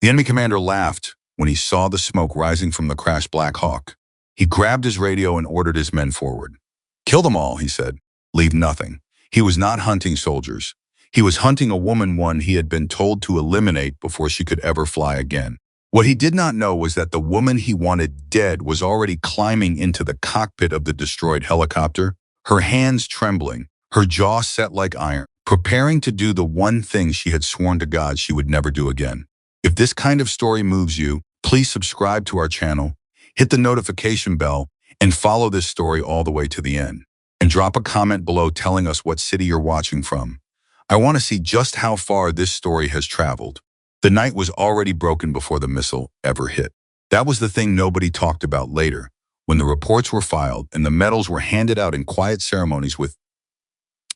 The enemy commander laughed when he saw the smoke rising from the crashed Black Hawk. He grabbed his radio and ordered his men forward. "Kill them all," he said. "Leave nothing." He was not hunting soldiers. He was hunting a woman, one he had been told to eliminate before she could ever fly again. What he did not know was that the woman he wanted dead was already climbing into the cockpit of the destroyed helicopter, her hands trembling, her jaw set like iron, preparing to do the one thing she had sworn to God she would never do again. If this kind of story moves you, please subscribe to our channel, hit the notification bell, and follow this story all the way to the end. And drop a comment below telling us what city you're watching from. I want to see just how far this story has traveled. The night was already broken before the missile ever hit. That was the thing nobody talked about later, when the reports were filed and the medals were handed out in quiet ceremonies with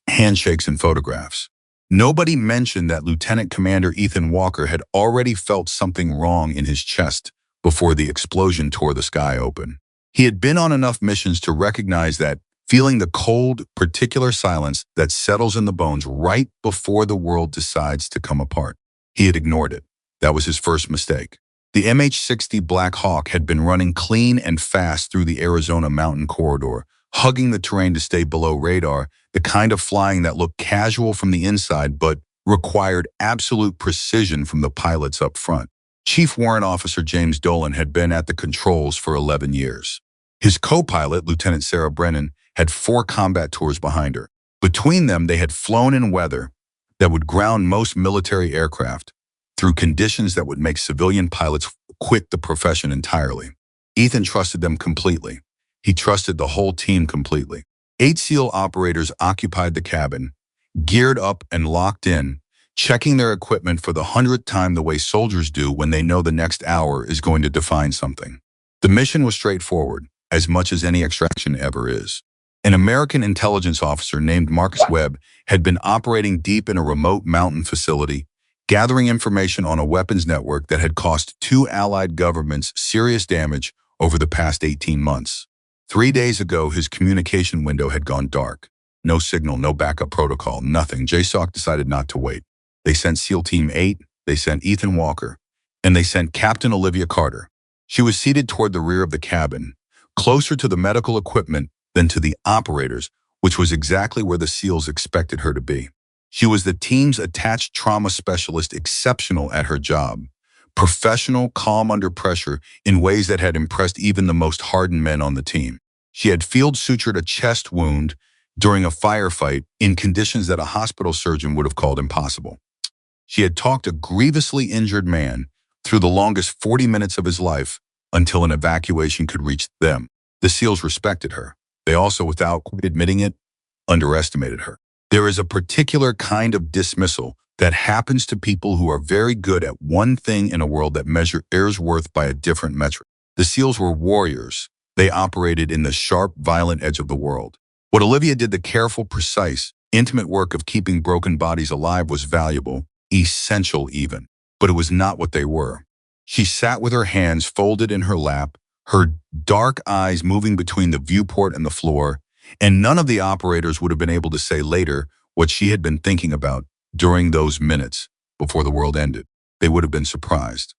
handshakes and photographs. Nobody mentioned that Lieutenant Commander Ethan Walker had already felt something wrong in his chest before the explosion tore the sky open. He had been on enough missions to recognize that, feeling the cold, particular silence that settles in the bones right before the world decides to come apart. He had ignored it. That was his first mistake. The MH-60 Black Hawk had been running clean and fast through the Arizona mountain corridor, hugging the terrain to stay below radar, the kind of flying that looked casual from the inside but required absolute precision from the pilots up front. Chief Warrant Officer James Dolan had been at the controls for 11 years. His co-pilot, Lieutenant Sarah Brennan, had 4 combat tours behind her. Between them, they had flown in weather that would ground most military aircraft, through conditions that would make civilian pilots quit the profession entirely. Ethan trusted them completely. He trusted the whole team completely. 8 SEAL operators occupied the cabin, geared up and locked in, checking their equipment for the 100th time the way soldiers do when they know the next hour is going to define something. The mission was straightforward, as much as any extraction ever is. An American intelligence officer named Marcus Webb had been operating deep in a remote mountain facility, gathering information on a weapons network that had cost 2 allied governments serious damage over the past 18 months. 3 days ago, his communication window had gone dark. No signal, no backup protocol, nothing. JSOC decided not to wait. They sent SEAL Team 8, they sent Ethan Walker, and they sent Captain Olivia Carter. She was seated toward the rear of the cabin, closer to the medical equipment than to the operators, which was exactly where the SEALs expected her to be. She was the team's attached trauma specialist, exceptional at her job, professional, calm under pressure in ways that had impressed even the most hardened men on the team. She had field sutured a chest wound during a firefight in conditions that a hospital surgeon would have called impossible. She had talked a grievously injured man through the longest 40 minutes of his life until an evacuation could reach them. The SEALs respected her. They also, without admitting it, underestimated her. There is a particular kind of dismissal that happens to people who are very good at one thing in a world that measures worth by a different metric. The SEALs were warriors. They operated in the sharp, violent edge of the world. What Olivia did, the careful, precise, intimate work of keeping broken bodies alive, was valuable, essential even. But it was not what they were. She sat with her hands folded in her lap, her dark eyes moving between the viewport and the floor, and none of the operators would have been able to say later what she had been thinking about during those minutes before the world ended. They would have been surprised.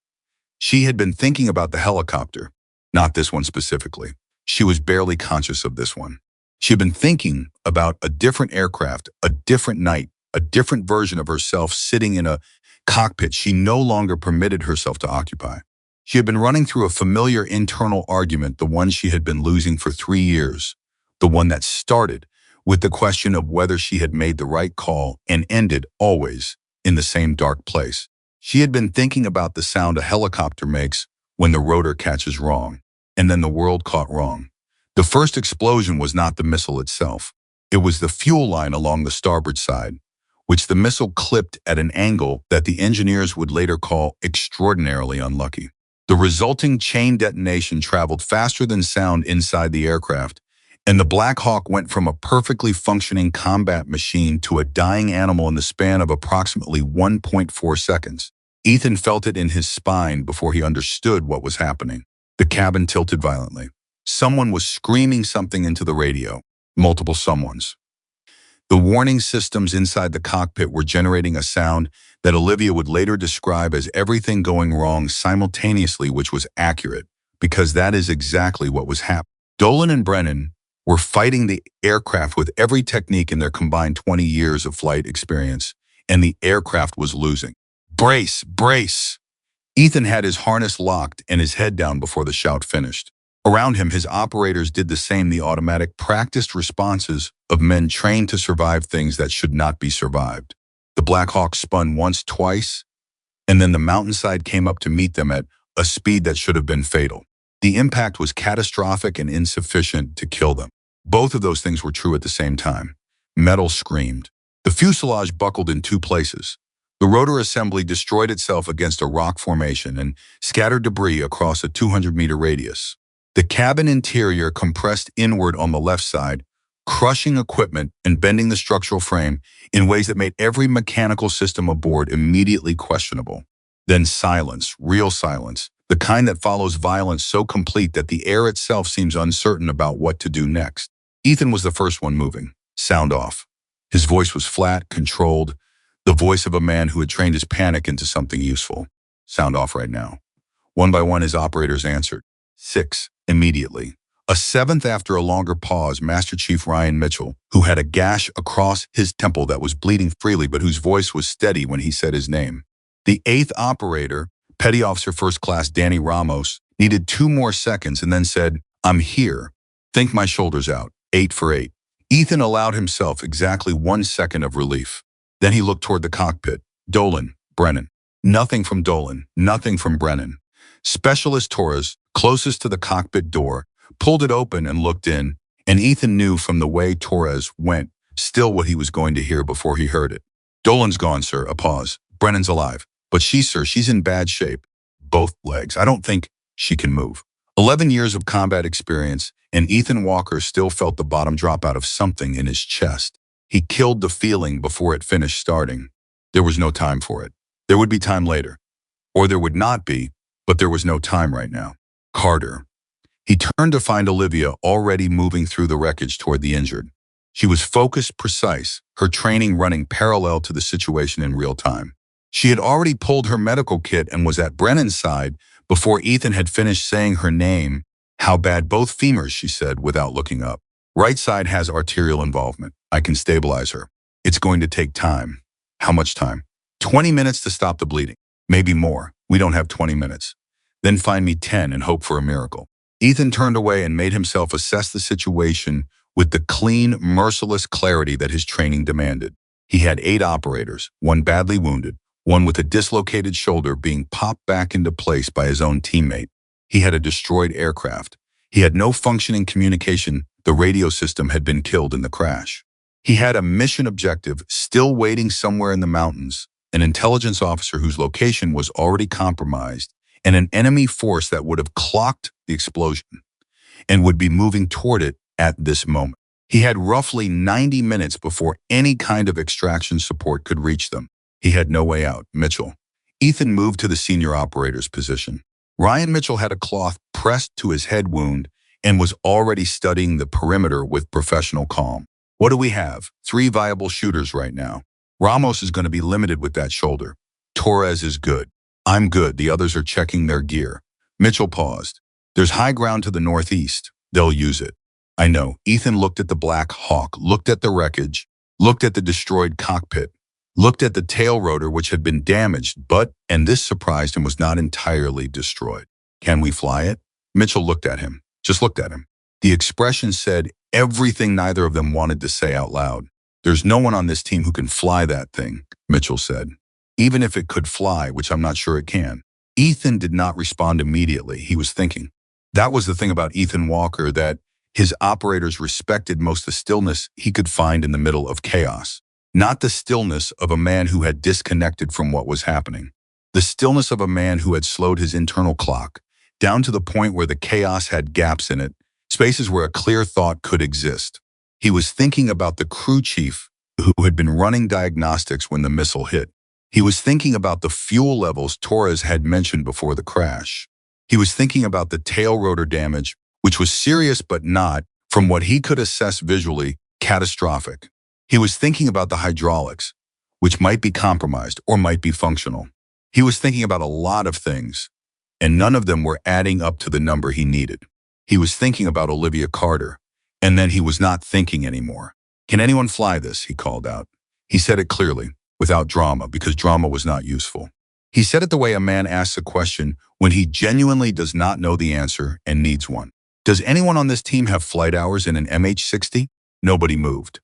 She had been thinking about the helicopter, not this one specifically. She was barely conscious of this one. She had been thinking about a different aircraft, a different night, a different version of herself sitting in a cockpit she no longer permitted herself to occupy. She had been running through a familiar internal argument, the one she had been losing for 3 years, the one that started with the question of whether she had made the right call and ended, always, in the same dark place. She had been thinking about the sound a helicopter makes when the rotor catches wrong, and then the world caught wrong. The first explosion was not the missile itself. It was the fuel line along the starboard side, which the missile clipped at an angle that the engineers would later call extraordinarily unlucky. The resulting chain detonation traveled faster than sound inside the aircraft, and the Black Hawk went from a perfectly functioning combat machine to a dying animal in the span of approximately 1.4 seconds. Ethan felt it in his spine before he understood what was happening. The cabin tilted violently. Someone was screaming something into the radio. Multiple someones. The warning systems inside the cockpit were generating a sound that Olivia would later describe as everything going wrong simultaneously, which was accurate, because that is exactly what was happening. Dolan and Brennan were fighting the aircraft with every technique in their combined 20 years of flight experience, and the aircraft was losing. Brace, brace! Ethan had his harness locked and his head down before the shout finished. Around him, his operators did the same, the automatic, practiced responses of men trained to survive things that should not be survived. The Black Hawk spun once, twice, and then the mountainside came up to meet them at a speed that should have been fatal. The impact was catastrophic and insufficient to kill them. Both of those things were true at the same time. Metal screamed. The fuselage buckled in two places. The rotor assembly destroyed itself against a rock formation and scattered debris across a 200-meter radius. The cabin interior compressed inward on the left side, crushing equipment and bending the structural frame in ways that made every mechanical system aboard immediately questionable. Then silence, real silence, the kind that follows violence so complete that the air itself seems uncertain about what to do next. Ethan was the first one moving. Sound off. His voice was flat, controlled, the voice of a man who had trained his panic into something useful. Sound off right now. One by one, his operators answered. 6, immediately. A 7th after a longer pause, Master Chief Ryan Mitchell, who had a gash across his temple that was bleeding freely but whose voice was steady when he said his name. The 8th operator, Petty Officer First Class Danny Ramos, needed 2 more seconds and then said, "I'm here. Think my shoulders out. 8 for 8. Ethan allowed himself exactly 1 second of relief. Then he looked toward the cockpit. Dolan, Brennan. Nothing from Dolan, nothing from Brennan. Specialist Torres, closest to the cockpit door, pulled it open and looked in, and Ethan knew from the way Torres went still what he was going to hear before he heard it. "Dolan's gone, sir." A pause. "Brennan's alive. But she, sir, she's in bad shape. Both legs. I don't think she can move." 11 years of combat experience, and Ethan Walker still felt the bottom drop out of something in his chest. He killed the feeling before it finished starting. There was no time for it. There would be time later. Or there would not be, but there was no time right now. Carter. He turned to find Olivia already moving through the wreckage toward the injured. She was focused, precise, her training running parallel to the situation in real time. She had already pulled her medical kit and was at Brennan's side before Ethan had finished saying her name. "How bad?" "Both femurs," she said without looking up. "Right side has arterial involvement. I can stabilize her. It's going to take time." "How much time?" 20 minutes to stop the bleeding. Maybe more. We don't have 20 minutes. Then find me 10 and hope for a miracle. Ethan turned away and made himself assess the situation with the clean, merciless clarity that his training demanded. He had 8 operators, 1 badly wounded, 1 with a dislocated shoulder being popped back into place by his own teammate. He had a destroyed aircraft. He had no functioning communication. The radio system had been killed in the crash. He had a mission objective still waiting somewhere in the mountains, an intelligence officer whose location was already compromised, and an enemy force that would have clocked the explosion and would be moving toward it at this moment. He had roughly 90 minutes before any kind of extraction support could reach them. He had no way out. Mitchell. Ethan moved to the senior operator's position. Ryan Mitchell had a cloth pressed to his head wound and was already studying the perimeter with professional calm. "What do we have?" 3 viable shooters right now. Ramos is going to be limited with that shoulder. Torres is good. I'm good. The others are checking their gear. Mitchell paused. "There's high ground to the northeast. They'll use it." "I know." Ethan looked at the Black Hawk, looked at the wreckage, looked at the destroyed cockpit, looked at the tail rotor which had been damaged, but, and this surprised him, was not entirely destroyed. "Can we fly it?" Mitchell looked at him, just looked at him. The expression said everything neither of them wanted to say out loud. "There's no one on this team who can fly that thing," Mitchell said. "Even if it could fly, which I'm not sure it can." Ethan did not respond immediately. He was thinking. That was the thing about Ethan Walker, that his operators respected most the stillness he could find in the middle of chaos. Not the stillness of a man who had disconnected from what was happening. The stillness of a man who had slowed his internal clock, down to the point where the chaos had gaps in it, spaces where a clear thought could exist. He was thinking about the crew chief who had been running diagnostics when the missile hit. He was thinking about the fuel levels Torres had mentioned before the crash. He was thinking about the tail rotor damage, which was serious but not, from what he could assess visually, catastrophic. He was thinking about the hydraulics, which might be compromised or might be functional. He was thinking about a lot of things, and none of them were adding up to the number he needed. He was thinking about Olivia Carter, and then he was not thinking anymore. "Can anyone fly this?" he called out. He said it clearly, without drama, because drama was not useful. He said it the way a man asks a question when he genuinely does not know the answer and needs one. "Does anyone on this team have flight hours in an MH-60? Nobody moved.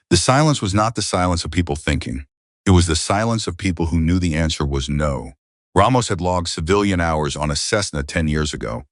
The silence was not the silence of people thinking. It was the silence of people who knew the answer was no. Ramos had logged civilian hours on a Cessna 10 years ago,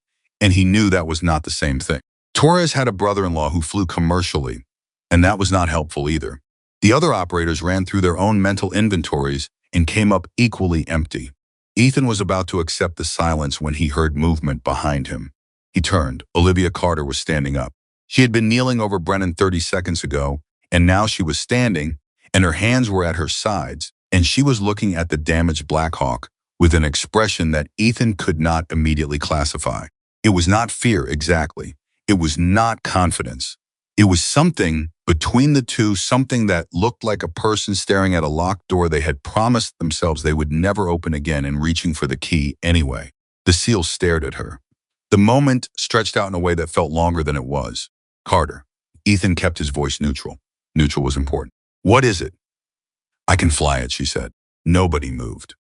and he knew that was not the same thing. Torres had a brother-in-law who flew commercially, and that was not helpful either. The other operators ran through their own mental inventories and came up equally empty. Ethan was about to accept the silence when he heard movement behind him. He turned. Olivia Carter was standing up. She had been kneeling over Brennan 30 seconds ago, and now she was standing, and her hands were at her sides, and she was looking at the damaged Black Hawk with an expression that Ethan could not immediately classify. It was not fear exactly. It was not confidence. It was something between the two, something that looked like a person staring at a locked door they had promised themselves they would never open again and reaching for the key anyway. The SEAL stared at her. The moment stretched out in a way that felt longer than it was. "Carter." Ethan kept his voice neutral. Neutral was important. "What is it?" "I can fly it," she said. Nobody moved.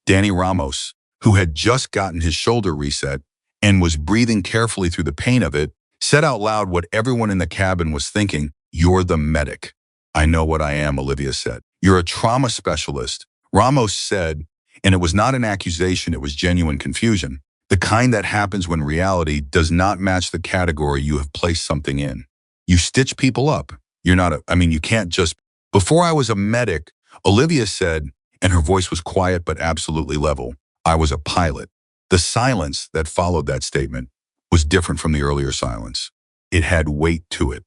Danny Ramos, who had just gotten his shoulder reset and was breathing carefully through the pain of it, said out loud what everyone in the cabin was thinking. "You're the medic." "I know what I am," Olivia said. "You're a trauma specialist," Ramos said, and it was not an accusation, it was genuine confusion. The kind that happens when reality does not match the category you have placed something in. "You stitch people up. You're not you can't just..." "Before I was a medic," Olivia said, and her voice was quiet but absolutely level, "I was a pilot." The silence that followed that statement was different from the earlier silence. It had weight to it.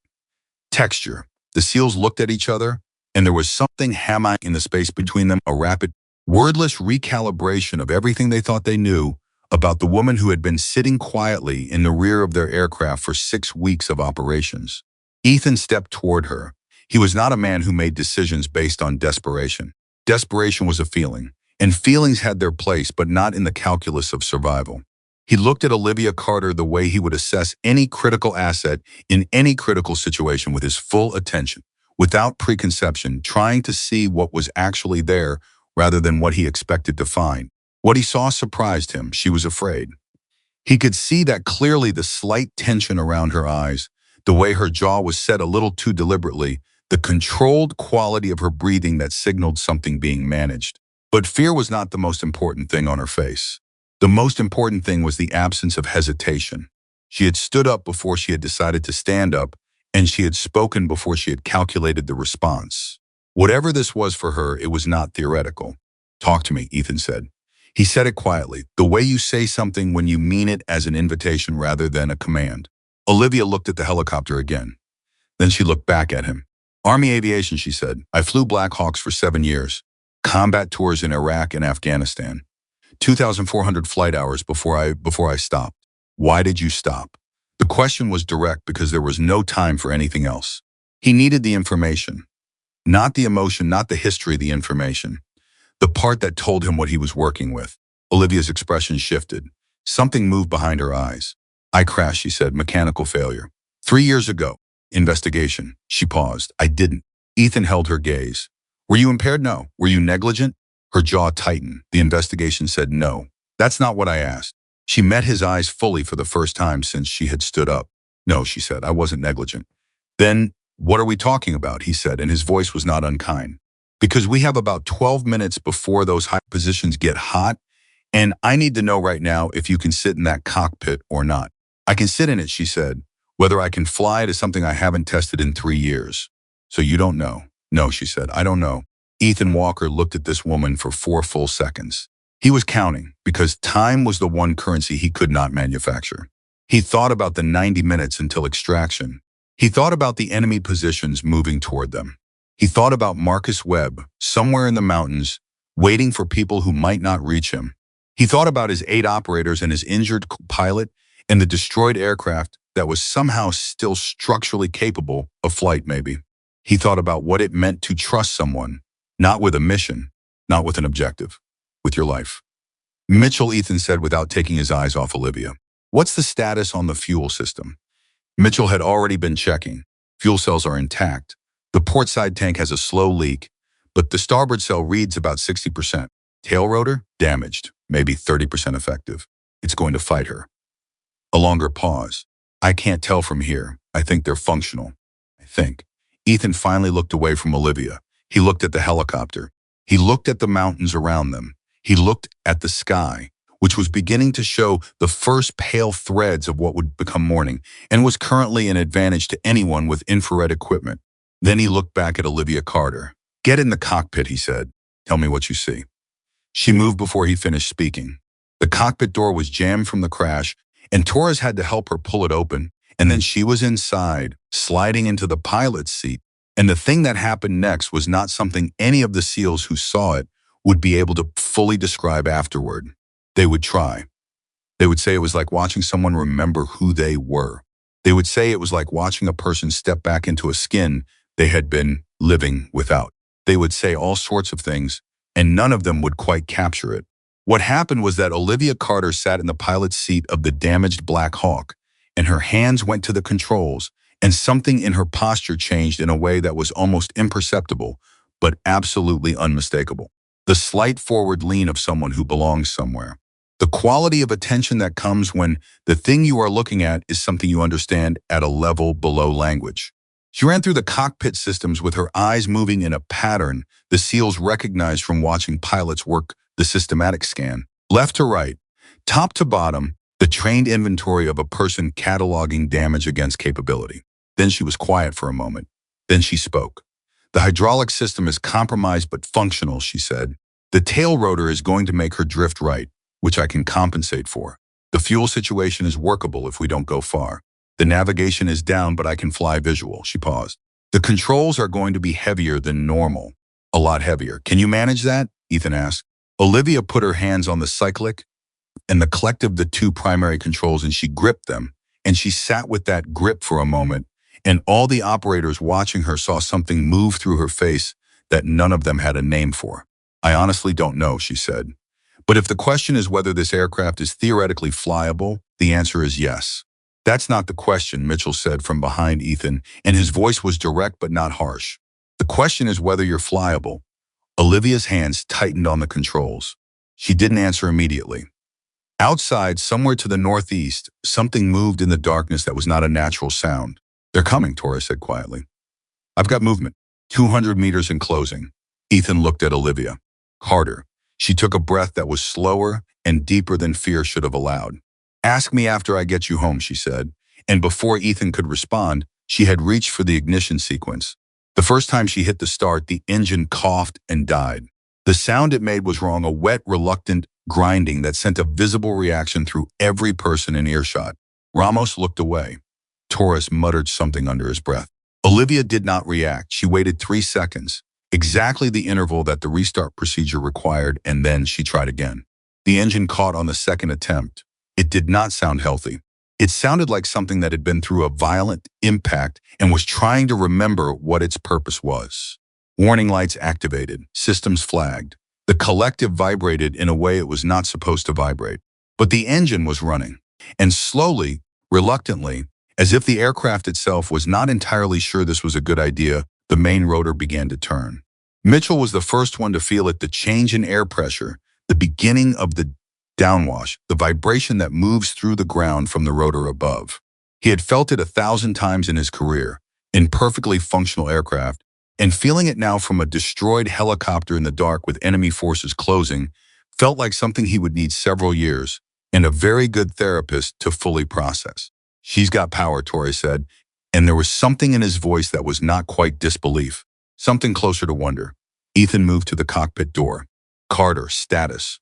Texture. The SEALs looked at each other, and there was something hammering in the space between them, a rapid, wordless recalibration of everything they thought they knew about the woman who had been sitting quietly in the rear of their aircraft for 6 weeks of operations. Ethan stepped toward her. He was not a man who made decisions based on desperation. Desperation was a feeling, and feelings had their place, but not in the calculus of survival. He looked at Olivia Carter the way he would assess any critical asset in any critical situation, with his full attention, without preconception, trying to see what was actually there rather than what he expected to find. What he saw surprised him. She was afraid. He could see that clearly, the slight tension around her eyes, the way her jaw was set a little too deliberately, the controlled quality of her breathing that signaled something being managed. But fear was not the most important thing on her face. The most important thing was the absence of hesitation. She had stood up before she had decided to stand up, and she had spoken before she had calculated the response. Whatever this was for her, it was not theoretical. "Talk to me," Ethan said. He said it quietly, the way you say something when you mean it as an invitation rather than a command. Olivia looked at the helicopter again. Then she looked back at him. "Army aviation," she said. "I flew Black Hawks for 7 years. Combat tours in Iraq and Afghanistan. 2,400 flight hours before I stopped." "Why did you stop?" The question was direct because there was no time for anything else. He needed the information. Not the emotion, not the history, the information. The part that told him what he was working with. Olivia's expression shifted. Something moved behind her eyes. "I crashed," she said. "Mechanical failure. 3 years ago. Investigation." She paused. "I didn't." Ethan held her gaze. "Were you impaired?" "No." "Were you negligent?" Her jaw tightened. "The investigation said no." "That's not what I asked." She met his eyes fully for the first time since she had stood up. "No," she said. "I wasn't negligent." "Then what are we talking about?" he said, and his voice was not unkind. "Because we have about 12 minutes before those high positions get hot, and I need to know right now if you can sit in that cockpit or not." "I can sit in it," she said. "Whether I can fly it is something I haven't tested in 3 years." "So you don't know?" "No," she said. "I don't know." Ethan Walker looked at this woman for 4 full seconds. He was counting, because time was the one currency he could not manufacture. He thought about the 90 minutes until extraction. He thought about the enemy positions moving toward them. He thought about Marcus Webb, somewhere in the mountains, waiting for people who might not reach him. He thought about his 8 operators and his injured pilot and the destroyed aircraft that was somehow still structurally capable of flight, maybe. He thought about what it meant to trust someone, not with a mission, not with an objective, with your life. Mitchell, Ethan said without taking his eyes off Olivia. What's the status on the fuel system? Mitchell had already been checking. Fuel cells are intact. The port side tank has a slow leak, but the starboard cell reads about 60%. Tail rotor? Damaged, maybe 30% effective. It's going to fight her. A longer pause. I can't tell from here. I think they're functional. I think. Ethan finally looked away from Olivia. He looked at the helicopter. He looked at the mountains around them. He looked at the sky, which was beginning to show the first pale threads of what would become morning and was currently an advantage to anyone with infrared equipment. Then he looked back at Olivia Carter. Get in the cockpit, he said. Tell me what you see. She moved before he finished speaking. The cockpit door was jammed from the crash, and Torres had to help her pull it open, and then she was inside, sliding into the pilot's seat. And the thing that happened next was not something any of the SEALs who saw it would be able to fully describe afterward. They would try. They would say it was like watching someone remember who they were. They would say it was like watching a person step back into a skin they had been living without. They would say all sorts of things, and none of them would quite capture it. What happened was that Olivia Carter sat in the pilot's seat of the damaged Black Hawk, and her hands went to the controls, and something in her posture changed in a way that was almost imperceptible, but absolutely unmistakable. The slight forward lean of someone who belongs somewhere. The quality of attention that comes when the thing you are looking at is something you understand at a level below language. She ran through the cockpit systems with her eyes moving in a pattern the SEALs recognized from watching pilots work the systematic scan. Left to right, top to bottom, the trained inventory of a person cataloging damage against capability. Then she was quiet for a moment. Then she spoke. The hydraulic system is compromised but functional, she said. The tail rotor is going to make her drift right, which I can compensate for. The fuel situation is workable if we don't go far. The navigation is down, but I can fly visual. She paused. The controls are going to be heavier than normal. A lot heavier. Can you manage that? Ethan asked. Olivia put her hands on the cyclic and the collective of the two primary controls, and she gripped them. And she sat with that grip for a moment, and all the operators watching her saw something move through her face that none of them had a name for. I honestly don't know, she said. But if the question is whether this aircraft is theoretically flyable, the answer is yes. That's not the question, Mitchell said from behind Ethan, and his voice was direct but not harsh. The question is whether you're flyable. Olivia's hands tightened on the controls. She didn't answer immediately. Outside, somewhere to the northeast, something moved in the darkness that was not a natural sound. They're coming, Torres said quietly. I've got movement. 200 meters in closing. Ethan looked at Olivia. Carter. She took a breath that was slower and deeper than fear should have allowed. Ask me after I get you home, she said. And before Ethan could respond, she had reached for the ignition sequence. The first time she hit the start, the engine coughed and died. The sound it made was wrong, a wet, reluctant grinding that sent a visible reaction through every person in earshot. Ramos looked away. Torres muttered something under his breath. Olivia did not react. She waited 3 seconds, exactly the interval that the restart procedure required, and then she tried again. The engine caught on the second attempt. It did not sound healthy. It sounded like something that had been through a violent impact and was trying to remember what its purpose was. Warning lights activated, systems flagged. The collective vibrated in a way it was not supposed to vibrate. But the engine was running. And slowly, reluctantly, as if the aircraft itself was not entirely sure this was a good idea, the main rotor began to turn. Mitchell was the first one to feel it, the change in air pressure, the beginning of the downwash, the vibration that moves through the ground from the rotor above. He had felt it 1,000 times in his career, in perfectly functional aircraft, and feeling it now from a destroyed helicopter in the dark with enemy forces closing felt like something he would need several years and a very good therapist to fully process. She's got power, Torres said, and there was something in his voice that was not quite disbelief, something closer to wonder. Ethan moved to the cockpit door. Carter, status.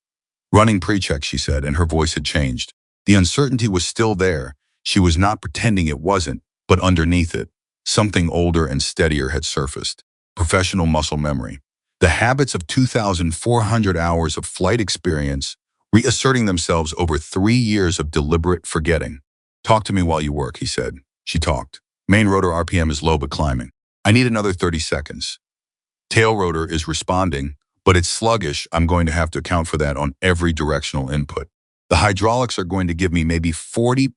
Running pre-check, she said, and her voice had changed. The uncertainty was still there. She was not pretending it wasn't, but underneath it, something older and steadier had surfaced. Professional muscle memory. The habits of 2,400 hours of flight experience reasserting themselves over 3 years of deliberate forgetting. Talk to me while you work, he said. She talked. Main rotor RPM is low but climbing. I need another 30 seconds. Tail rotor is responding, but it's sluggish. I'm going to have to account for that on every directional input. The hydraulics are going to give me maybe 40%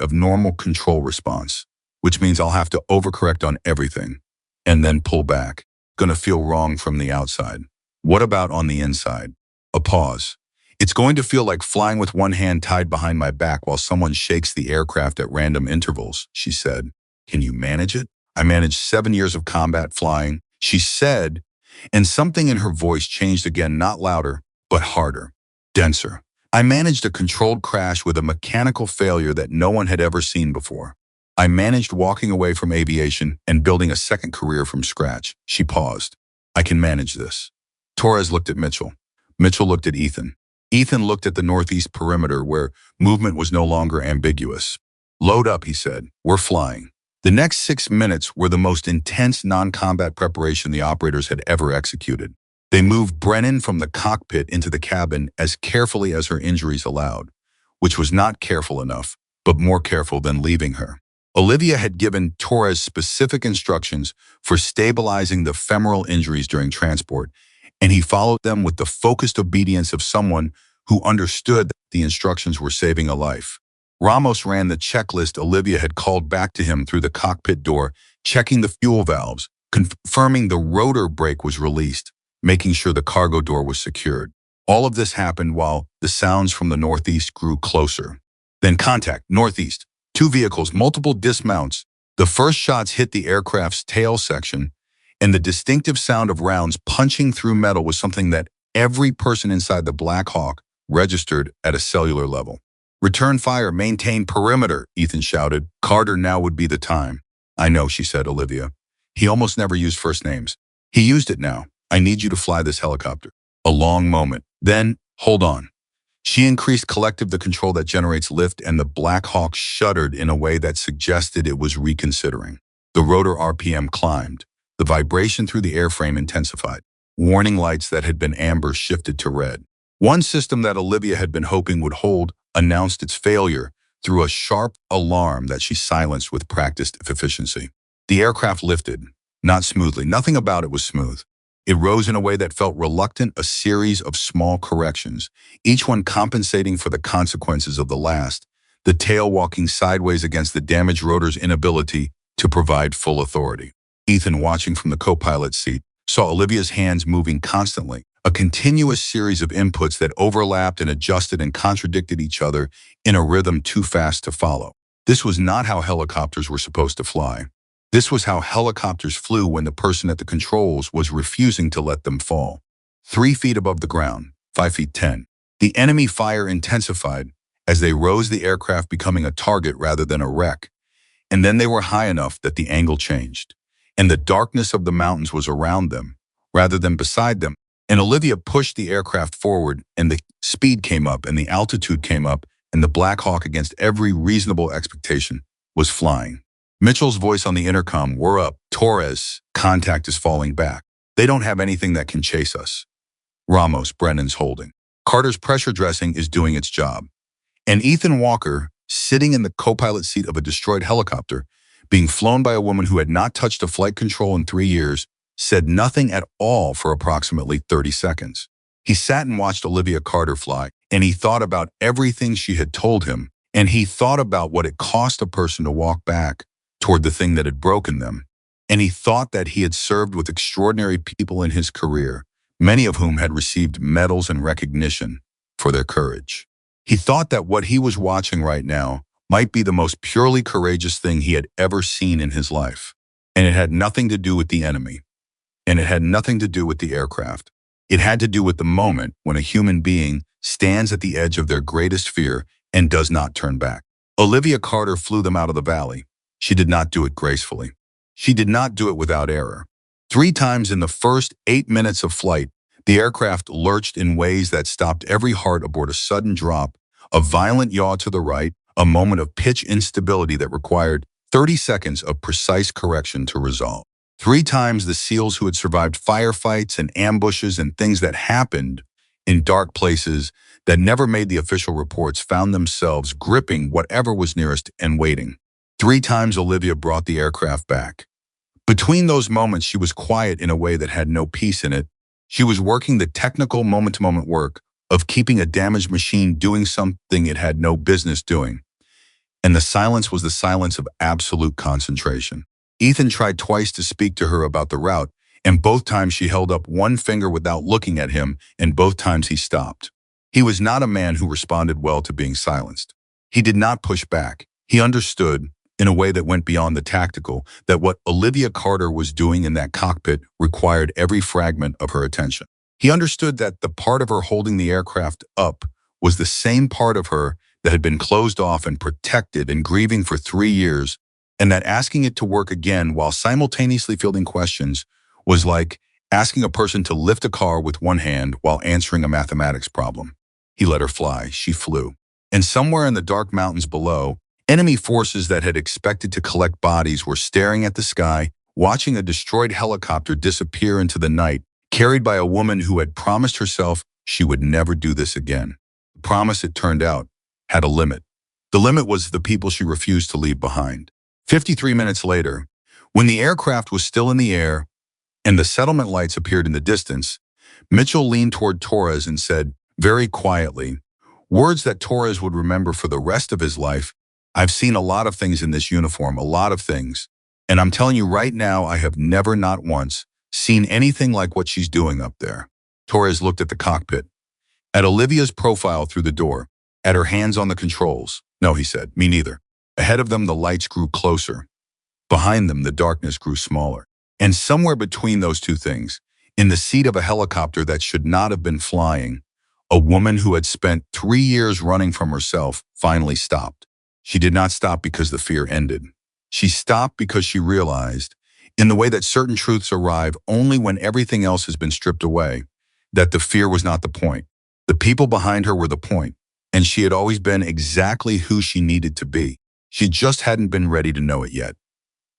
of normal control response, which means I'll have to overcorrect on everything and then pull back. Going to feel wrong from the outside. What about on the inside? A pause. It's going to feel like flying with one hand tied behind my back while someone shakes the aircraft at random intervals, she said. Can you manage it? I managed 7 years of combat flying, she said, and something in her voice changed again, not louder, but harder, denser. I managed a controlled crash with a mechanical failure that no one had ever seen before. I managed walking away from aviation and building a second career from scratch. She paused. I can manage this. Torres looked at Mitchell. Mitchell looked at Ethan. Ethan looked at the northeast perimeter where movement was no longer ambiguous. Load up, he said. We're flying. The next 6 minutes were the most intense non-combat preparation the operators had ever executed. They moved Brennan from the cockpit into the cabin as carefully as her injuries allowed, which was not careful enough, but more careful than leaving her. Olivia had given Torres specific instructions for stabilizing the femoral injuries during transport, and he followed them with the focused obedience of someone who understood that the instructions were saving a life. Ramos ran the checklist Olivia had called back to him through the cockpit door, checking the fuel valves, confirming the rotor brake was released, making sure the cargo door was secured. All of this happened while the sounds from the northeast grew closer. Then contact, northeast, 2 vehicles, multiple dismounts. The first shots hit the aircraft's tail section, and the distinctive sound of rounds punching through metal was something that every person inside the Black Hawk registered at a cellular level. Return fire, maintain perimeter, Ethan shouted. Carter, now would be the time. I know, she said, Olivia. He almost never used first names. He used it now. I need you to fly this helicopter. A long moment. Then, hold on. She increased collective the control that generates lift, and the Black Hawk shuddered in a way that suggested it was reconsidering. The rotor RPM climbed. The vibration through the airframe intensified. Warning lights that had been amber shifted to red. One system that Olivia had been hoping would hold announced its failure through a sharp alarm that she silenced with practiced efficiency. The aircraft lifted, not smoothly. Nothing about it was smooth. It rose in a way that felt reluctant, a series of small corrections, each one compensating for the consequences of the last, the tail walking sideways against the damaged rotor's inability to provide full authority. Ethan, watching from the co-pilot seat, saw Olivia's hands moving constantly, a continuous series of inputs that overlapped and adjusted and contradicted each other in a rhythm too fast to follow. This was not how helicopters were supposed to fly. This was how helicopters flew when the person at the controls was refusing to let them fall. 3 feet above the ground, 5 feet 10. The enemy fire intensified as they rose, the aircraft becoming a target rather than a wreck. And then they were high enough that the angle changed, and the darkness of the mountains was around them rather than beside them. And Olivia pushed the aircraft forward, and the speed came up, and the altitude came up, and the Black Hawk, against every reasonable expectation, was flying. Mitchell's voice on the intercom, we're up. Torres, contact is falling back. They don't have anything that can chase us. Ramos, Brennan's holding. Carter's pressure dressing is doing its job. And Ethan Walker, sitting in the co-pilot seat of a destroyed helicopter, being flown by a woman who had not touched a flight control in 3 years, said nothing at all for approximately 30 seconds. He sat and watched Olivia Carter fly, and he thought about everything she had told him, and he thought about what it cost a person to walk back toward the thing that had broken them. And he thought that he had served with extraordinary people in his career, many of whom had received medals and recognition for their courage. He thought that what he was watching right now might be the most purely courageous thing he had ever seen in his life. And it had nothing to do with the enemy. And it had nothing to do with the aircraft. It had to do with the moment when a human being stands at the edge of their greatest fear and does not turn back. Olivia Carter flew them out of the valley. She did not do it gracefully. She did not do it without error. 3 times in the first 8 minutes of flight, the aircraft lurched in ways that stopped every heart aboard. A sudden drop, a violent yaw to the right, a moment of pitch instability that required 30 seconds of precise correction to resolve. 3 times the SEALs who had survived firefights and ambushes and things that happened in dark places that never made the official reports found themselves gripping whatever was nearest and waiting. 3 times Olivia brought the aircraft back. Between those moments, she was quiet in a way that had no peace in it. She was working the technical moment-to-moment work of keeping a damaged machine doing something it had no business doing. And the silence was the silence of absolute concentration. Ethan tried twice to speak to her about the route, and both times she held up one finger without looking at him, and both times he stopped. He was not a man who responded well to being silenced. He did not push back. He understood, in a way that went beyond the tactical, that what Olivia Carter was doing in that cockpit required every fragment of her attention. He understood that the part of her holding the aircraft up was the same part of her that had been closed off and protected and grieving for 3 years, and that asking it to work again while simultaneously fielding questions was like asking a person to lift a car with one hand while answering a mathematics problem. He let her fly. She flew. And somewhere in the dark mountains below, enemy forces that had expected to collect bodies were staring at the sky, watching a destroyed helicopter disappear into the night, carried by a woman who had promised herself she would never do this again. The promise, it turned out, had a limit. The limit was the people she refused to leave behind. 53 minutes later, when the aircraft was still in the air and the settlement lights appeared in the distance, Mitchell leaned toward Torres and said, very quietly, words that Torres would remember for the rest of his life, "I've seen a lot of things in this uniform, a lot of things. And I'm telling you right now, I have never, not once, seen anything like what she's doing up there." Torres looked at the cockpit, at Olivia's profile through the door, at her hands on the controls. "No," he said, "me neither." Ahead of them, the lights grew closer. Behind them, the darkness grew smaller. And somewhere between those two things, in the seat of a helicopter that should not have been flying, a woman who had spent 3 years running from herself finally stopped. She did not stop because the fear ended. She stopped because she realized, in the way that certain truths arrive only when everything else has been stripped away, that the fear was not the point. The people behind her were the point, and she had always been exactly who she needed to be. She just hadn't been ready to know it yet.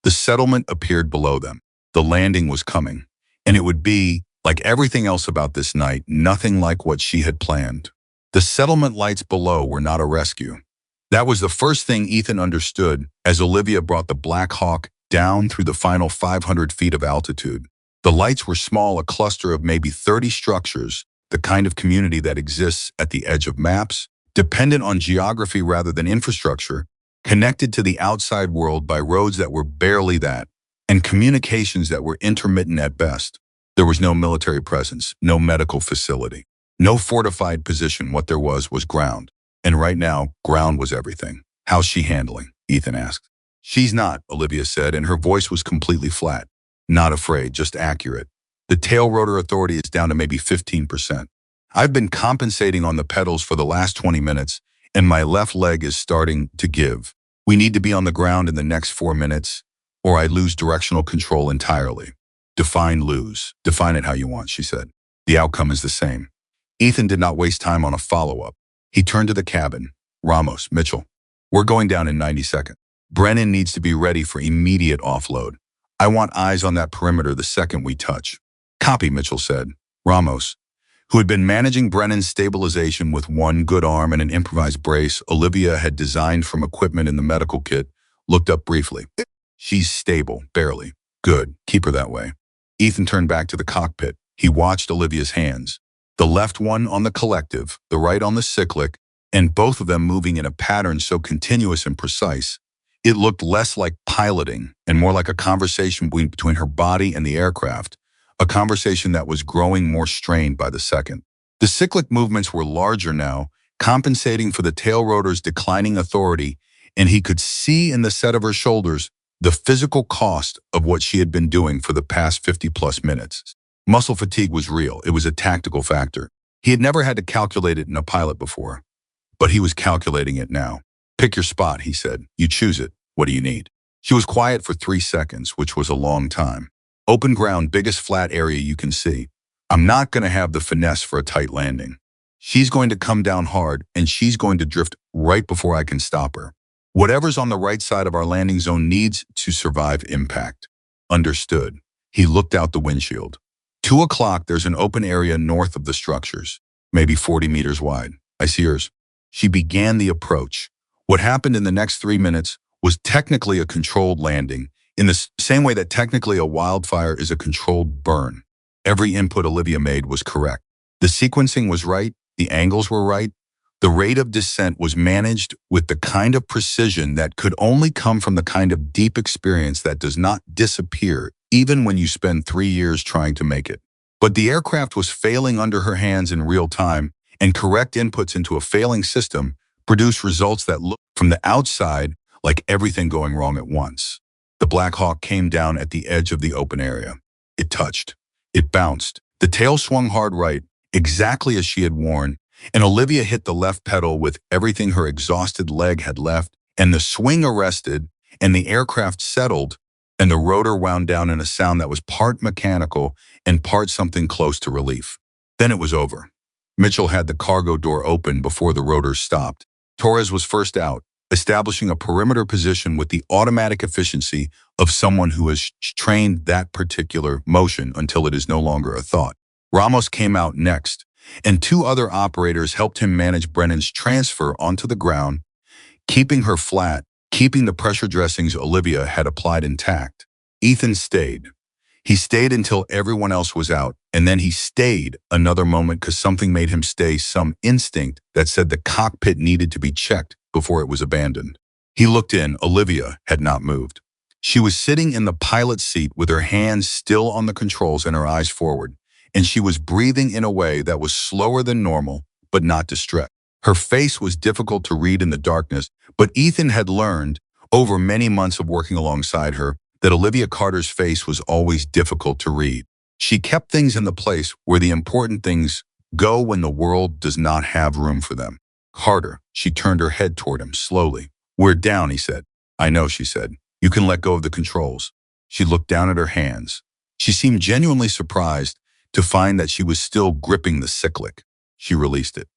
The settlement appeared below them. The landing was coming, and it would be, like everything else about this night, nothing like what she had planned. The settlement lights below were not a rescue. That was the first thing Ethan understood as Olivia brought the Black Hawk down through the final 500 feet of altitude. The lights were small, a cluster of maybe 30 structures, the kind of community that exists at the edge of maps, dependent on geography rather than infrastructure, connected to the outside world by roads that were barely that, and communications that were intermittent at best. There was no military presence, no medical facility, no fortified position. What there was ground. And right now, ground was everything. "How's she handling?" Ethan asked. "She's not," Olivia said, and her voice was completely flat. "Not afraid, just accurate. The tail rotor authority is down to maybe 15%. I've been compensating on the pedals for the last 20 minutes, and my left leg is starting to give. We need to be on the ground in the next 4 minutes, or I lose directional control entirely." "Define lose. Define it how you want," she said. "The outcome is the same." Ethan did not waste time on a follow-up. He turned to the cabin. "Ramos, Mitchell, we're going down in 90 seconds. Brennan needs to be ready for immediate offload. I want eyes on that perimeter the second we touch." "Copy," Mitchell said. Ramos, who had been managing Brennan's stabilization with one good arm and an improvised brace Olivia had designed from equipment in the medical kit, looked up briefly. "She's stable, barely. Good, keep her that way." Ethan turned back to the cockpit. He watched Olivia's hands. The left one on the collective, the right on the cyclic, and both of them moving in a pattern so continuous and precise, it looked less like piloting and more like a conversation between her body and the aircraft, a conversation that was growing more strained by the second. The cyclic movements were larger now, compensating for the tail rotor's declining authority, and he could see in the set of her shoulders the physical cost of what she had been doing for the past 50-plus minutes. Muscle fatigue was real. It was a tactical factor. He had never had to calculate it in a pilot before, but he was calculating it now. "Pick your spot," he said. "You choose it. What do you need?" She was quiet for 3 seconds, which was a long time. "Open ground, biggest flat area you can see. I'm not going to have the finesse for a tight landing. She's going to come down hard, and she's going to drift right before I can stop her. Whatever's on the right side of our landing zone needs to survive impact." "Understood." He looked out the windshield. 2 o'clock, there's an open area north of the structures, maybe 40 meters wide. "I see yours." She began the approach. What happened in the next 3 minutes was technically a controlled landing, In the same way that technically a wildfire is a controlled burn, every input Olivia made was correct. The sequencing was right, the angles were right, the rate of descent was managed with the kind of precision that could only come from the kind of deep experience that does not disappear even when you spend 3 years trying to make it. But the aircraft was failing under her hands in real time, and correct inputs into a failing system produced results that looked from the outside like everything going wrong at once. The Black Hawk came down at the edge of the open area. It touched. It bounced. The tail swung hard right, exactly as she had warned, and Olivia hit the left pedal with everything her exhausted leg had left, and the swing arrested, and the aircraft settled, and the rotor wound down in a sound that was part mechanical and part something close to relief. Then it was over. Mitchell had the cargo door open before the rotors stopped. Torres was first out, establishing a perimeter position with the automatic efficiency of someone who has trained that particular motion until it is no longer a thought. Ramos came out next, and 2 other operators helped him manage Brennan's transfer onto the ground, keeping her flat, keeping the pressure dressings Olivia had applied intact. Ethan stayed. He stayed until everyone else was out, and then he stayed another moment because something made him stay, some instinct that said the cockpit needed to be checked before it was abandoned. He looked in. Olivia had not moved. She was sitting in the pilot's seat with her hands still on the controls and her eyes forward, and she was breathing in a way that was slower than normal, but not distressed. Her face was difficult to read in the darkness, but Ethan had learned, over many months of working alongside her, that Olivia Carter's face was always difficult to read. She kept things in the place where the important things go when the world does not have room for them. Carter, she turned her head toward him slowly. "We're down," he said. "I know," she said. "You can let go of the controls." She looked down at her hands. She seemed genuinely surprised to find that she was still gripping the cyclic. She released it.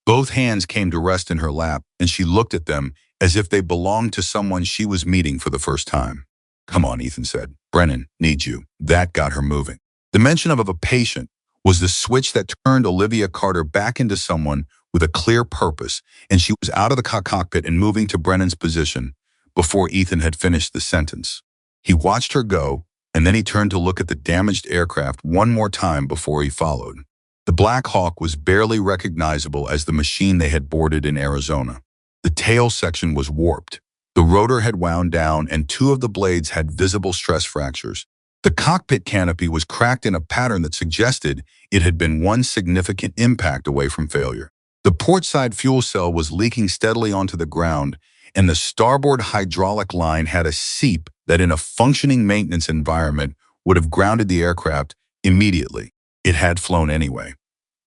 Both hands came to rest in her lap, and she looked at them as if they belonged to someone she was meeting for the first time. "Come on," Ethan said. "Brennan needs you." That got her moving. The mention of a patient was the switch that turned Olivia Carter back into someone with a clear purpose, and she was out of the cockpit and moving to Brennan's position before Ethan had finished the sentence. He watched her go, and then he turned to look at the damaged aircraft one more time before he followed. The Black Hawk was barely recognizable as the machine they had boarded in Arizona. The tail section was warped. The rotor had wound down, and 2 of the blades had visible stress fractures. The cockpit canopy was cracked in a pattern that suggested it had been one significant impact away from failure. The portside fuel cell was leaking steadily onto the ground, and the starboard hydraulic line had a seep that in a functioning maintenance environment would have grounded the aircraft immediately. It had flown anyway,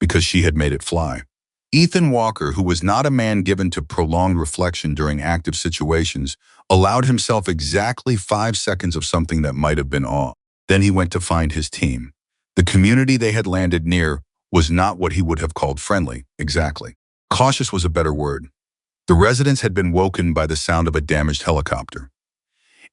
because she had made it fly. Ethan Walker, who was not a man given to prolonged reflection during active situations, allowed himself exactly 5 seconds of something that might have been awe. Then he went to find his team. The community they had landed near was not what he would have called friendly, exactly. Cautious was a better word. The residents had been woken by the sound of a damaged helicopter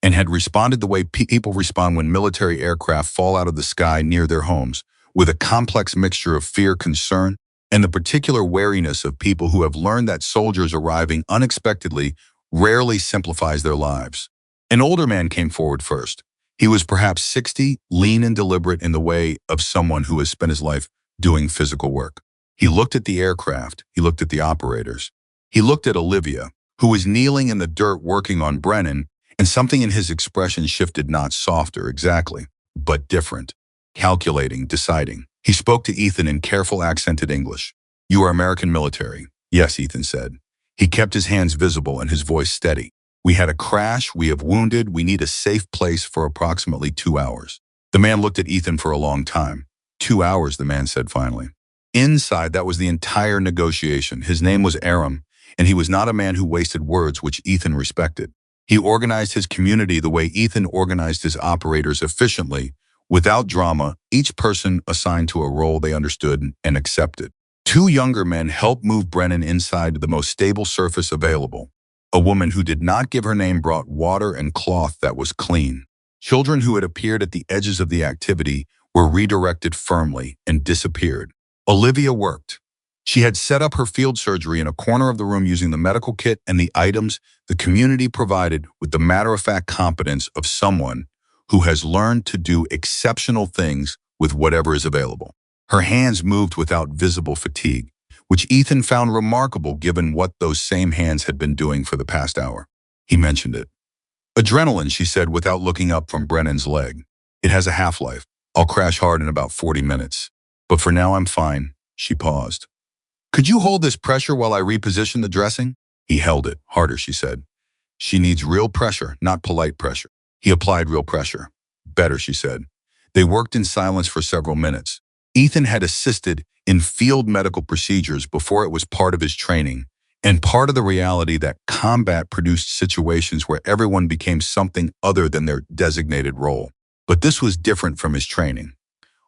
and had responded the way people respond when military aircraft fall out of the sky near their homes, with a complex mixture of fear, concern, and the particular wariness of people who have learned that soldiers arriving unexpectedly rarely simplifies their lives. An older man came forward first. He was perhaps 60, lean and deliberate in the way of someone who has spent his life doing physical work. He looked at the aircraft. He looked at the operators. He looked at Olivia, who was kneeling in the dirt working on Brennan, and something in his expression shifted, not softer exactly, but different, calculating, deciding. He spoke to Ethan in careful accented English. "You are American military." "Yes," Ethan said. He kept his hands visible and his voice steady. "We had a crash. We have wounded. We need a safe place for approximately 2 hours." The man looked at Ethan for a long time. 2 hours, the man said finally. Inside, that was the entire negotiation. His name was Aram, and he was not a man who wasted words, which Ethan respected. He organized his community the way Ethan organized his operators efficiently, without drama, each person assigned to a role they understood and accepted. 2 younger men helped move Brennan inside to the most stable surface available. A woman who did not give her name brought water and cloth that was clean. Children who had appeared at the edges of the activity were redirected firmly and disappeared. Olivia worked. She had set up her field surgery in a corner of the room using the medical kit and the items the community provided with the matter-of-fact competence of someone who has learned to do exceptional things with whatever is available. Her hands moved without visible fatigue, which Ethan found remarkable given what those same hands had been doing for the past hour. He mentioned it. Adrenaline, she said without looking up from Brennan's leg. It has a half-life. I'll crash hard in about 40 minutes. But for now, I'm fine. She paused. Could you hold this pressure while I reposition the dressing? He held it. Harder, she said. She needs real pressure, not polite pressure. He applied real pressure. Better, she said. They worked in silence for several minutes. Ethan had assisted in field medical procedures before it was part of his training, and part of the reality that combat produced situations where everyone became something other than their designated role. But this was different from his training.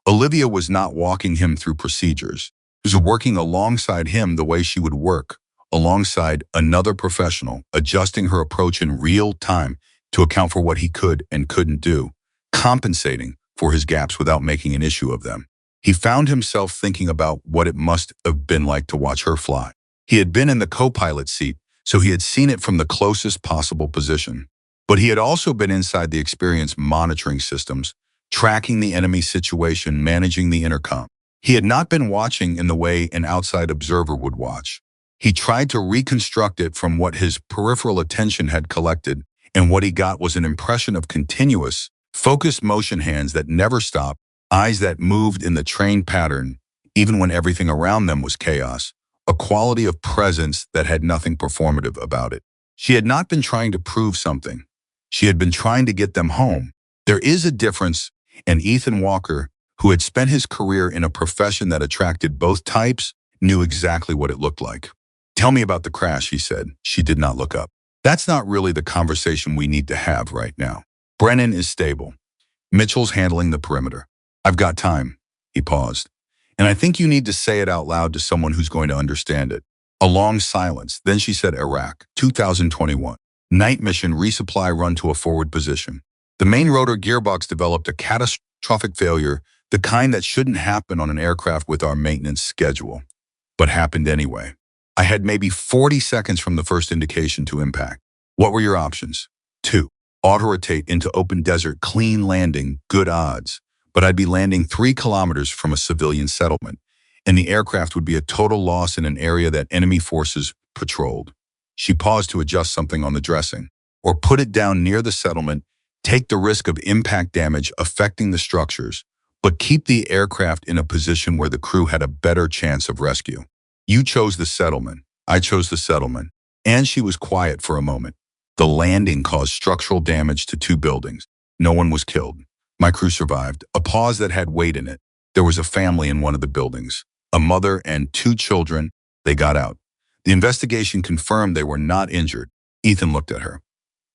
Olivia was not walking him through procedures. She was working alongside him the way she would work, alongside another professional, adjusting her approach in real time to account for what he could and couldn't do, compensating for his gaps without making an issue of them. He found himself thinking about what it must have been like to watch her fly. He had been in the co-pilot seat, so he had seen it from the closest possible position. But he had also been inside the experience monitoring systems, tracking the enemy situation, managing the intercom. He had not been watching in the way an outside observer would watch. He tried to reconstruct it from what his peripheral attention had collected, and what he got was an impression of continuous, focused motion, hands that never stopped, eyes that moved in the trained pattern, even when everything around them was chaos, a quality of presence that had nothing performative about it. She had not been trying to prove something. She had been trying to get them home. There is a difference, and Ethan Walker, who had spent his career in a profession that attracted both types, knew exactly what it looked like. Tell me about the crash, he said. She did not look up. That's not really the conversation we need to have right now. Brennan is stable. Mitchell's handling the perimeter. I've got time. He paused. And I think you need to say it out loud to someone who's going to understand it. A long silence. Then she said, Iraq, 2021. Night mission resupply run to a forward position. The main rotor gearbox developed a catastrophic failure, the kind that shouldn't happen on an aircraft with our maintenance schedule, but happened anyway. I had maybe 40 seconds from the first indication to impact. What were your options? 2. Auto-rotate into open desert, clean landing, good odds. But I'd be landing 3 kilometers from a civilian settlement, and the aircraft would be a total loss in an area that enemy forces patrolled. She paused to adjust something on the dressing. Or put it down near the settlement, take the risk of impact damage affecting the structures, but keep the aircraft in a position where the crew had a better chance of rescue. You chose the settlement. I chose the settlement. And she was quiet for a moment. The landing caused structural damage to 2 buildings. No one was killed. My crew survived. A pause that had weight in it. There was a family in one of the buildings. A mother and 2 children. They got out. The investigation confirmed they were not injured. Ethan looked at her.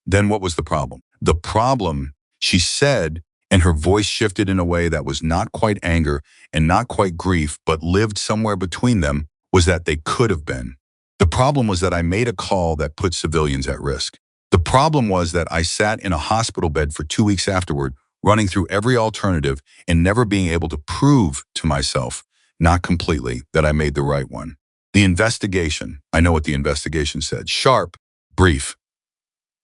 Then what was the problem? The problem, she said, and her voice shifted in a way that was not quite anger and not quite grief, but lived somewhere between them, was that they could have been. The problem was that I made a call that put civilians at risk. The problem was that I sat in a hospital bed for 2 weeks afterward, running through every alternative and never being able to prove to myself, not completely, that I made the right one. The investigation, I know what the investigation said. Sharp, brief.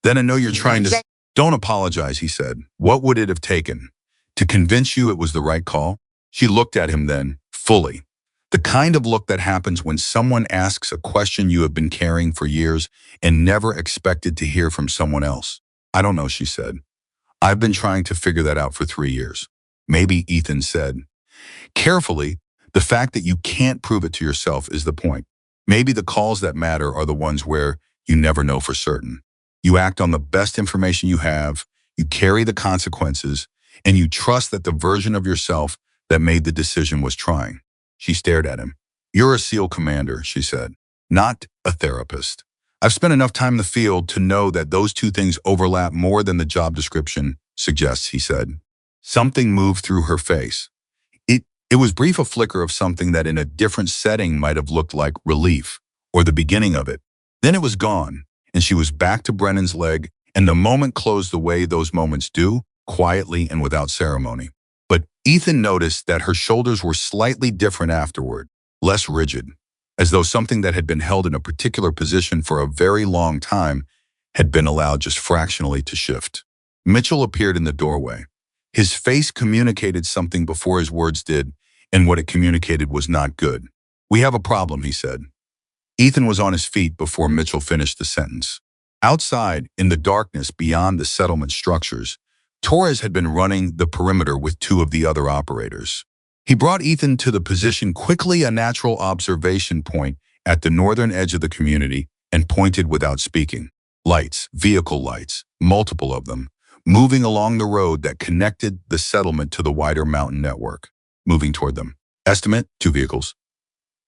Then I know you're trying to... Don't apologize, he said. What would it have taken? To convince you it was the right call? She looked at him then, fully. The kind of look that happens when someone asks a question you have been carrying for years and never expected to hear from someone else. I don't know, she said. I've been trying to figure that out for 3 years. Maybe, Ethan said. Carefully, the fact that you can't prove it to yourself is the point. Maybe the calls that matter are the ones where you never know for certain. You act on the best information you have, you carry the consequences, and you trust that the version of yourself that made the decision was trying. She stared at him. You're a SEAL commander, she said, not a therapist. I've spent enough time in the field to know that those 2 things overlap more than the job description suggests, he said. Something moved through her face. It was brief, a flicker of something that in a different setting might have looked like relief, or the beginning of it. Then it was gone, and she was back to Brennan's leg, and the moment closed the way those moments do, quietly and without ceremony. But Ethan noticed that her shoulders were slightly different afterward, less rigid, as though something that had been held in a particular position for a very long time had been allowed just fractionally to shift. Mitchell appeared in the doorway. His face communicated something before his words did, and what it communicated was not good. "We have a problem," he said. Ethan was on his feet before Mitchell finished the sentence. Outside, in the darkness beyond the settlement structures, Torres had been running the perimeter with two of the other operators. He brought Ethan to the position quickly, a natural observation point at the northern edge of the community, and pointed without speaking. Lights, vehicle lights, multiple of them, moving along the road that connected the settlement to the wider mountain network. Moving toward them. "Estimate, 2 vehicles.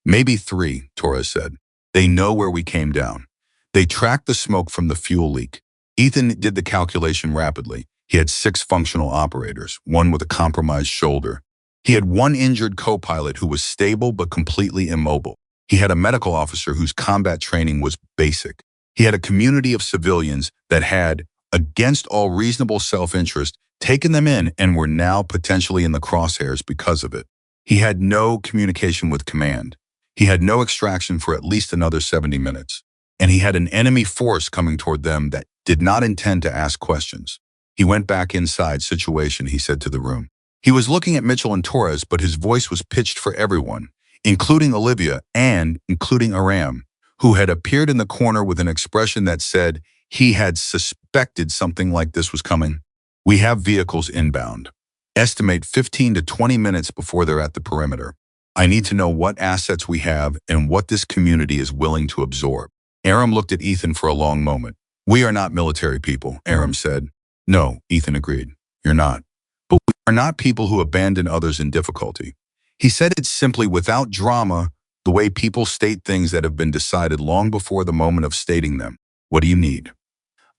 "Maybe 3, Torres said. "They know where we came down. They tracked the smoke from the fuel leak." Ethan did the calculation rapidly. He had 6 functional operators, one with a compromised shoulder. He had 1 injured co-pilot who was stable but completely immobile. He had a medical officer whose combat training was basic. He had a community of civilians that had, against all reasonable self-interest, taken them in and were now potentially in the crosshairs because of it. He had no communication with command. He had no extraction for at least another 70 minutes. And he had an enemy force coming toward them that did not intend to ask questions. He went back inside. "Situation," he said to the room. He was looking at Mitchell and Torres, but his voice was pitched for everyone, including Olivia and including Aram, who had appeared in the corner with an expression that said he had suspected something like this was coming. "We have vehicles inbound. Estimate 15 to 20 minutes before they're at the perimeter. I need to know what assets we have and what this community is willing to absorb." Aram looked at Ethan for a long moment. "We are not military people," Aram said. "No," Ethan agreed. "You're not. But we are not people who abandon others in difficulty." He said it simply, without drama, the way people state things that have been decided long before the moment of stating them. "What do you need?"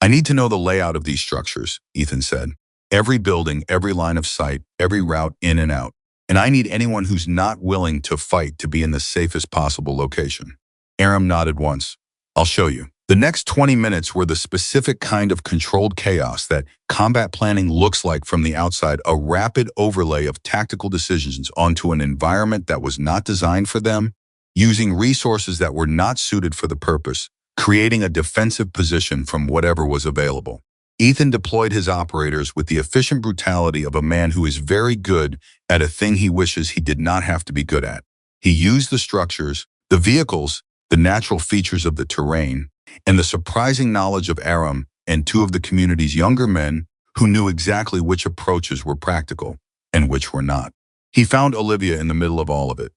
"I need to know the layout of these structures," Ethan said. "Every building, every line of sight, every route in and out. And I need anyone who's not willing to fight to be in the safest possible location." Aram nodded once. "I'll show you." The next 20 minutes were the specific kind of controlled chaos that combat planning looks like from the outside, a rapid overlay of tactical decisions onto an environment that was not designed for them, using resources that were not suited for the purpose, creating a defensive position from whatever was available. Ethan deployed his operators with the efficient brutality of a man who is very good at a thing he wishes he did not have to be good at. He used the structures, the vehicles, the natural features of the terrain, and the surprising knowledge of Aram and 2 of the community's younger men who knew exactly which approaches were practical and which were not. He found Olivia in the middle of all of it.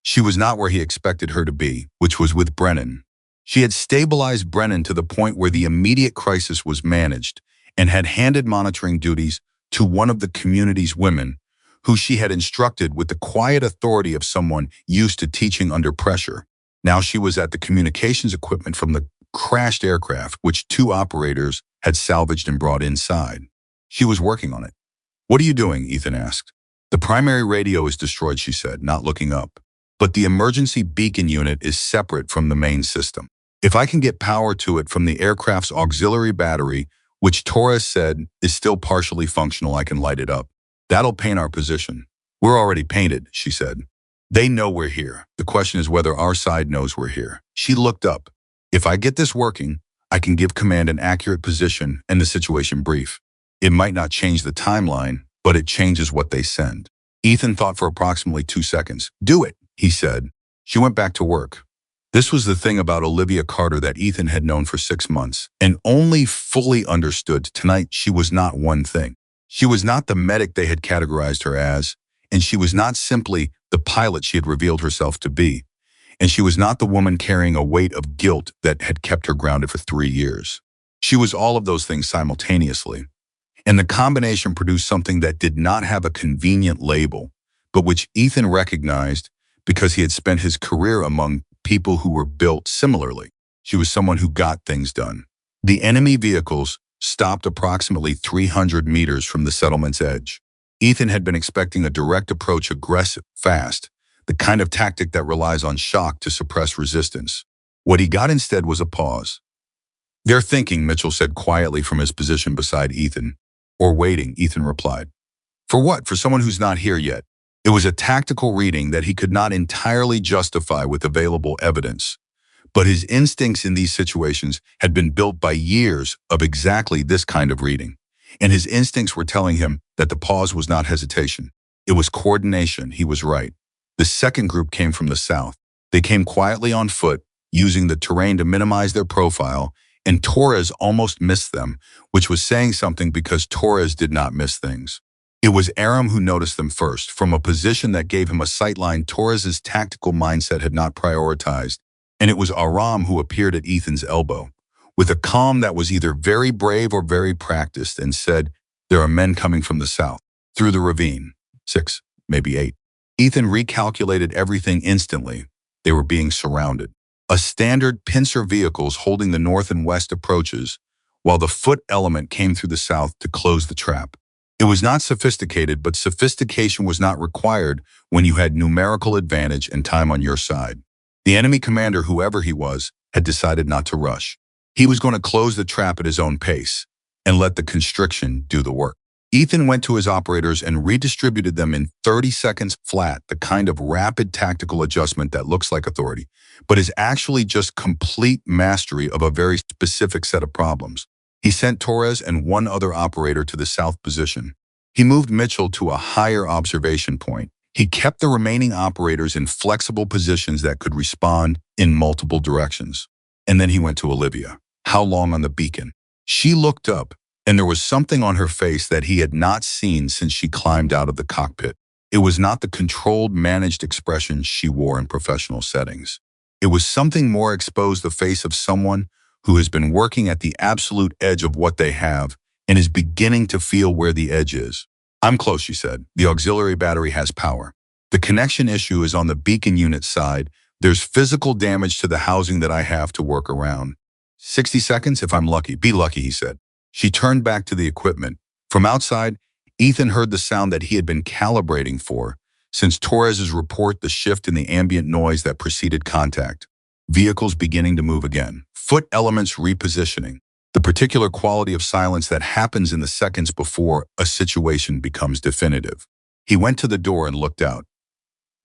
She was not where he expected her to be, which was with Brennan. She had stabilized Brennan to the point where the immediate crisis was managed and had handed monitoring duties to one of the community's women, who she had instructed with the quiet authority of someone used to teaching under pressure. Now she was at the communications equipment from the crashed aircraft, which 2 operators had salvaged and brought inside. She was working on it. "What are you doing?" Ethan asked. "The primary radio is destroyed," she said, not looking up. "But the emergency beacon unit is separate from the main system. If I can get power to it from the aircraft's auxiliary battery, which Torres said is still partially functional, I can light it up. That'll paint our position." "We're already painted," she said. "They know we're here. The question is whether our side knows we're here." She looked up. "If I get this working, I can give command an accurate position and the situation brief. It might not change the timeline, but it changes what they send." Ethan thought for approximately 2 seconds. "Do it," he said. She went back to work. This was the thing about Olivia Carter that Ethan had known for 6 months and only fully understood tonight. She was not one thing. She was not the medic they had categorized her as, and she was not simply the pilot she had revealed herself to be. And she was not the woman carrying a weight of guilt that had kept her grounded for 3 years. She was all of those things simultaneously. And the combination produced something that did not have a convenient label, but which Ethan recognized because he had spent his career among people who were built similarly. She was someone who got things done. The enemy vehicles stopped approximately 300 meters from the settlement's edge. Ethan had been expecting a direct approach, aggressive, fast, the kind of tactic that relies on shock to suppress resistance. What he got instead was a pause. "They're thinking," Mitchell said quietly from his position beside Ethan. "Or waiting," Ethan replied. "For what? For someone who's not here yet." It was a tactical reading that he could not entirely justify with available evidence. But his instincts in these situations had been built by years of exactly this kind of reading. And his instincts were telling him that the pause was not hesitation. It was coordination. He was right. The second group came from the south. They came quietly on foot, using the terrain to minimize their profile, and Torres almost missed them, which was saying something because Torres did not miss things. It was Aram who noticed them first. From a position that gave him a sightline Torres's tactical mindset had not prioritized, and it was Aram who appeared at Ethan's elbow, with a calm that was either very brave or very practiced, and said, "There are men coming from the south, through the ravine. 6, maybe 8. Ethan recalculated everything instantly. They were being surrounded. A standard pincer vehicles holding the north and west approaches, while the foot element came through the south to close the trap. It was not sophisticated, but sophistication was not required when you had numerical advantage and time on your side. The enemy commander, whoever he was, had decided not to rush. He was going to close the trap at his own pace and let the constriction do the work. Ethan went to his operators and redistributed them in 30 seconds flat, the kind of rapid tactical adjustment that looks like authority, but is actually just complete mastery of a very specific set of problems. He sent Torres and one other operator to the south position. He moved Mitchell to a higher observation point. He kept the remaining operators in flexible positions that could respond in multiple directions. And then he went to Olivia. How long on the beacon? She looked up, and there was something on her face that he had not seen since she climbed out of the cockpit. It was not the controlled, managed expression she wore in professional settings. It was something more exposed, the face of someone who has been working at the absolute edge of what they have and is beginning to feel where the edge is. "I'm close," she said. "The auxiliary battery has power. The connection issue is on the beacon unit side. There's physical damage to the housing that I have to work around. 60 seconds if I'm lucky." "Be lucky," he said. She turned back to the equipment. From outside, Ethan heard the sound that he had been calibrating for since Torres's report, the shift in the ambient noise that preceded contact. Vehicles beginning to move again. Foot elements repositioning. The particular quality of silence that happens in the seconds before a situation becomes definitive. He went to the door and looked out.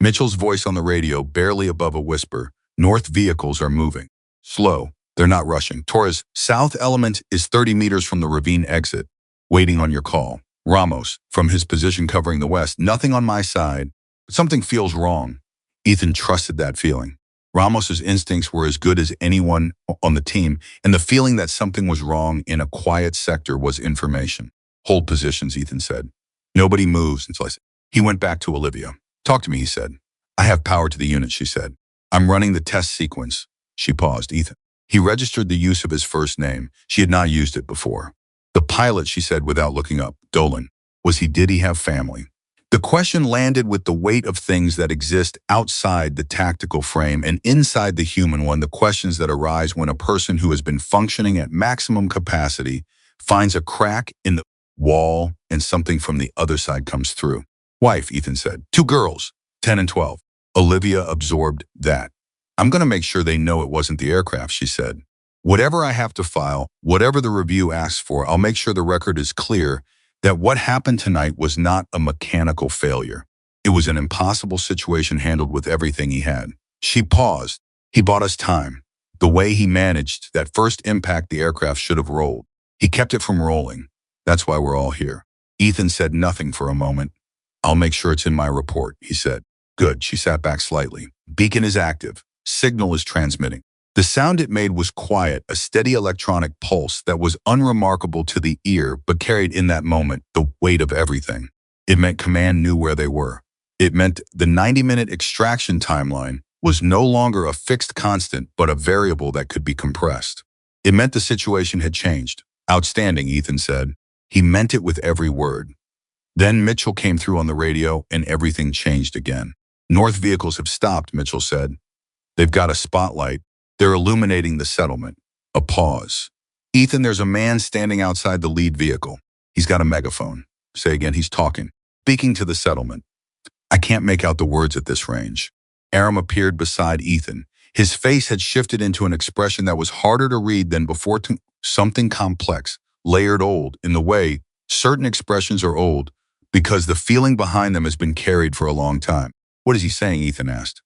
Mitchell's voice on the radio, barely above a whisper. "North vehicles are moving. Slow. They're not rushing. Torres, south element is 30 meters from the ravine exit. Waiting on your call. Ramos, from his position covering the west. Nothing on my side, but something feels wrong." Ethan trusted that feeling. Ramos's instincts were as good as anyone on the team, and the feeling that something was wrong in a quiet sector was information. "Hold positions," Ethan said. "Nobody moves until I say." He went back to Olivia. "Talk to me," he said. "I have power to the unit," she said. "I'm running the test sequence." She paused. "Ethan." He registered the use of his first name. She had not used it before. "The pilot," she said without looking up. "Dolan. Did he have family?" The question landed with the weight of things that exist outside the tactical frame and inside the human one, the questions that arise when a person who has been functioning at maximum capacity finds a crack in the wall and something from the other side comes through. "Wife," Ethan said. "2 girls, 10 and 12. Olivia absorbed that. "I'm going to make sure they know it wasn't the aircraft," she said. "Whatever I have to file, whatever the review asks for, I'll make sure the record is clear that what happened tonight was not a mechanical failure. It was an impossible situation handled with everything he had." She paused. "He bought us time. The way he managed that first impact, the aircraft should have rolled. He kept it from rolling. That's why we're all here." Ethan said nothing for a moment. "I'll make sure it's in my report," he said. "Good." She sat back slightly. "Beacon is active. Signal is transmitting." The sound it made was quiet, a steady electronic pulse that was unremarkable to the ear but carried in that moment the weight of everything. It meant command knew where they were. It meant the 90-minute extraction timeline was no longer a fixed constant but a variable that could be compressed. It meant the situation had changed. "Outstanding," Ethan said. He meant it with every word. Then Mitchell came through on the radio and everything changed again. "North vehicles have stopped," Mitchell said. "They've got a spotlight. They're illuminating the settlement." A pause. "Ethan, there's a man standing outside the lead vehicle. He's got a megaphone." "Say again." "He's talking. Speaking to the settlement." "I can't make out the words at this range." Aram appeared beside Ethan. His face had shifted into an expression that was harder to read than before, something complex, layered, old, in the way certain expressions are old, Because the feeling behind them has been carried for a long time. What is he saying? Ethan asked.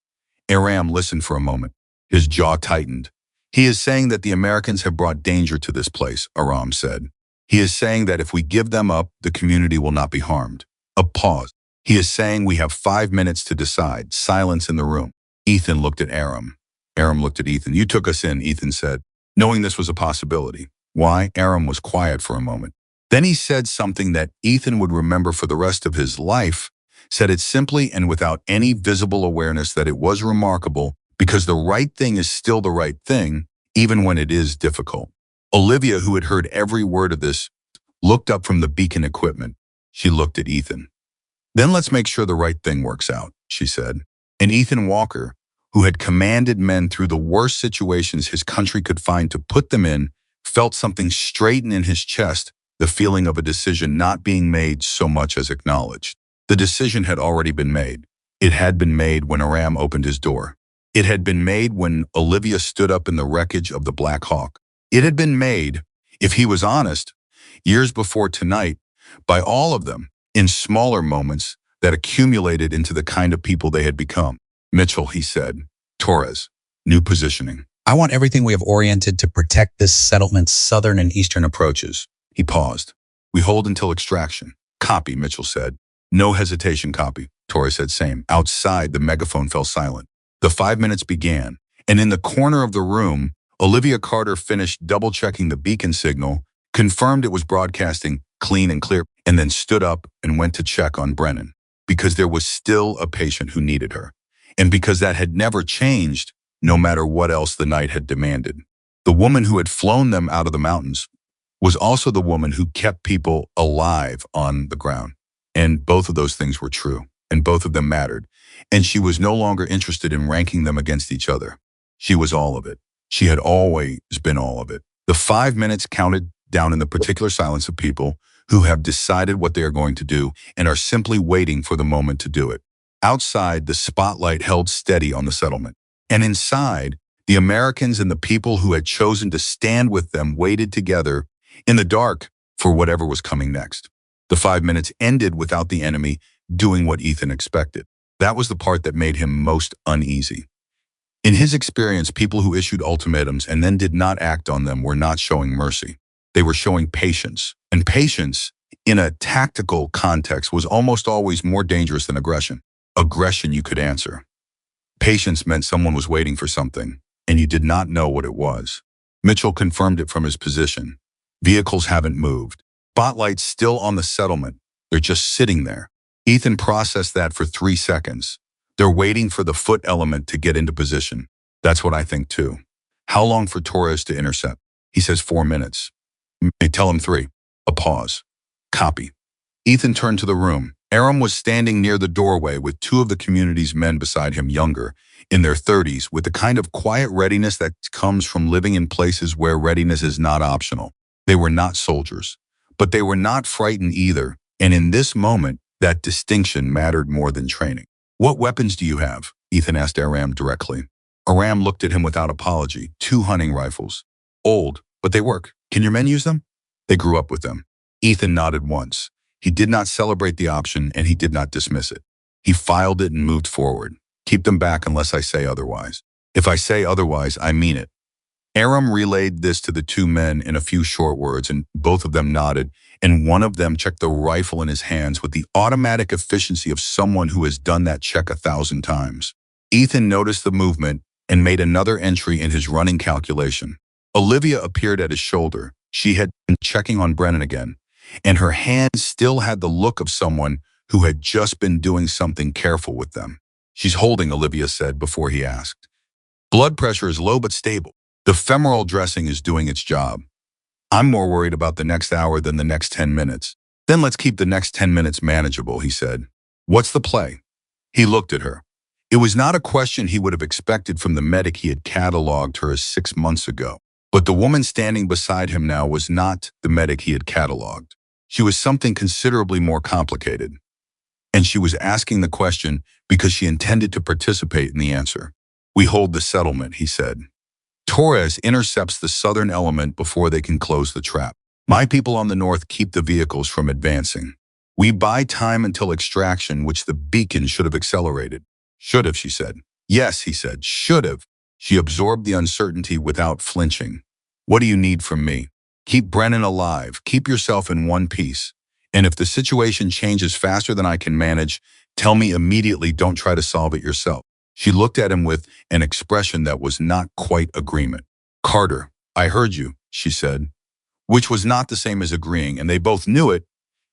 Aram listened for a moment. His jaw tightened. He is saying that the Americans have brought danger to this place, Aram said. He is saying that if we give them up, the community will not be harmed. A pause. He is saying we have 5 minutes to decide. Silence in the room. Ethan looked at Aram. Aram looked at Ethan. You took us in, Ethan said, knowing this was a possibility. Why? Aram was quiet for a moment. Then he said something that Ethan would remember for the rest of his life, said it simply and without any visible awareness that it was remarkable because the right thing is still the right thing, even when it is difficult. Olivia, who had heard every word of this, looked up from the beacon equipment. She looked at Ethan. Then let's make sure the right thing works out, she said. And Ethan Walker, who had commanded men through the worst situations his country could find to put them in, felt something straighten in his chest, the feeling of a decision not being made so much as acknowledged. The decision had already been made. It had been made when Aram opened his door. It had been made when Olivia stood up in the wreckage of the Black Hawk. It had been made, if he was honest, years before tonight, by all of them, in smaller moments that accumulated into the kind of people they had become. Mitchell, he said. Torres. New positioning. I want everything we have oriented to protect this settlement's southern and eastern approaches. He paused. We hold until extraction. Copy, Mitchell said. No hesitation, copy. Torres said same. Outside, the megaphone fell silent. The 5 minutes began, and in the corner of the room, Olivia Carter finished double-checking the beacon signal, confirmed it was broadcasting clean and clear, and then stood up and went to check on Brennan, because there was still a patient who needed her, and because that had never changed, no matter what else the night had demanded. The woman who had flown them out of the mountains was also the woman who kept people alive on the ground. And both of those things were true, and both of them mattered. And she was no longer interested in ranking them against each other. She was all of it. She had always been all of it. The 5 minutes counted down in the particular silence of people who have decided what they are going to do and are simply waiting for the moment to do it. Outside, the spotlight held steady on the settlement. And inside, the Americans and the people who had chosen to stand with them waited together in the dark for whatever was coming next. The 5 minutes ended without the enemy doing what Ethan expected. That was the part that made him most uneasy. In his experience, people who issued ultimatums and then did not act on them were not showing mercy. They were showing patience. And patience, in a tactical context, was almost always more dangerous than aggression. Aggression you could answer. Patience meant someone was waiting for something, and you did not know what it was. Mitchell confirmed it from his position. Vehicles haven't moved. Spotlights still on the settlement. They're just sitting there. Ethan processed that for 3 seconds. They're waiting for the foot element to get into position. That's what I think too. How long for Torres to intercept? He says 4 minutes. Tell him 3. A pause. Copy. Ethan turned to the room. Aram was standing near the doorway with 2 of the community's men beside him, younger, in their 30s, with the kind of quiet readiness that comes from living in places where readiness is not optional. They were not soldiers, but they were not frightened either, and in this moment, that distinction mattered more than training. What weapons do you have? Ethan asked Aram directly. Aram looked at him without apology. 2 hunting rifles. Old, but they work. Can your men use them? They grew up with them. Ethan nodded once. He did not celebrate the option, and he did not dismiss it. He filed it and moved forward. Keep them back unless I say otherwise. If I say otherwise, I mean it. Aram relayed this to the 2 men in a few short words, and both of them nodded, and one of them checked the rifle in his hands with the automatic efficiency of someone who has done that check 1,000 times. Ethan noticed the movement and made another entry in his running calculation. Olivia appeared at his shoulder. She had been checking on Brennan again, and her hands still had the look of someone who had just been doing something careful with them. She's holding, Olivia said before he asked. Blood pressure is low but stable. The femoral dressing is doing its job. I'm more worried about the next hour than the next 10 minutes. Then let's keep the next 10 minutes manageable, he said. What's the play? He looked at her. It was not a question he would have expected from the medic he had cataloged her as 6 months ago. But the woman standing beside him now was not the medic he had cataloged. She was something considerably more complicated. And she was asking the question because she intended to participate in the answer. We hold the settlement, he said. Torres intercepts the southern element before they can close the trap. My people on the north keep the vehicles from advancing. We buy time until extraction, which the beacon should have accelerated. Should have, she said. Yes, he said, should have. She absorbed the uncertainty without flinching. What do you need from me? Keep Brennan alive. Keep yourself in one piece. And if the situation changes faster than I can manage, tell me immediately, don't try to solve it yourself. She looked at him with an expression that was not quite agreement. Carter, I heard you, she said, which was not the same as agreeing, and they both knew it,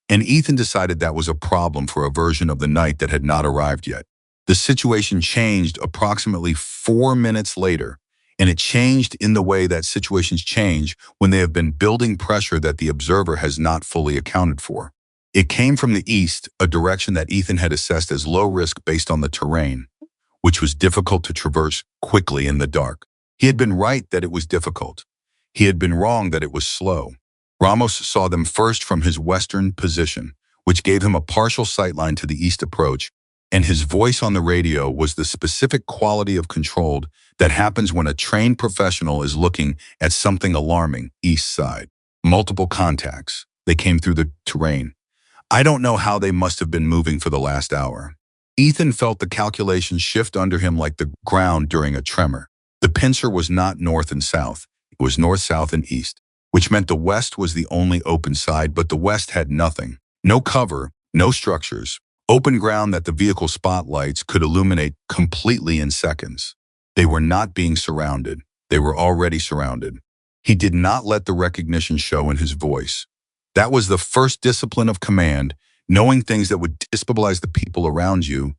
and Ethan decided that was a problem for a version of the night that had not arrived yet. The situation changed approximately 4 minutes later, and it changed in the way that situations change when they have been building pressure that the observer has not fully accounted for. It came from the east, a direction that Ethan had assessed as low risk based on the terrain, which was difficult to traverse quickly in the dark. He had been right that it was difficult. He had been wrong that it was slow. Ramos saw them first from his western position, which gave him a partial sightline to the east approach, and his voice on the radio was the specific quality of controlled that happens when a trained professional is looking at something alarming, east side. Multiple contacts. They came through the terrain. I don't know how they must have been moving for the last hour. Ethan felt the calculations shift under him like the ground during a tremor. The pincer was not north and south. It was north, south, and east, which meant the west was the only open side, but the west had nothing. No cover, no structures, open ground that the vehicle spotlights could illuminate completely in seconds. They were not being surrounded. They were already surrounded. He did not let the recognition show in his voice. That was the first discipline of command, knowing things that would destabilize the people around you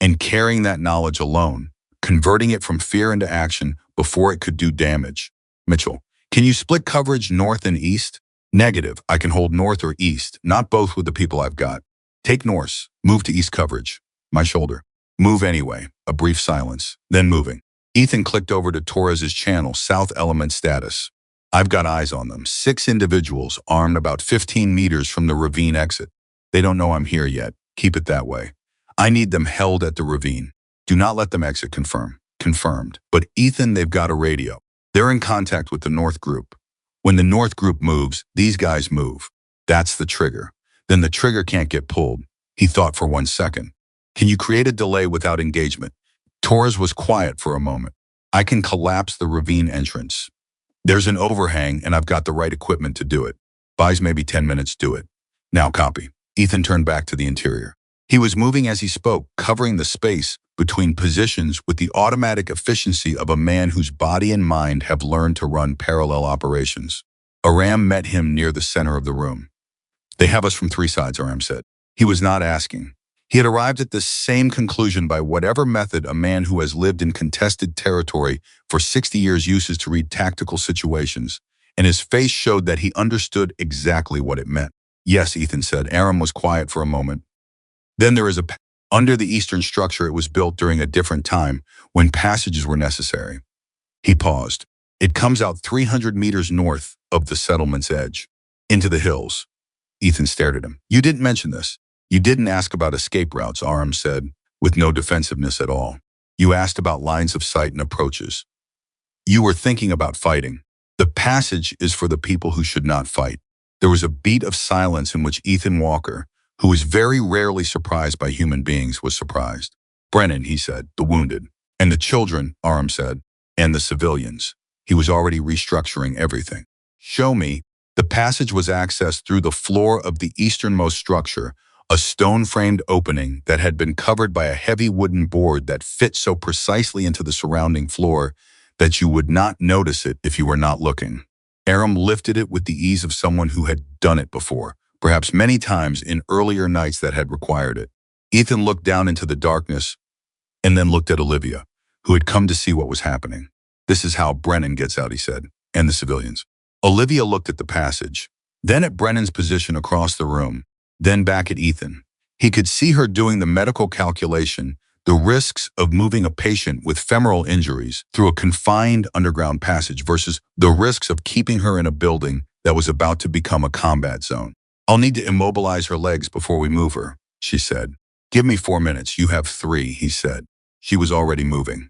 and carrying that knowledge alone, converting it from fear into action before it could do damage. Mitchell, can you split coverage north and east? Negative. I can hold north or east, not both with the people I've got. Take north. Move to east coverage. My shoulder. Move anyway. A brief silence. Then moving. Ethan clicked over to Torres's channel, South Element status. I've got eyes on them. 6 individuals armed about 15 meters from the ravine exit. They don't know I'm here yet. Keep it that way. I need them held at the ravine. Do not let them exit. Confirm. Confirmed. But Ethan, they've got a radio. They're in contact with the North group. When the North group moves, these guys move. That's the trigger. Then the trigger can't get pulled. He thought for 1 second. Can you create a delay without engagement? Torres was quiet for a moment. I can collapse the ravine entrance. There's an overhang and I've got the right equipment to do it. Buys maybe 10 minutes, do it. Now copy. Ethan turned back to the interior. He was moving as he spoke, covering the space between positions with the automatic efficiency of a man whose body and mind have learned to run parallel operations. Aram met him near the center of the room. They have us from 3 sides, Aram said. He was not asking. He had arrived at the same conclusion by whatever method a man who has lived in contested territory for 60 years uses to read tactical situations, and his face showed that he understood exactly what it meant. Yes, Ethan said. Aram was quiet for a moment. Then there is under the eastern structure, it was built during a different time when passages were necessary. He paused. It comes out 300 meters north of the settlement's edge, into the hills. Ethan stared at him. You didn't mention this. You didn't ask about escape routes, Aram said, with no defensiveness at all. You asked about lines of sight and approaches. You were thinking about fighting. The passage is for the people who should not fight. There was a beat of silence in which Ethan Walker, who was very rarely surprised by human beings, was surprised. Brennan, he said, the wounded. And the children, Aram said, and the civilians. He was already restructuring everything. Show me. The passage was accessed through the floor of the easternmost structure, a stone-framed opening that had been covered by a heavy wooden board that fit so precisely into the surrounding floor that you would not notice it if you were not looking. Aram lifted it with the ease of someone who had done it before, perhaps many times in earlier nights that had required it. Ethan looked down into the darkness and then looked at Olivia, who had come to see what was happening. This is how Brennan gets out, he said, and the civilians. Olivia looked at the passage, then at Brennan's position across the room, then back at Ethan. He could see her doing the medical calculation, the risks of moving a patient with femoral injuries through a confined underground passage versus the risks of keeping her in a building that was about to become a combat zone. I'll need to immobilize her legs before we move her, she said. Give me 4 minutes. You have 3, he said. She was already moving.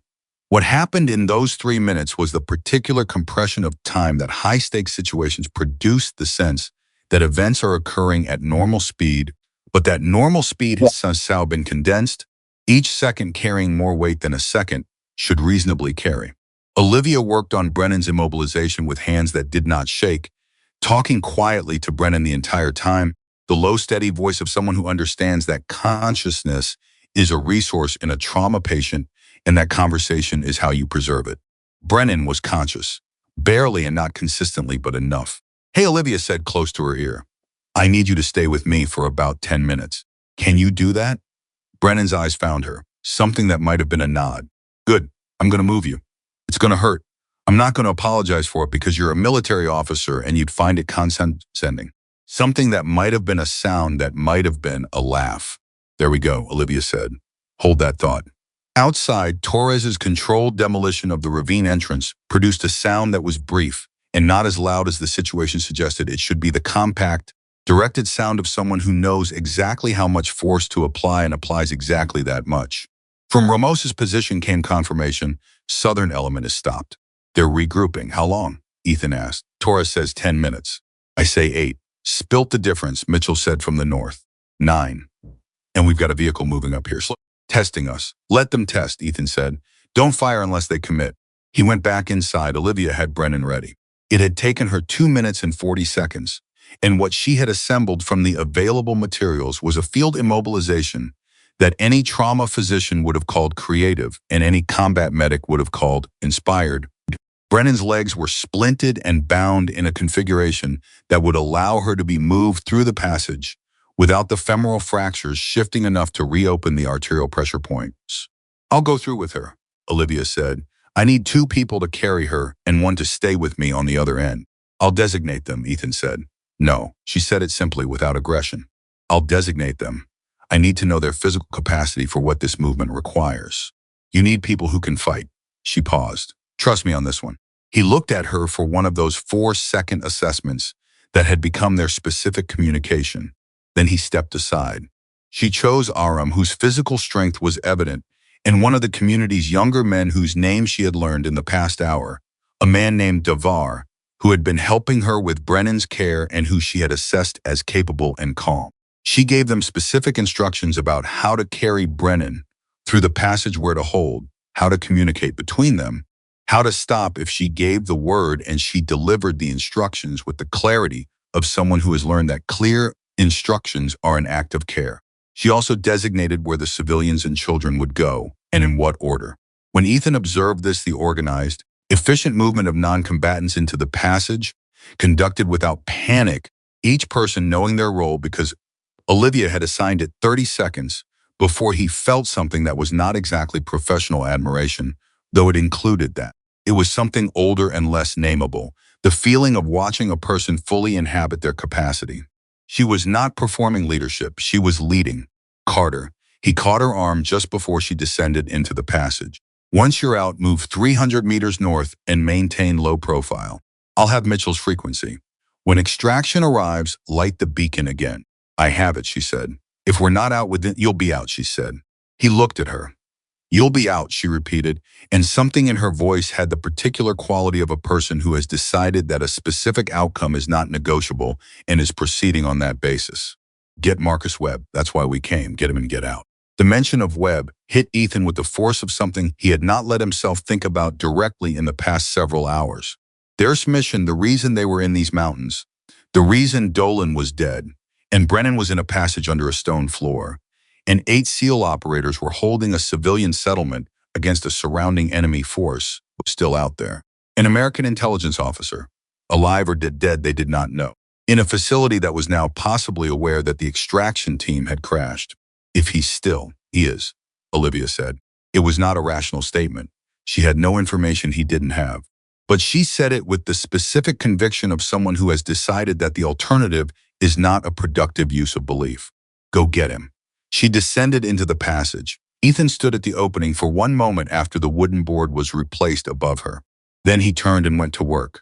What happened in those 3 minutes was the particular compression of time that high-stakes situations produced the sense that events are occurring at normal speed but that normal speed has somehow been condensed, each second carrying more weight than a second should reasonably carry. Olivia worked on Brennan's immobilization with hands that did not shake, talking quietly to Brennan the entire time, the low, steady voice of someone who understands that consciousness is a resource in a trauma patient and that conversation is how you preserve it. Brennan was conscious, barely and not consistently, but enough. Hey, Olivia said close to her ear. I need you to stay with me for about 10 minutes. Can you do that? Brennan's eyes found her, something that might have been a nod. Good, I'm going to move you. It's going to hurt. I'm not going to apologize for it because you're a military officer and you'd find it condescending. Something that might have been a sound that might have been a laugh. There we go, Olivia said. Hold that thought. Outside, Torres's controlled demolition of the ravine entrance produced a sound that was brief and not as loud as the situation suggested. It should be the compact, directed sound of someone who knows exactly how much force to apply and applies exactly that much. From Ramos's position came confirmation, southern element is stopped. They're regrouping. How long? Ethan asked. Torres says 10 minutes. I say 8. Spilt the difference, Mitchell said from the north. 9. And we've got a vehicle moving up here, testing us. Let them test, Ethan said. Don't fire unless they commit. He went back inside. Olivia had Brennan ready. It had taken her 2 minutes and 40 seconds. And what she had assembled from the available materials was a field immobilization that any trauma physician would have called creative and any combat medic would have called inspired. Brennan's legs were splinted and bound in a configuration that would allow her to be moved through the passage without the femoral fractures shifting enough to reopen the arterial pressure points. I'll go through with her, Olivia said. I need 2 people to carry her and 1 to stay with me on the other end. I'll designate them, Ethan said. No, she said it simply without aggression. I'll designate them. I need to know their physical capacity for what this movement requires. You need people who can fight. She paused. Trust me on this one. He looked at her for one of those 4-second assessments that had become their specific communication. Then he stepped aside. She chose Aram, whose physical strength was evident, and one of the community's younger men whose name she had learned in the past hour, a man named Davar, who had been helping her with Brennan's care and who she had assessed as capable and calm. She gave them specific instructions about how to carry Brennan through the passage, where to hold, how to communicate between them, how to stop if she gave the word, and she delivered the instructions with the clarity of someone who has learned that clear instructions are an act of care. She also designated where the civilians and children would go and in what order. When Ethan observed this, the organized, efficient movement of non-combatants into the passage, conducted without panic, each person knowing their role, because Olivia had assigned it 30 seconds before he felt something that was not exactly professional admiration, though it included that. It was something older and less nameable, the feeling of watching a person fully inhabit their capacity. She was not performing leadership, she was leading. Carter. He caught her arm just before she descended into the passage. Once you're out, move 300 meters north and maintain low profile. I'll have Mitchell's frequency. When extraction arrives, light the beacon again. I have it, she said. If we're not out within, you'll be out, she said. He looked at her. You'll be out, she repeated, and something in her voice had the particular quality of a person who has decided that a specific outcome is not negotiable and is proceeding on that basis. Get Marcus Webb. That's why we came. Get him and get out. The mention of Webb hit Ethan with the force of something he had not let himself think about directly in the past several hours. Their mission, the reason they were in these mountains, the reason Dolan was dead, and Brennan was in a passage under a stone floor, and 8 SEAL operators were holding a civilian settlement against a surrounding enemy force, was still out there. An American intelligence officer, alive or dead, they did not know, in a facility that was now possibly aware that the extraction team had crashed. If he is, Olivia said. It was not a rational statement. She had no information he didn't have. But she said it with the specific conviction of someone who has decided that the alternative is not a productive use of belief. Go get him. She descended into the passage. Ethan stood at the opening for 1 moment after the wooden board was replaced above her. Then he turned and went to work.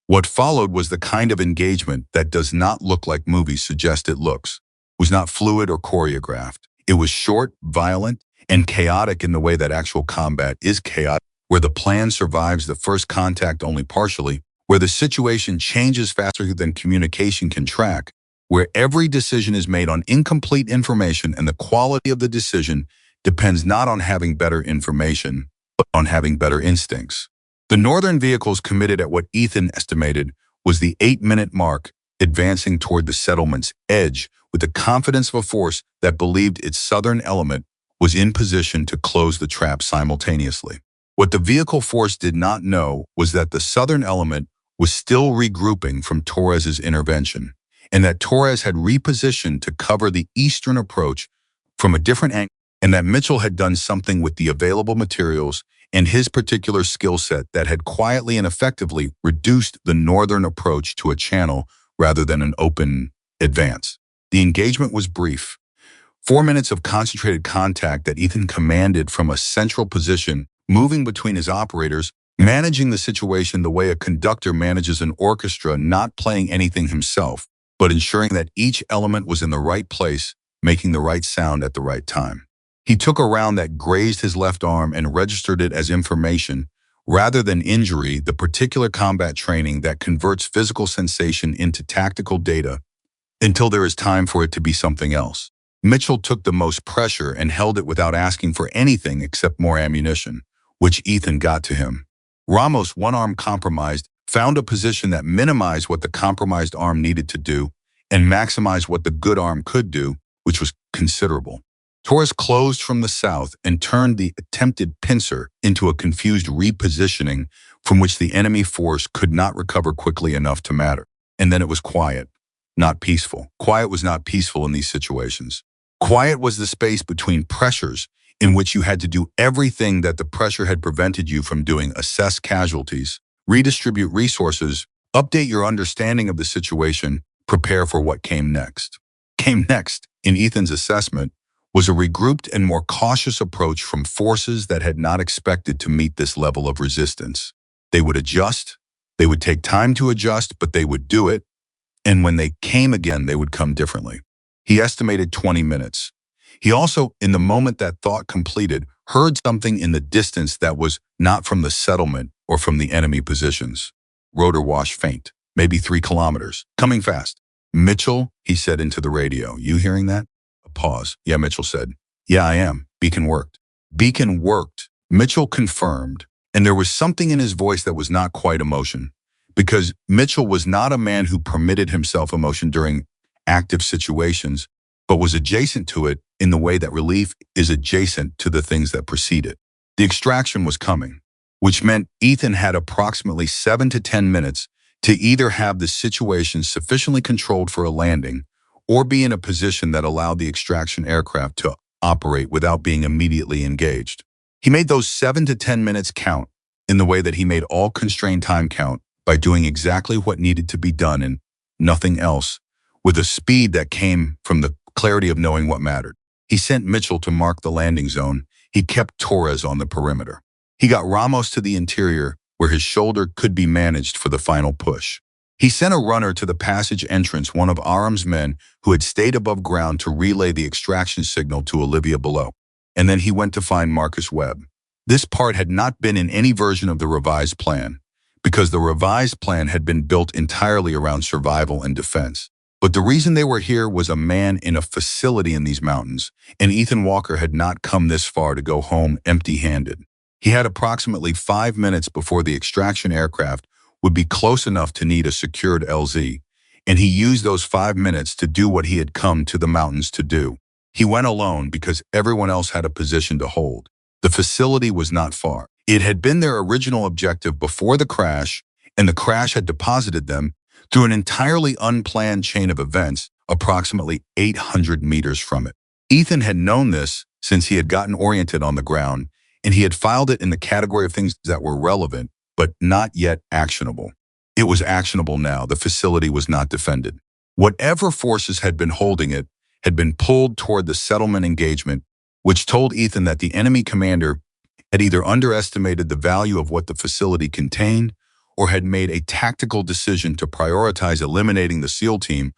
What followed was the kind of engagement that does not look like movies suggest it looks. It was not fluid or choreographed. It was short, violent, and chaotic in the way that actual combat is chaotic, where the plan survives the first contact only partially, where the situation changes faster than communication can track, where every decision is made on incomplete information and the quality of the decision depends not on having better information, but on having better instincts. The northern vehicles committed at what Ethan estimated was the 8-minute mark, advancing toward the settlement's edge with the confidence of a force that believed its southern element was in position to close the trap simultaneously. What the vehicle force did not know was that the southern element was still regrouping from Torres's intervention, and that Torres had repositioned to cover the eastern approach from a different angle, and that Mitchell had done something with the available materials and his particular skill set that had quietly and effectively reduced the northern approach to a channel rather than an open advance. The engagement was brief. 4 minutes of concentrated contact that Ethan commanded from a central position, moving between his operators, managing the situation the way a conductor manages an orchestra, not playing anything himself, but ensuring that each element was in the right place, making the right sound at the right time. He took a round that grazed his left arm and registered it as information, rather than injury, the particular combat training that converts physical sensation into tactical data until there is time for it to be something else. Mitchell took the most pressure and held it without asking for anything except more ammunition, which Ethan got to him. Ramos, one arm compromised, found a position that minimized what the compromised arm needed to do and maximized what the good arm could do, which was considerable. Torres closed from the south and turned the attempted pincer into a confused repositioning from which the enemy force could not recover quickly enough to matter. And then it was quiet, not peaceful. Quiet was not peaceful in these situations. Quiet was the space between pressures in which you had to do everything that the pressure had prevented you from doing: assess casualties, redistribute resources, update your understanding of the situation, prepare for what came next. Came next, in Ethan's assessment, was a regrouped and more cautious approach from forces that had not expected to meet this level of resistance. They would adjust, they would take time to adjust, but they would do it, and when they came again, they would come differently. He estimated 20 minutes. He also, in the moment that thought completed, heard something in the distance that was not from the settlement or from the enemy positions. Rotor wash faint, maybe 3 kilometers, coming fast. "Mitchell," he said into the radio, "you hearing that?" A pause. "Yeah," Mitchell said. "Yeah, I am. Beacon worked." Beacon worked, Mitchell confirmed, and there was something in his voice that was not quite emotion, because Mitchell was not a man who permitted himself emotion during active situations, but was adjacent to it in the way that relief is adjacent to the things that precede it. The extraction was coming, which meant Ethan had approximately 7 to 10 minutes to either have the situation sufficiently controlled for a landing or be in a position that allowed the extraction aircraft to operate without being immediately engaged. He made those 7 to 10 minutes count in the way that he made all constrained time count, by doing exactly what needed to be done and nothing else, with a speed that came from the clarity of knowing what mattered. He sent Mitchell to mark the landing zone. He kept Torres on the perimeter. He got Ramos to the interior, where his shoulder could be managed for the final push. He sent a runner to the passage entrance, one of Aram's men who had stayed above ground, to relay the extraction signal to Olivia below. And then he went to find Marcus Webb. This part had not been in any version of the revised plan, because the revised plan had been built entirely around survival and defense. But the reason they were here was a man in a facility in these mountains, and Ethan Walker had not come this far to go home empty-handed. He had approximately 5 minutes before the extraction aircraft would be close enough to need a secured LZ, and he used those 5 minutes to do what he had come to the mountains to do. He went alone because everyone else had a position to hold. The facility was not far. It had been their original objective before the crash, and the crash had deposited them through an entirely unplanned chain of events approximately 800 meters from it. Ethan had known this since he had gotten oriented on the ground, and he had filed it in the category of things that were relevant, but not yet actionable. It was actionable now. The facility was not defended. Whatever forces had been holding it had been pulled toward the settlement engagement, which told Ethan that the enemy commander had either underestimated the value of what the facility contained or had made a tactical decision to prioritize eliminating the SEAL team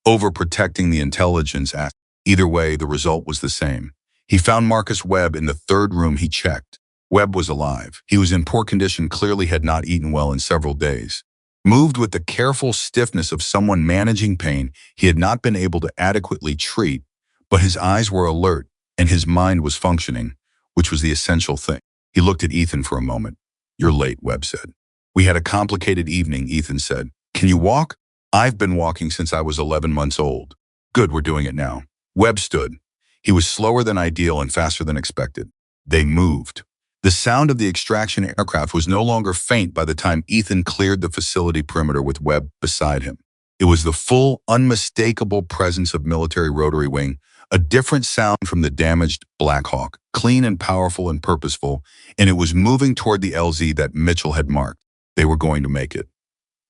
over protecting the intelligence aspect. Either way, the result was the same. He found Marcus Webb in the 3rd room he checked. Webb was alive. He was in poor condition, clearly had not eaten well in several days. Moved with the careful stiffness of someone managing pain he had not been able to adequately treat, but his eyes were alert and his mind was functioning, which was the essential thing. He looked at Ethan for a moment. "You're late," Webb said. "We had a complicated evening," Ethan said. "Can you walk?" "I've been walking since I was 11 months old." "Good, we're doing it now." Webb stood. He was slower than ideal and faster than expected. They moved. The sound of the extraction aircraft was no longer faint by the time Ethan cleared the facility perimeter with Webb beside him. It was the full, unmistakable presence of military rotary wing, a different sound from the damaged Black Hawk, clean and powerful and purposeful, and it was moving toward the LZ that Mitchell had marked. They were going to make it.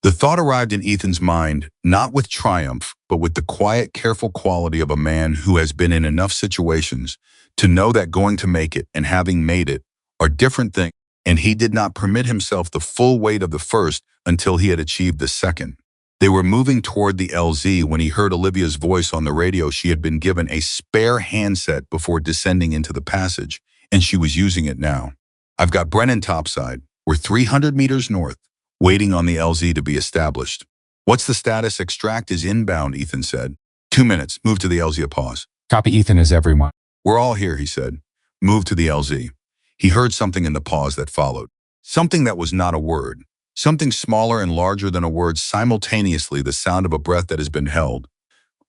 The thought arrived in Ethan's mind, not with triumph, but with the quiet, careful quality of a man who has been in enough situations to know that going to make it and having made it are different things, and he did not permit himself the full weight of the first until he had achieved the second. They were moving toward the LZ when he heard Olivia's voice on the radio. She had been given a spare handset before descending into the passage, and she was using it now. "I've got Brennan topside. We're 300 meters north, waiting on the LZ to be established." "What's the status?" "Extract is inbound," Ethan said. 2 minutes. Move to the LZ. A pause. "Copy, Ethan. Is everyone?" "We're all here," he said. "Move to the LZ." He heard something in the pause that followed. Something that was not a word. Something smaller and larger than a word simultaneously, the sound of a breath that has been held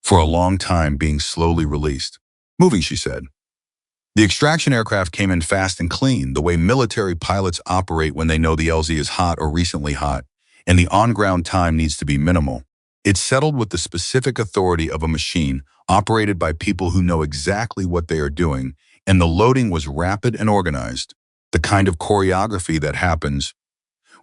for a long time being slowly released. "Moving," she said. The extraction aircraft came in fast and clean, the way military pilots operate when they know the LZ is hot or recently hot, and the on-ground time needs to be minimal. It settled with the specific authority of a machine operated by people who know exactly what they are doing, and the loading was rapid and organized, the kind of choreography that happens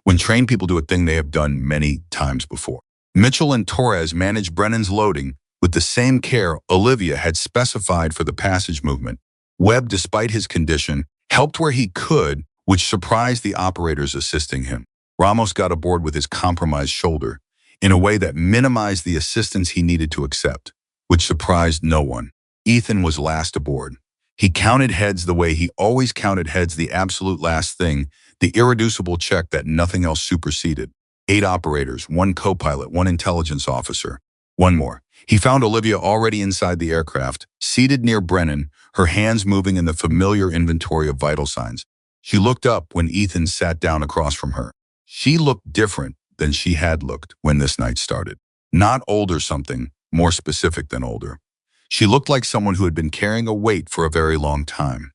when trained people do a thing they have done many times before. Mitchell and Torres managed Brennan's loading with the same care Olivia had specified for the passage movement. Webb, despite his condition, helped where he could, which surprised the operators assisting him. Ramos got aboard with his compromised shoulder in a way that minimized the assistance he needed to accept, which surprised no one. Ethan was last aboard. He counted heads the way he always counted heads, the absolute last thing, the irreducible check that nothing else superseded. 8 operators, 1 co-pilot, 1 intelligence officer. 1 more. He found Olivia already inside the aircraft, seated near Brennan, her hands moving in the familiar inventory of vital signs. She looked up when Ethan sat down across from her. She looked different than she had looked when this night started. Not old or something, more specific than older. She looked like someone who had been carrying a weight for a very long time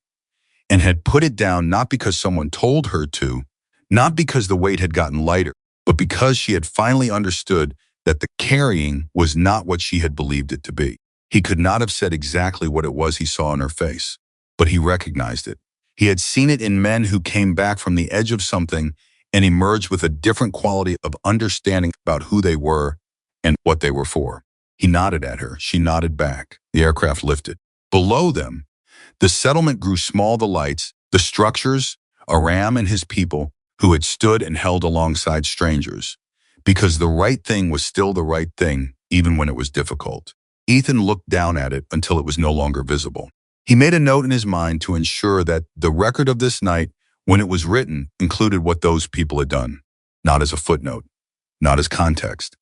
and had put it down not because someone told her to, not because the weight had gotten lighter, but because she had finally understood that the carrying was not what she had believed it to be. He could not have said exactly what it was he saw in her face, but he recognized it. He had seen it in men who came back from the edge of something and emerged with a different quality of understanding about who they were and what they were for. He nodded at her. She nodded back. The aircraft lifted. Below them, the settlement grew small, the lights, the structures, Aram and his people who had stood and held alongside strangers, because the right thing was still the right thing, even when it was difficult. Ethan looked down at it until it was no longer visible. He made a note in his mind to ensure that the record of this night, when it was written, included what those people had done, not as a footnote, not as context,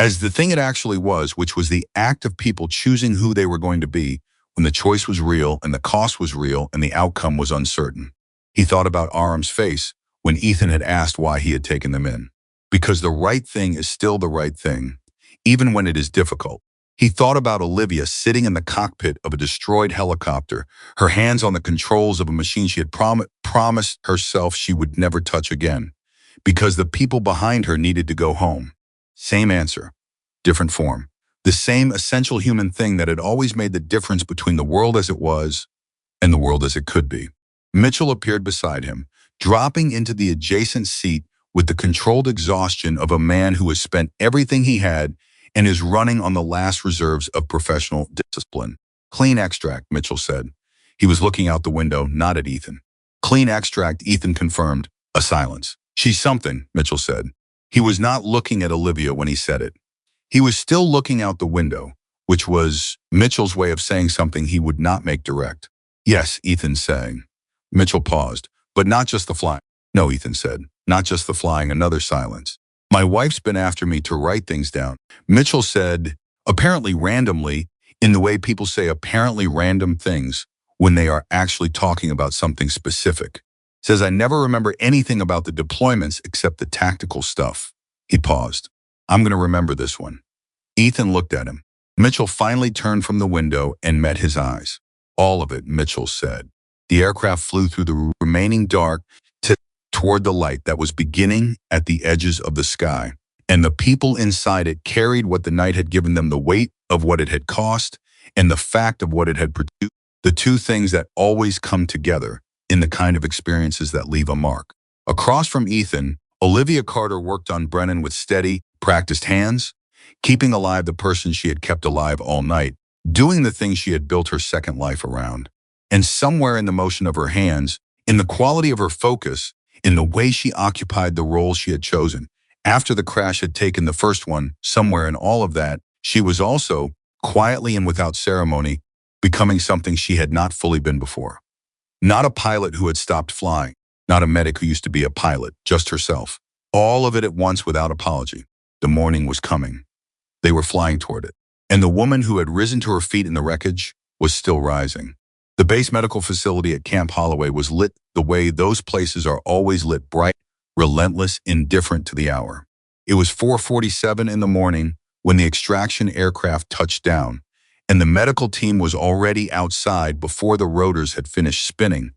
as the thing it actually was, which was the act of people choosing who they were going to be when the choice was real and the cost was real and the outcome was uncertain. He thought about Aram's face when Ethan had asked why he had taken them in. Because the right thing is still the right thing, even when it is difficult. He thought about Olivia sitting in the cockpit of a destroyed helicopter, her hands on the controls of a machine she had promised herself she would never touch again, because the people behind her needed to go home. Same answer, different form. The same essential human thing that had always made the difference between the world as it was and the world as it could be. Mitchell appeared beside him, dropping into the adjacent seat with the controlled exhaustion of a man who has spent everything he had and is running on the last reserves of professional discipline. "Clean extract," Mitchell said. He was looking out the window, not at Ethan. "Clean extract," Ethan confirmed. A silence. "She's something," Mitchell said. He was not looking at Olivia when he said it. He was still looking out the window, which was Mitchell's way of saying something he would not make direct. "Yes," Ethan saying. Mitchell paused. "But not just the flying." "No," Ethan said. "Not just the flying." Another silence. My wife's been after me to write things down. Mitchell said, apparently randomly, in the way people say apparently random things when they are actually talking about something specific. Says, I never remember anything about the deployments except the tactical stuff. He paused. I'm going to remember this one. Ethan looked at him. Mitchell finally turned from the window and met his eyes. All of it, Mitchell said. The aircraft flew through the remaining dark toward the light that was beginning at the edges of the sky, and the people inside it carried what the night had given them, the weight of what it had cost and the fact of what it had produced, the two things that always come together in the kind of experiences that leave a mark. Across from Ethan, Olivia Carter worked on Brennan with steady, practiced hands, keeping alive the person she had kept alive all night, doing the things she had built her second life around. And somewhere in the motion of her hands, in the quality of her focus, in the way she occupied the role she had chosen, after the crash had taken the first one, somewhere in all of that, she was also, quietly and without ceremony, becoming something she had not fully been before. Not a pilot who had stopped flying, not a medic who used to be a pilot, just herself. All of it at once without apology. The morning was coming. They were flying toward it. And the woman who had risen to her feet in the wreckage was still rising. The base medical facility at Camp Holloway was lit the way those places are always lit, bright, relentless, indifferent to the hour. It was 4:47 in the morning when the extraction aircraft touched down, and the medical team was already outside before the rotors had finished spinning,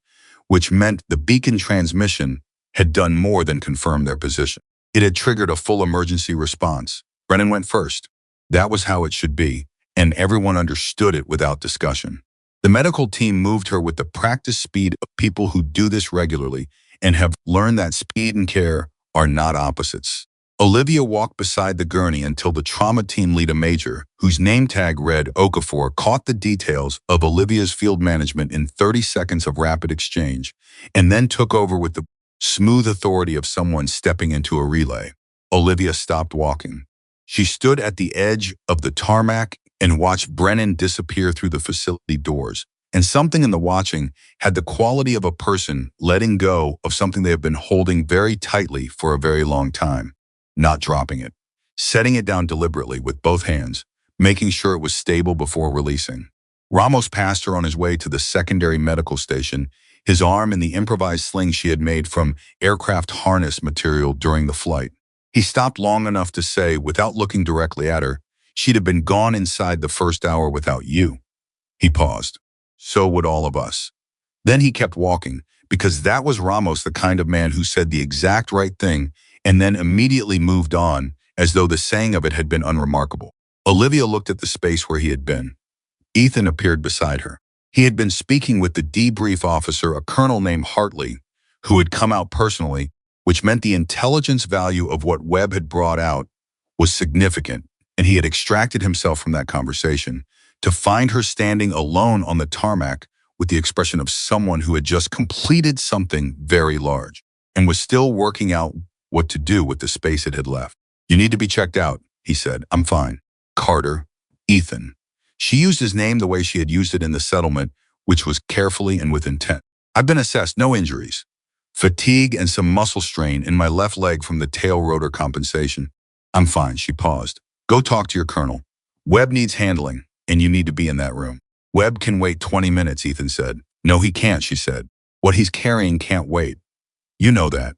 which meant the beacon transmission had done more than confirm their position. It had triggered a full emergency response. Brennan went first. That was how it should be, and everyone understood it without discussion. The medical team moved her with the practice speed of people who do this regularly and have learned that speed and care are not opposites. Olivia walked beside the gurney until the trauma team leader major, whose name tag read Okafor, caught the details of Olivia's field management in 30 seconds of rapid exchange, and then took over with the smooth authority of someone stepping into a relay. Olivia stopped walking. She stood at the edge of the tarmac and watched Brennan disappear through the facility doors. And something in the watching had the quality of a person letting go of something they have been holding very tightly for a very long time, not dropping it, setting it down deliberately with both hands, making sure it was stable before releasing. Ramos passed her on his way to the secondary medical station, his arm in the improvised sling she had made from aircraft harness material during the flight. He stopped long enough to say, without looking directly at her, she'd have been gone inside the first hour without you. He paused. So would all of us. Then he kept walking, because that was Ramos, the kind of man who said the exact right thing and then immediately moved on, as though the saying of it had been unremarkable. Olivia looked at the space where he had been. Ethan appeared beside her. He had been speaking with the debrief officer, a colonel named Hartley, who had come out personally, which meant the intelligence value of what Webb had brought out was significant, and he had extracted himself from that conversation to find her standing alone on the tarmac with the expression of someone who had just completed something very large and was still working out what to do with the space it had left. You need to be checked out, he said. I'm fine. Carter, Ethan. She used his name the way she had used it in the settlement, which was carefully and with intent. I've been assessed, no injuries. Fatigue and some muscle strain in my left leg from the tail rotor compensation. I'm fine, she paused. Go talk to your colonel. Webb needs handling, and you need to be in that room. Webb can wait 20 minutes, Ethan said. No, he can't, she said. What he's carrying can't wait. You know that.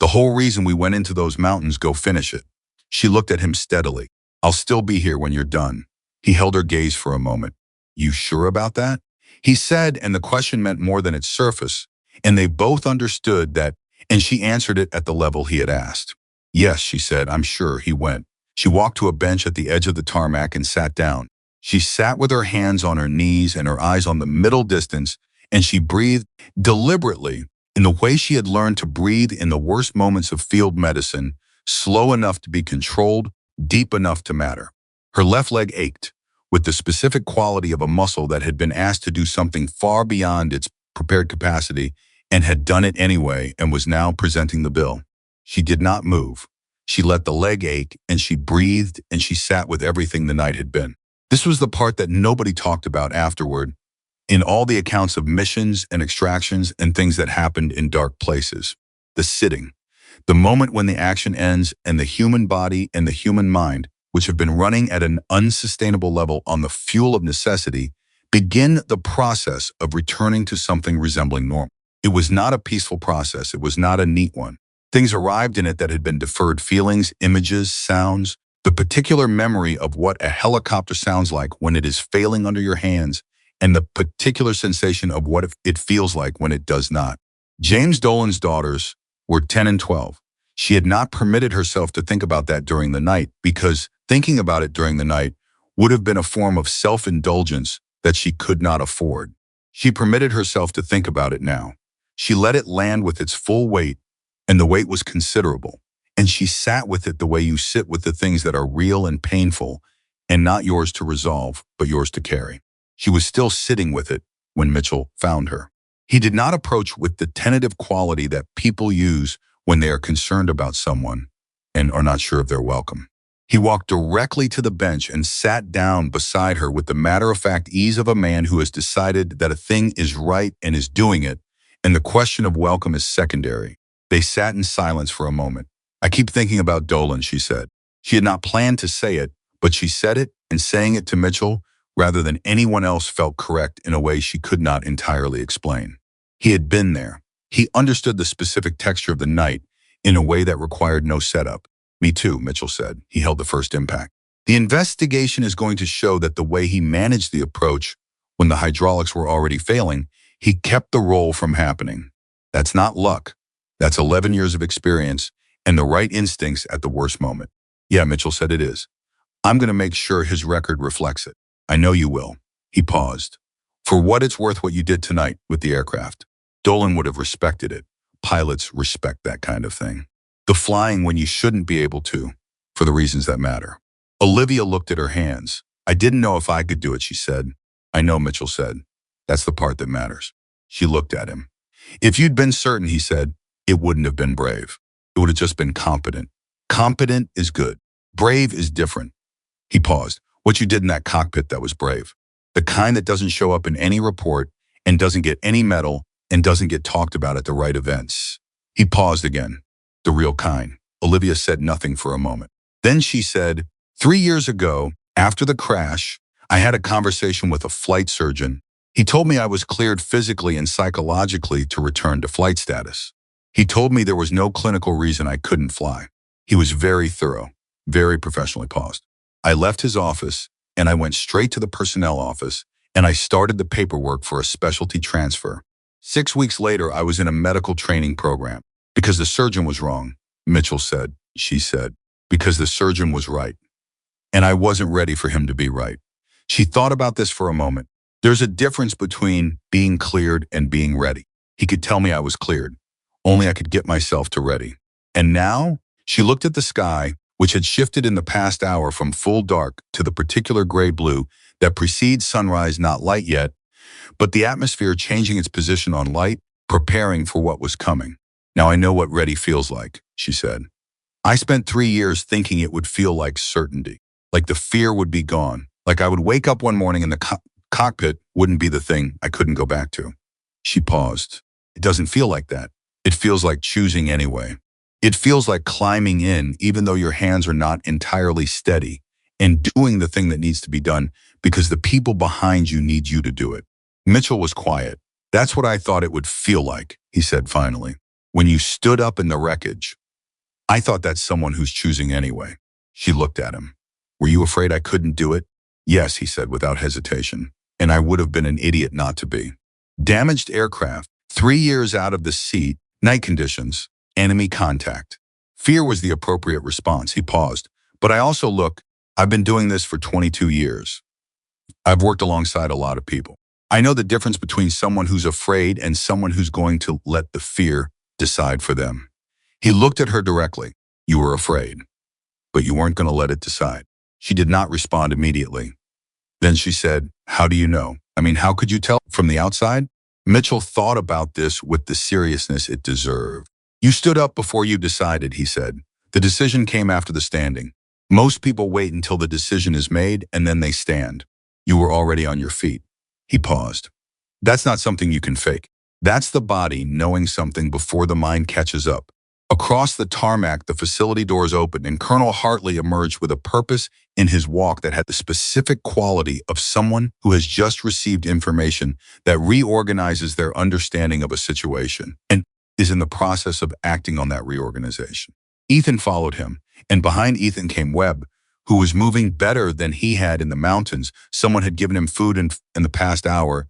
The whole reason we went into those mountains, go finish it. She looked at him steadily. I'll still be here when you're done. He held her gaze for a moment. You sure about that? He said, and the question meant more than its surface, and they both understood that, and she answered it at the level he had asked. Yes, she said, I'm sure. He went. She walked to a bench at the edge of the tarmac and sat down. She sat with her hands on her knees and her eyes on the middle distance, and she breathed deliberately in the way she had learned to breathe in the worst moments of field medicine, slow enough to be controlled, deep enough to matter. Her left leg ached, with the specific quality of a muscle that had been asked to do something far beyond its prepared capacity and had done it anyway and was now presenting the bill. She did not move. She let the leg ache, and she breathed, and she sat with everything the night had been. This was the part that nobody talked about afterward, in all the accounts of missions and extractions and things that happened in dark places. The sitting. The moment when the action ends and the human body and the human mind, which have been running at an unsustainable level on the fuel of necessity, begin the process of returning to something resembling normal. It was not a peaceful process. It was not a neat one. Things arrived in it that had been deferred: feelings, images, sounds, the particular memory of what a helicopter sounds like when it is failing under your hands, and the particular sensation of what it feels like when it does not. James Dolan's daughters were 10 and 12. She had not permitted herself to think about that during the night, because thinking about it during the night would have been a form of self-indulgence that she could not afford. She permitted herself to think about it now. She let it land with its full weight, and the weight was considerable. And she sat with it the way you sit with the things that are real and painful, and not yours to resolve, but yours to carry. She was still sitting with it when Mitchell found her. He did not approach with the tentative quality that people use when they are concerned about someone and are not sure of their welcome. He walked directly to the bench and sat down beside her with the matter-of-fact ease of a man who has decided that a thing is right and is doing it, and the question of welcome is secondary. They sat in silence for a moment. "I keep thinking about Dolan," she said. She had not planned to say it, but she said it, and saying it to Mitchell, rather than anyone else, felt correct in a way she could not entirely explain. He had been there. He understood the specific texture of the night in a way that required no setup. "Me too," Mitchell said. He held the first impact. "The investigation is going to show that the way he managed the approach, when the hydraulics were already failing, he kept the roll from happening. That's not luck. That's 11 years of experience and the right instincts at the worst moment." "Yeah," Mitchell said, "it is. I'm going to make sure his record reflects it." "I know you will." He paused. "For what it's worth, what you did tonight with the aircraft. Dolan would have respected it. Pilots respect that kind of thing. The flying when you shouldn't be able to, for the reasons that matter." Olivia looked at her hands. "I didn't know if I could do it," she said. "I know," Mitchell said. "That's the part that matters." She looked at him. "If you'd been certain," he said, "it wouldn't have been brave. It would have just been competent. Competent is good. Brave is different." He paused. "What you did in that cockpit, that was brave. The kind that doesn't show up in any report and doesn't get any medal and doesn't get talked about at the right events." He paused again. "The real kind." Olivia said nothing for a moment. Then she said, 3 years ago, after the crash, I had a conversation with a flight surgeon. He told me I was cleared physically and psychologically to return to flight status. He told me there was no clinical reason I couldn't fly. He was very thorough, very professionally." Paused. "I left his office and I went straight to the personnel office and I started the paperwork for a specialty transfer. 6 weeks later, I was in a medical training program. Because the surgeon was wrong," Mitchell said. She said, "Because the surgeon was right. And I wasn't ready for him to be right." She thought about this for a moment. "There's a difference between being cleared and being ready. He could tell me I was cleared. Only I could get myself to ready. And now," she looked at the sky, which had shifted in the past hour from full dark to the particular gray-blue that precedes sunrise, not light yet, but the atmosphere changing its position on light, preparing for what was coming. "Now I know what ready feels like," she said. "I spent 3 years thinking it would feel like certainty, like the fear would be gone, like I would wake up one morning and the cockpit wouldn't be the thing I couldn't go back to." She paused. "It doesn't feel like that. It feels like choosing anyway. It feels like climbing in even though your hands are not entirely steady, and doing the thing that needs to be done because the people behind you need you to do it." Mitchell was quiet. "That's what I thought it would feel like," he said finally. "When you stood up in the wreckage, I thought that's someone who's choosing anyway." She looked at him. "Were you afraid I couldn't do it?" "Yes," he said without hesitation. "And I would have been an idiot not to be." Damaged aircraft, 3 years out of the seat, night conditions, enemy contact. Fear was the appropriate response. He paused. "But I also look, I've been doing this for 22 years. I've worked alongside a lot of people. I know the difference between someone who's afraid and someone who's going to let the fear decide for them." He looked at her directly. "You were afraid, but you weren't going to let it decide." She did not respond immediately. Then she said, "How do you know? I mean, how could you tell from the outside?" Mitchell thought about this with the seriousness it deserved. "You stood up before you decided," he said. "The decision came after the standing. Most people wait until the decision is made and then they stand. You were already on your feet." He paused. "That's not something you can fake. That's the body knowing something before the mind catches up. Across the tarmac, the facility doors opened, and Colonel Hartley emerged with a purpose in his walk that had the specific quality of someone who has just received information that reorganizes their understanding of a situation and is in the process of acting on that reorganization. Ethan followed him, and behind Ethan came Webb, who was moving better than he had in the mountains. Someone had given him food in the past hour,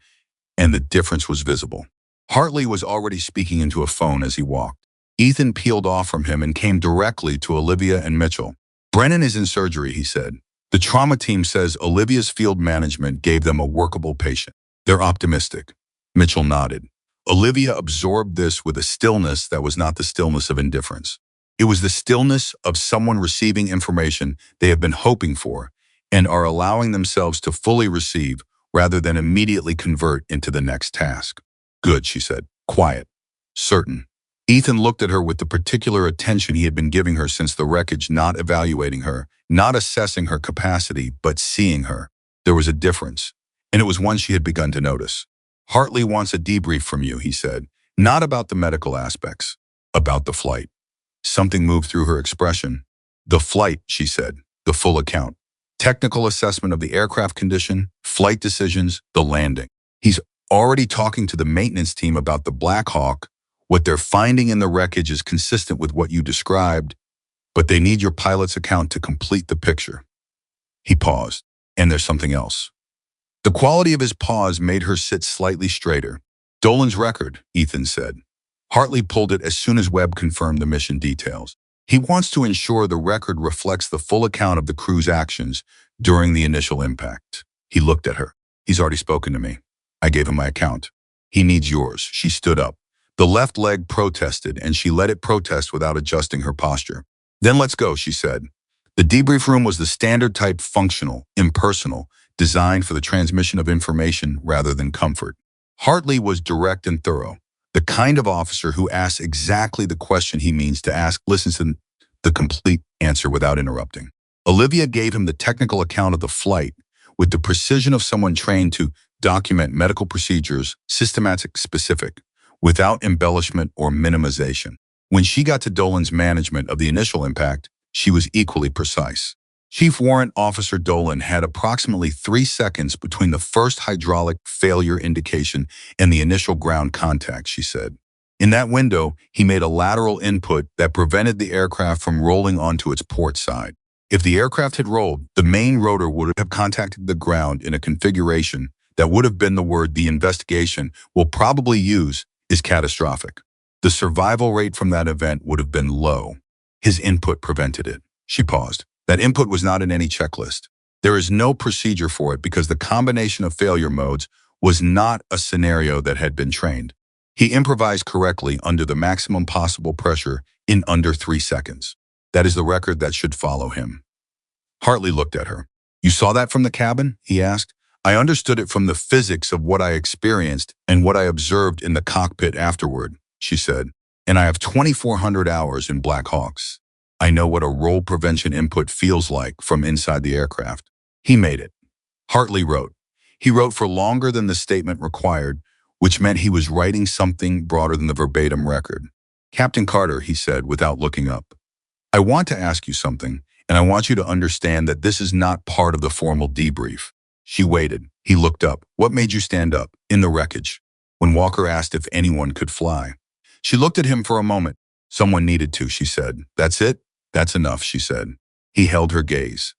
and the difference was visible. Hartley was already speaking into a phone as he walked. Ethan peeled off from him and came directly to Olivia and Mitchell. "Brennan is in surgery," he said. "The trauma team says Olivia's field management gave them a workable patient. They're optimistic." Mitchell nodded. Olivia absorbed this with a stillness that was not the stillness of indifference. It was the stillness of someone receiving information they have been hoping for and are allowing themselves to fully receive rather than immediately convert into the next task. "Good," she said. "Quiet. Certain." Ethan looked at her with the particular attention he had been giving her since the wreckage, not evaluating her, not assessing her capacity, but seeing her. There was a difference, and it was one she had begun to notice. "Hartley wants a debrief from you," he said. "Not about the medical aspects, about the flight." Something moved through her expression. "The flight," she said, "the full account. Technical assessment of the aircraft condition, flight decisions, the landing. He's already talking to the maintenance team about the Black Hawk. What they're finding in the wreckage is consistent with what you described, but they need your pilot's account to complete the picture." He paused. "And there's something else." The quality of his pause made her sit slightly straighter. "Dolan's record," Ethan said. Hartley pulled it as soon as Webb confirmed the mission details. "He wants to ensure the record reflects the full account of the crew's actions during the initial impact." He looked at her. "He's already spoken to me. I gave him my account. He needs yours." She stood up. The left leg protested, and she let it protest without adjusting her posture. "Then let's go," she said. The debrief room was the standard type, functional, impersonal, designed for the transmission of information rather than comfort. Hartley was direct and thorough, the kind of officer who asks exactly the question he means to ask, listens to the complete answer without interrupting. Olivia gave him the technical account of the flight with the precision of someone trained to document medical procedures, systematic, specific, without embellishment or minimization. When she got to Dolan's management of the initial impact, she was equally precise. Chief Warrant Officer Dolan had approximately 3 seconds between the first hydraulic failure indication and the initial ground contact, she said. In that window, he made a lateral input that prevented the aircraft from rolling onto its port side. If the aircraft had rolled, the main rotor would have contacted the ground in a configuration that would have been the word the investigation will probably use is catastrophic. The survival rate from that event would have been low. His input prevented it. She paused. That input was not in any checklist. There is no procedure for it because the combination of failure modes was not a scenario that had been trained. He improvised correctly under the maximum possible pressure in under 3 seconds. That is the record that should follow him. Hartley looked at her. "You saw that from the cabin?" he asked. "I understood it from the physics of what I experienced and what I observed in the cockpit afterward," she said. "And I have 2,400 hours in Black Hawks. I know what a roll prevention input feels like from inside the aircraft." He made it. Hartley wrote. He wrote for longer than the statement required, which meant he was writing something broader than the verbatim record. "Captain Carter," he said without looking up, "I want to ask you something, and I want you to understand that this is not part of the formal debrief." She waited. He looked up. "What made you stand up? In the wreckage. When Walker asked if anyone could fly." She looked at him for a moment. "Someone needed to," she said. "That's it?" "That's enough," she said. He held her gaze.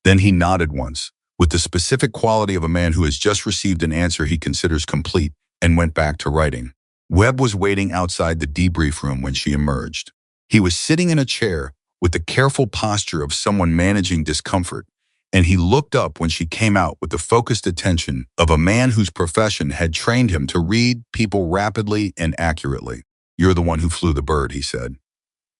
Then he nodded once, with the specific quality of a man who has just received an answer he considers complete, and went back to writing. Webb was waiting outside the debrief room when she emerged. He was sitting in a chair with the careful posture of someone managing discomfort, and he looked up when she came out with the focused attention of a man whose profession had trained him to read people rapidly and accurately. "You're the one who flew the bird," he said.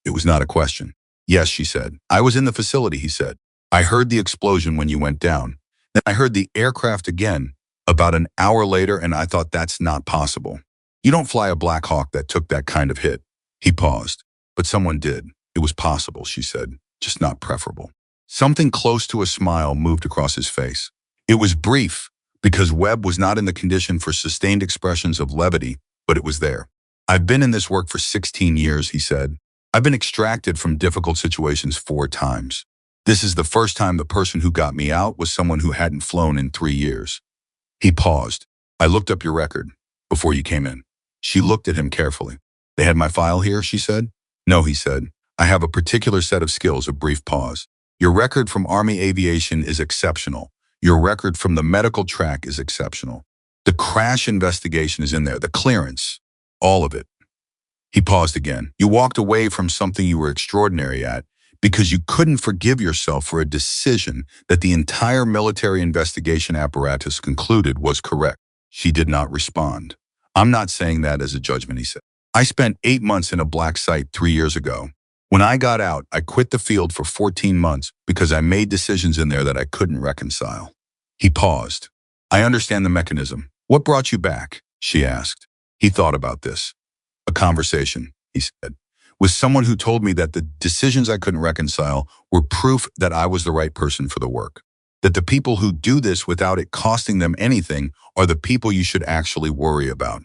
It was not a question. "Yes," she said. "I was in the facility," he said. "I heard the explosion when you went down. Then I heard the aircraft again about an hour later, and I thought that's not possible. You don't fly a Black Hawk that took that kind of hit." He paused. "But someone did. It was possible," she said, "just not preferable." Something close to a smile moved across his face. It was brief, because Webb was not in the condition for sustained expressions of levity, but it was there. "I've been in this work for 16 years, he said. I've been extracted from difficult situations 4 times. This is the first time the person who got me out was someone who hadn't flown in 3 years. He paused. I looked up your record before you came in. She looked at him carefully. They had my file here, she said. No, he said. I have a particular set of skills, a brief pause. Your record from Army aviation is exceptional. Your record from the medical track is exceptional. The crash investigation is in there, the clearance, all of it. He paused again. You walked away from something you were extraordinary at because you couldn't forgive yourself for a decision that the entire military investigation apparatus concluded was correct. She did not respond. I'm not saying that as a judgment, he said. I spent 8 months in a black site 3 years ago. When I got out, I quit the field for 14 months because I made decisions in there that I couldn't reconcile. He paused. I understand the mechanism. What brought you back? She asked. He thought about this. A conversation, he said, with someone who told me that the decisions I couldn't reconcile were proof that I was the right person for the work. That the people who do this without it costing them anything are the people you should actually worry about.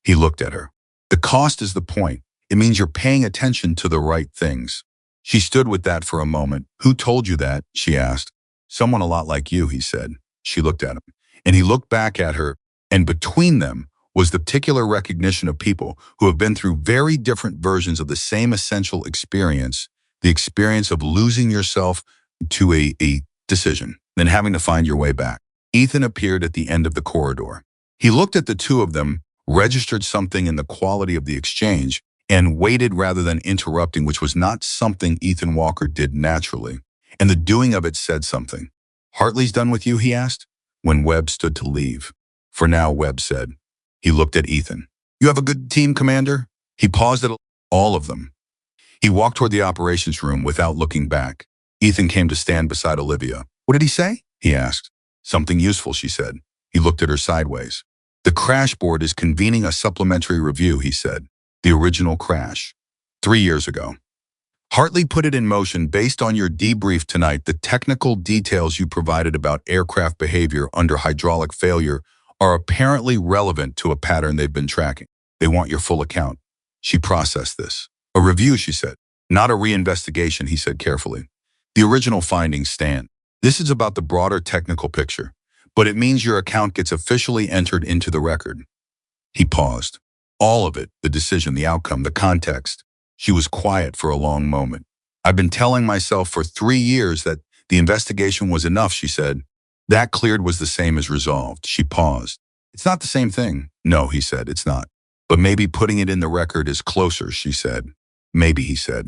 He looked at her. The cost is the point. It means you're paying attention to the right things. She stood with that for a moment. Who told you that? She asked. Someone a lot like you, he said. She looked at him, and he looked back at her, and between them was the particular recognition of people who have been through very different versions of the same essential experience, the experience of losing yourself to a decision, then having to find your way back. Ethan appeared at the end of the corridor. He looked at the two of them, registered something in the quality of the exchange, and waited rather than interrupting, which was not something Ethan Walker did naturally. And the doing of it said something. Hartley's done with you, he asked, when Webb stood to leave. For now, Webb said. He looked at Ethan. You have a good team, Commander? He paused at all of them. He walked toward the operations room without looking back. Ethan came to stand beside Olivia. What did he say? He asked. Something useful, she said. He looked at her sideways. The crash board is convening a supplementary review, he said. The original crash. 3 years ago. Hartley put it in motion based on your debrief tonight. The technical details you provided about aircraft behavior under hydraulic failure are apparently relevant to a pattern they've been tracking. They want your full account. She processed this. A review, she said. Not a reinvestigation, he said carefully. The original findings stand. This is about the broader technical picture, but it means your account gets officially entered into the record. He paused. All of it, the decision, the outcome, the context. She was quiet for a long moment. I've been telling myself for 3 years that the investigation was enough, she said. That cleared was the same as resolved. She paused. It's not the same thing. No, he said, it's not. But maybe putting it in the record is closer, she said. Maybe, he said.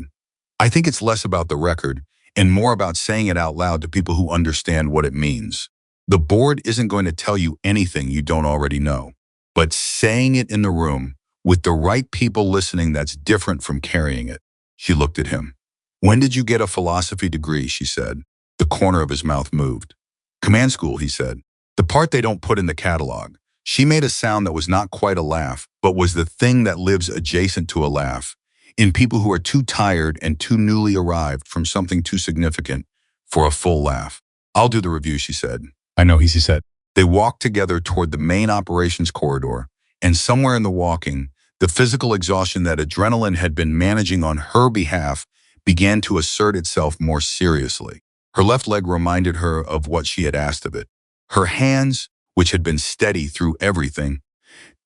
I think it's less about the record and more about saying it out loud to people who understand what it means. The board isn't going to tell you anything you don't already know. But saying it in the room, with the right people listening, that's different from carrying it. She looked at him. When did you get a philosophy degree, she said. The corner of his mouth moved. Command school, he said. The part they don't put in the catalog. She made a sound that was not quite a laugh, but was the thing that lives adjacent to a laugh, in people who are too tired and too newly arrived from something too significant for a full laugh. I'll do the review, she said. I know, he said. They walked together toward the main operations corridor, and somewhere in the walking, the physical exhaustion that adrenaline had been managing on her behalf began to assert itself more seriously. Her left leg reminded her of what she had asked of it. Her hands, which had been steady through everything,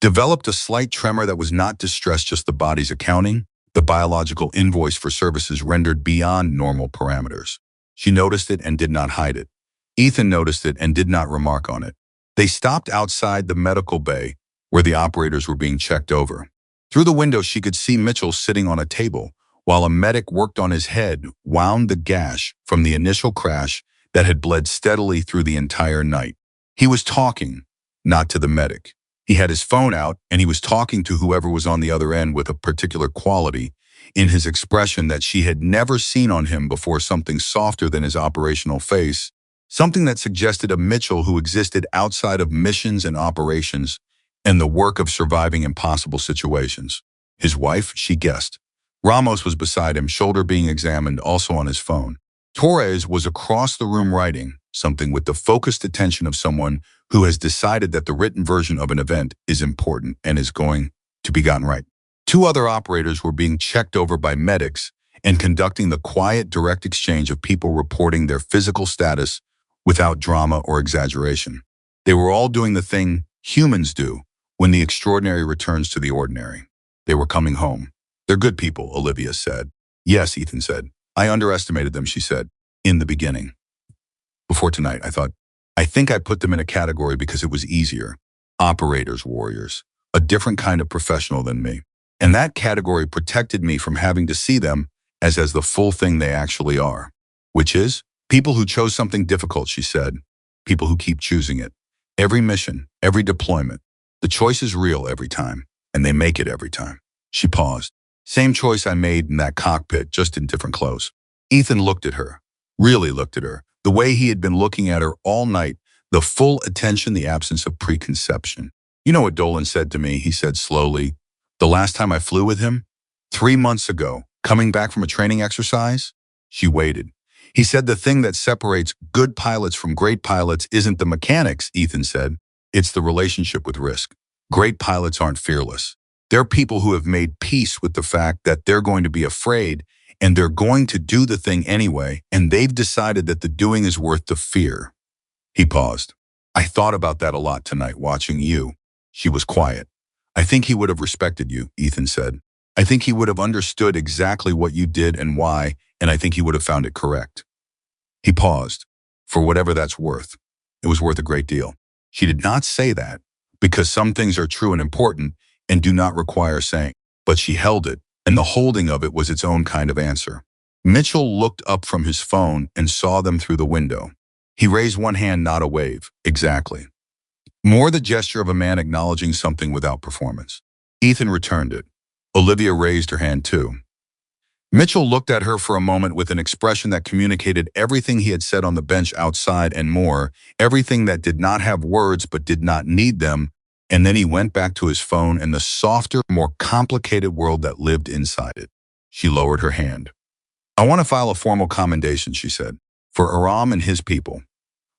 developed a slight tremor that was not distress, just the body's accounting, the biological invoice for services rendered beyond normal parameters. She noticed it and did not hide it. Ethan noticed it and did not remark on it. They stopped outside the medical bay, where the operators were being checked over. Through the window, she could see Mitchell sitting on a table, while a medic worked on his head, wound the gash from the initial crash that had bled steadily through the entire night. He was talking, not to the medic. He had his phone out, and he was talking to whoever was on the other end with a particular quality in his expression that she had never seen on him before, something softer than his operational face, something that suggested a Mitchell who existed outside of missions and operations and the work of surviving impossible situations. His wife, she guessed. Ramos was beside him, shoulder being examined, also on his phone. Torres was across the room writing something with the focused attention of someone who has decided that the written version of an event is important and is going to be gotten right. Two other operators were being checked over by medics and conducting the quiet, direct exchange of people reporting their physical status without drama or exaggeration. They were all doing the thing humans do when the extraordinary returns to the ordinary. They were coming home. They're good people, Olivia said. Yes, Ethan said. I underestimated them, she said, in the beginning. Before tonight, I think I put them in a category because it was easier. Operators, warriors, a different kind of professional than me. And that category protected me from having to see them as the full thing they actually are. Which is, people who chose something difficult, she said. People who keep choosing it. Every mission, every deployment. The choice is real every time, and they make it every time. She paused. Same choice I made in that cockpit, just in different clothes. Ethan looked at her, really looked at her, the way he had been looking at her all night, the full attention, the absence of preconception. You know what Dolan said to me, he said slowly. The last time I flew with him? 3 months ago, coming back from a training exercise? She waited. He said the thing that separates good pilots from great pilots isn't the mechanics, Ethan said. It's the relationship with risk. Great pilots aren't fearless. They're people who have made peace with the fact that they're going to be afraid and they're going to do the thing anyway, and they've decided that the doing is worth the fear. He paused. I thought about that a lot tonight watching you. She was quiet. I think he would have respected you, Ethan said. I think he would have understood exactly what you did and why, and I think he would have found it correct. He paused. For whatever that's worth. It was worth a great deal. She did not say that, because some things are true and important and do not require saying, but she held it, and the holding of it was its own kind of answer. Mitchell looked up from his phone and saw them through the window. He raised one hand, not a wave. Exactly. More the gesture of a man acknowledging something without performance. Ethan returned it. Olivia raised her hand too. Mitchell looked at her for a moment with an expression that communicated everything he had said on the bench outside and more, everything that did not have words but did not need them, and then he went back to his phone and the softer, more complicated world that lived inside it. She lowered her hand. I want to file a formal commendation, she said, for Aram and his people.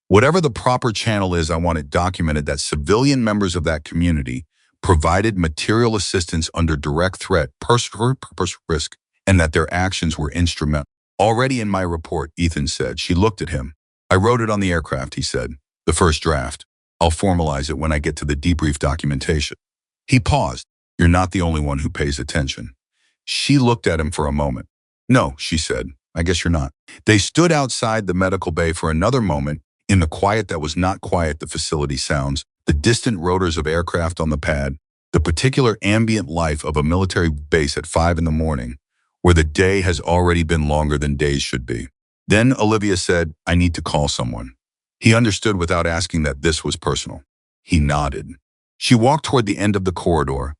Whatever the proper channel is, I want it documented that civilian members of that community provided material assistance under direct threat, purpose, risk, and that their actions were instrumental. Already in my report, Ethan said. She looked at him. I wrote it on the aircraft, he said. The first draft. I'll formalize it when I get to the debrief documentation. He paused. You're not the only one who pays attention. She looked at him for a moment. No, she said. I guess you're not. They stood outside the medical bay for another moment, in the quiet that was not quiet, the facility sounds, the distant rotors of aircraft on the pad, the particular ambient life of a military base at 5 in the morning, where the day has already been longer than days should be. Then Olivia said, I need to call someone. He understood without asking that this was personal. He nodded. She walked toward the end of the corridor,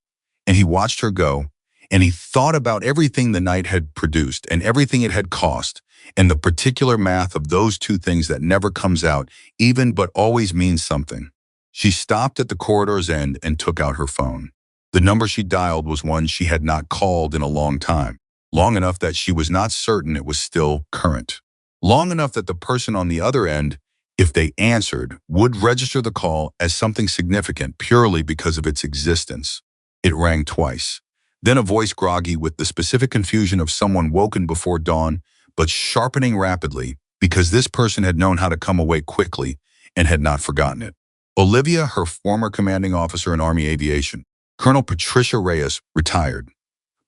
and he watched her go, and he thought about everything the night had produced and everything it had cost, and the particular math of those two things that never comes out, even but always means something. She stopped at the corridor's end and took out her phone. The number she dialed was one she had not called in a long time, long enough that she was not certain it was still current, long enough that the person on the other end, if they answered, would register the call as something significant purely because of its existence. It rang twice. Then a voice groggy with the specific confusion of someone woken before dawn, but sharpening rapidly because this person had known how to come away quickly and had not forgotten it. Olivia, her former commanding officer in Army aviation, Colonel Patricia Reyes, retired.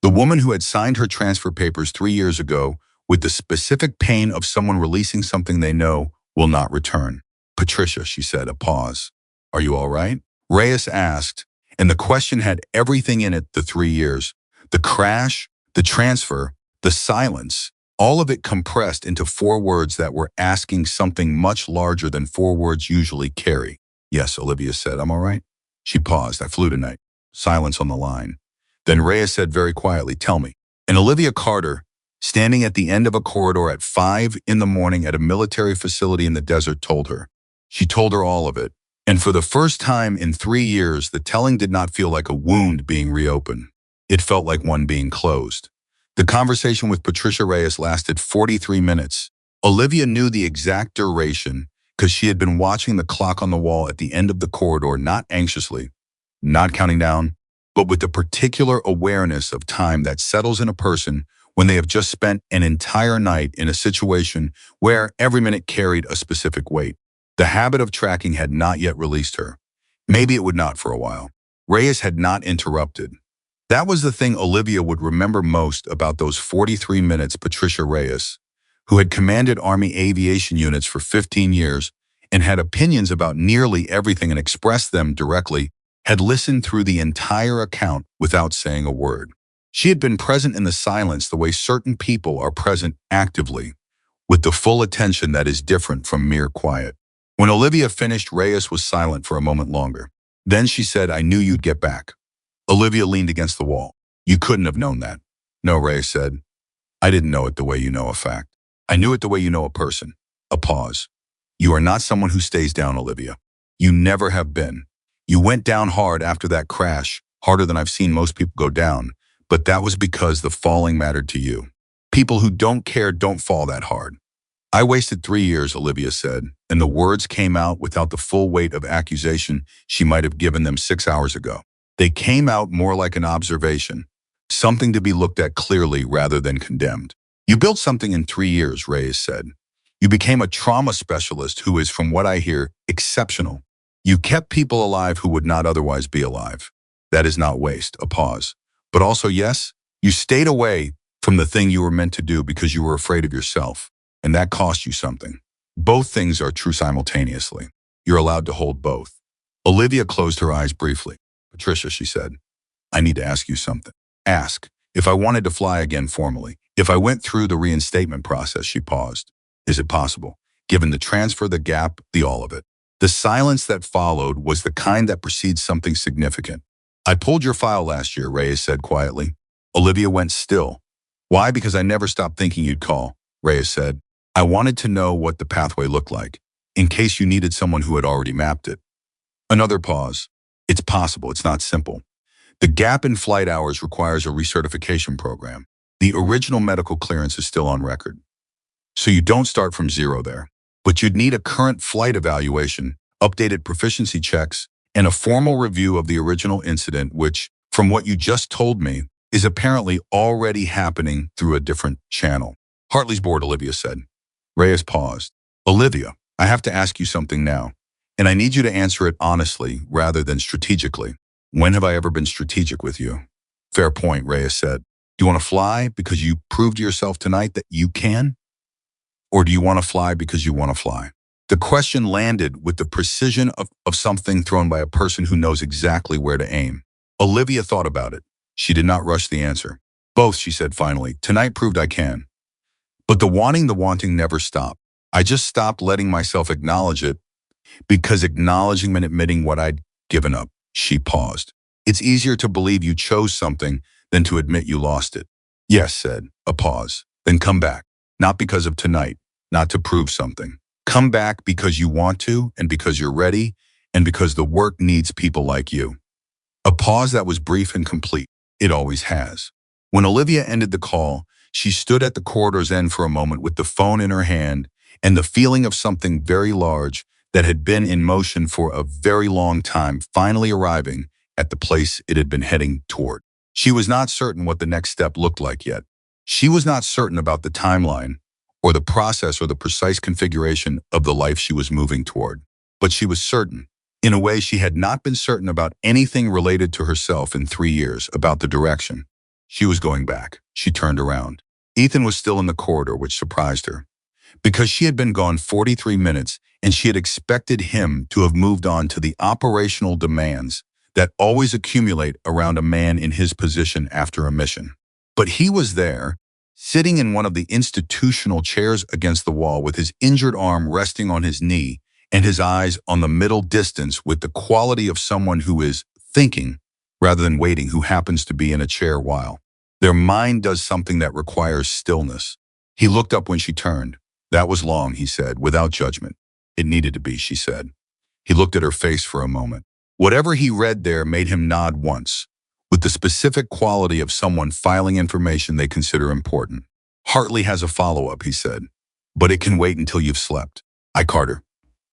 The woman who had signed her transfer papers 3 years ago with the specific pain of someone releasing something they know will not return. Patricia, she said, a pause. Are you all right? Reyes asked, and the question had everything in it, the 3 years. The crash, the transfer, the silence, all of it compressed into 4 words that were asking something much larger than 4 words usually carry. Yes, Olivia said, I'm all right. She paused. I flew tonight. Silence on the line. Then Reyes said very quietly, tell me. And Olivia Carter, standing at the end of a corridor at 5 in the morning at a military facility in the desert, told her. She told her all of it. And for the first time in 3 years, the telling did not feel like a wound being reopened. It felt like one being closed. The conversation with Patricia Reyes lasted 43 minutes. Olivia knew the exact duration because she had been watching the clock on the wall at the end of the corridor, not anxiously, not counting down, but with the particular awareness of time that settles in a person when they have just spent an entire night in a situation where every minute carried a specific weight. The habit of tracking had not yet released her. Maybe it would not for a while. Reyes had not interrupted. That was the thing Olivia would remember most about those 43 minutes. Patricia Reyes, who had commanded Army aviation units for 15 years and had opinions about nearly everything and expressed them directly, had listened through the entire account without saying a word. She had been present in the silence the way certain people are present actively, with the full attention that is different from mere quiet. When Olivia finished, Reyes was silent for a moment longer. Then she said, "I knew you'd get back." Olivia leaned against the wall. "You couldn't have known that." "No," Reyes said. "I didn't know it the way you know a fact. I knew it the way you know a person." A pause. "You are not someone who stays down, Olivia. You never have been. You went down hard after that crash, harder than I've seen most people go down, but that was because the falling mattered to you. People who don't care don't fall that hard." "I wasted 3 years," Olivia said, and the words came out without the full weight of accusation she might have given them 6 hours ago. They came out more like an observation, something to be looked at clearly rather than condemned. "You built something in 3 years," Reyes said. "You became a trauma specialist who is, from what I hear, exceptional. You kept people alive who would not otherwise be alive. That is not waste." A pause. "But also, yes, you stayed away from the thing you were meant to do because you were afraid of yourself, and that cost you something. Both things are true simultaneously. You're allowed to hold both." Olivia closed her eyes briefly. "Patricia," she said, "I need to ask you something." "Ask." "If I wanted to fly again formally, if I went through the reinstatement process," she paused. "Is it possible? Given the transfer, the gap, the all of it." The silence that followed was the kind that precedes something significant. "I pulled your file last year," Reyes said quietly. Olivia went still. "Why? Because I never stopped thinking you'd call," Reyes said. "I wanted to know what the pathway looked like, in case you needed someone who had already mapped it." Another pause. "It's possible. It's not simple. The gap in flight hours requires a recertification program. The original medical clearance is still on record. So you don't start from zero there. But you'd need a current flight evaluation, updated proficiency checks, and a formal review of the original incident, which, from what you just told me, is apparently already happening through a different channel." "Hartley's board," Olivia said. Reyes paused. "Olivia, I have to ask you something now, and I need you to answer it honestly rather than strategically. When have I ever been strategic with you?" "Fair point," Reyes said. "Do you want to fly because you proved to yourself tonight that you can? Or do you want to fly because you want to fly?" The question landed with the precision of something thrown by a person who knows exactly where to aim. Olivia thought about it. She did not rush the answer. "Both," she said finally. "Tonight proved I can. But the wanting never stopped. I just stopped letting myself acknowledge it because acknowledging meant admitting what I'd given up." She paused. "It's easier to believe you chose something than to admit you lost it." "Yes," said. A pause. "Then come back. Not because of tonight, not to prove something. Come back because you want to, and because you're ready, and because the work needs people like you." A pause that was brief and complete. It always has. When Olivia ended the call, she stood at the corridor's end for a moment with the phone in her hand and the feeling of something very large that had been in motion for a very long time finally arriving at the place it had been heading toward. She was not certain what the next step looked like yet. She was not certain about the timeline or the process or the precise configuration of the life she was moving toward. But she was certain, in a way she had not been certain about anything related to herself in 3 years, about the direction. She was going back. She turned around. Ethan was still in the corridor, which surprised her. Because she had been gone 43 minutes and she had expected him to have moved on to the operational demands that always accumulate around a man in his position after a mission. But he was there, sitting in one of the institutional chairs against the wall with his injured arm resting on his knee and his eyes on the middle distance with the quality of someone who is thinking rather than waiting, who happens to be in a chair while their mind does something that requires stillness. He looked up when she turned. "That was long," he said, without judgment. "It needed to be," she said. He looked at her face for a moment. Whatever he read there made him nod once, with the specific quality of someone filing information they consider important. "Hartley has a follow-up," he said, "but it can wait until you've slept." "I, Carter."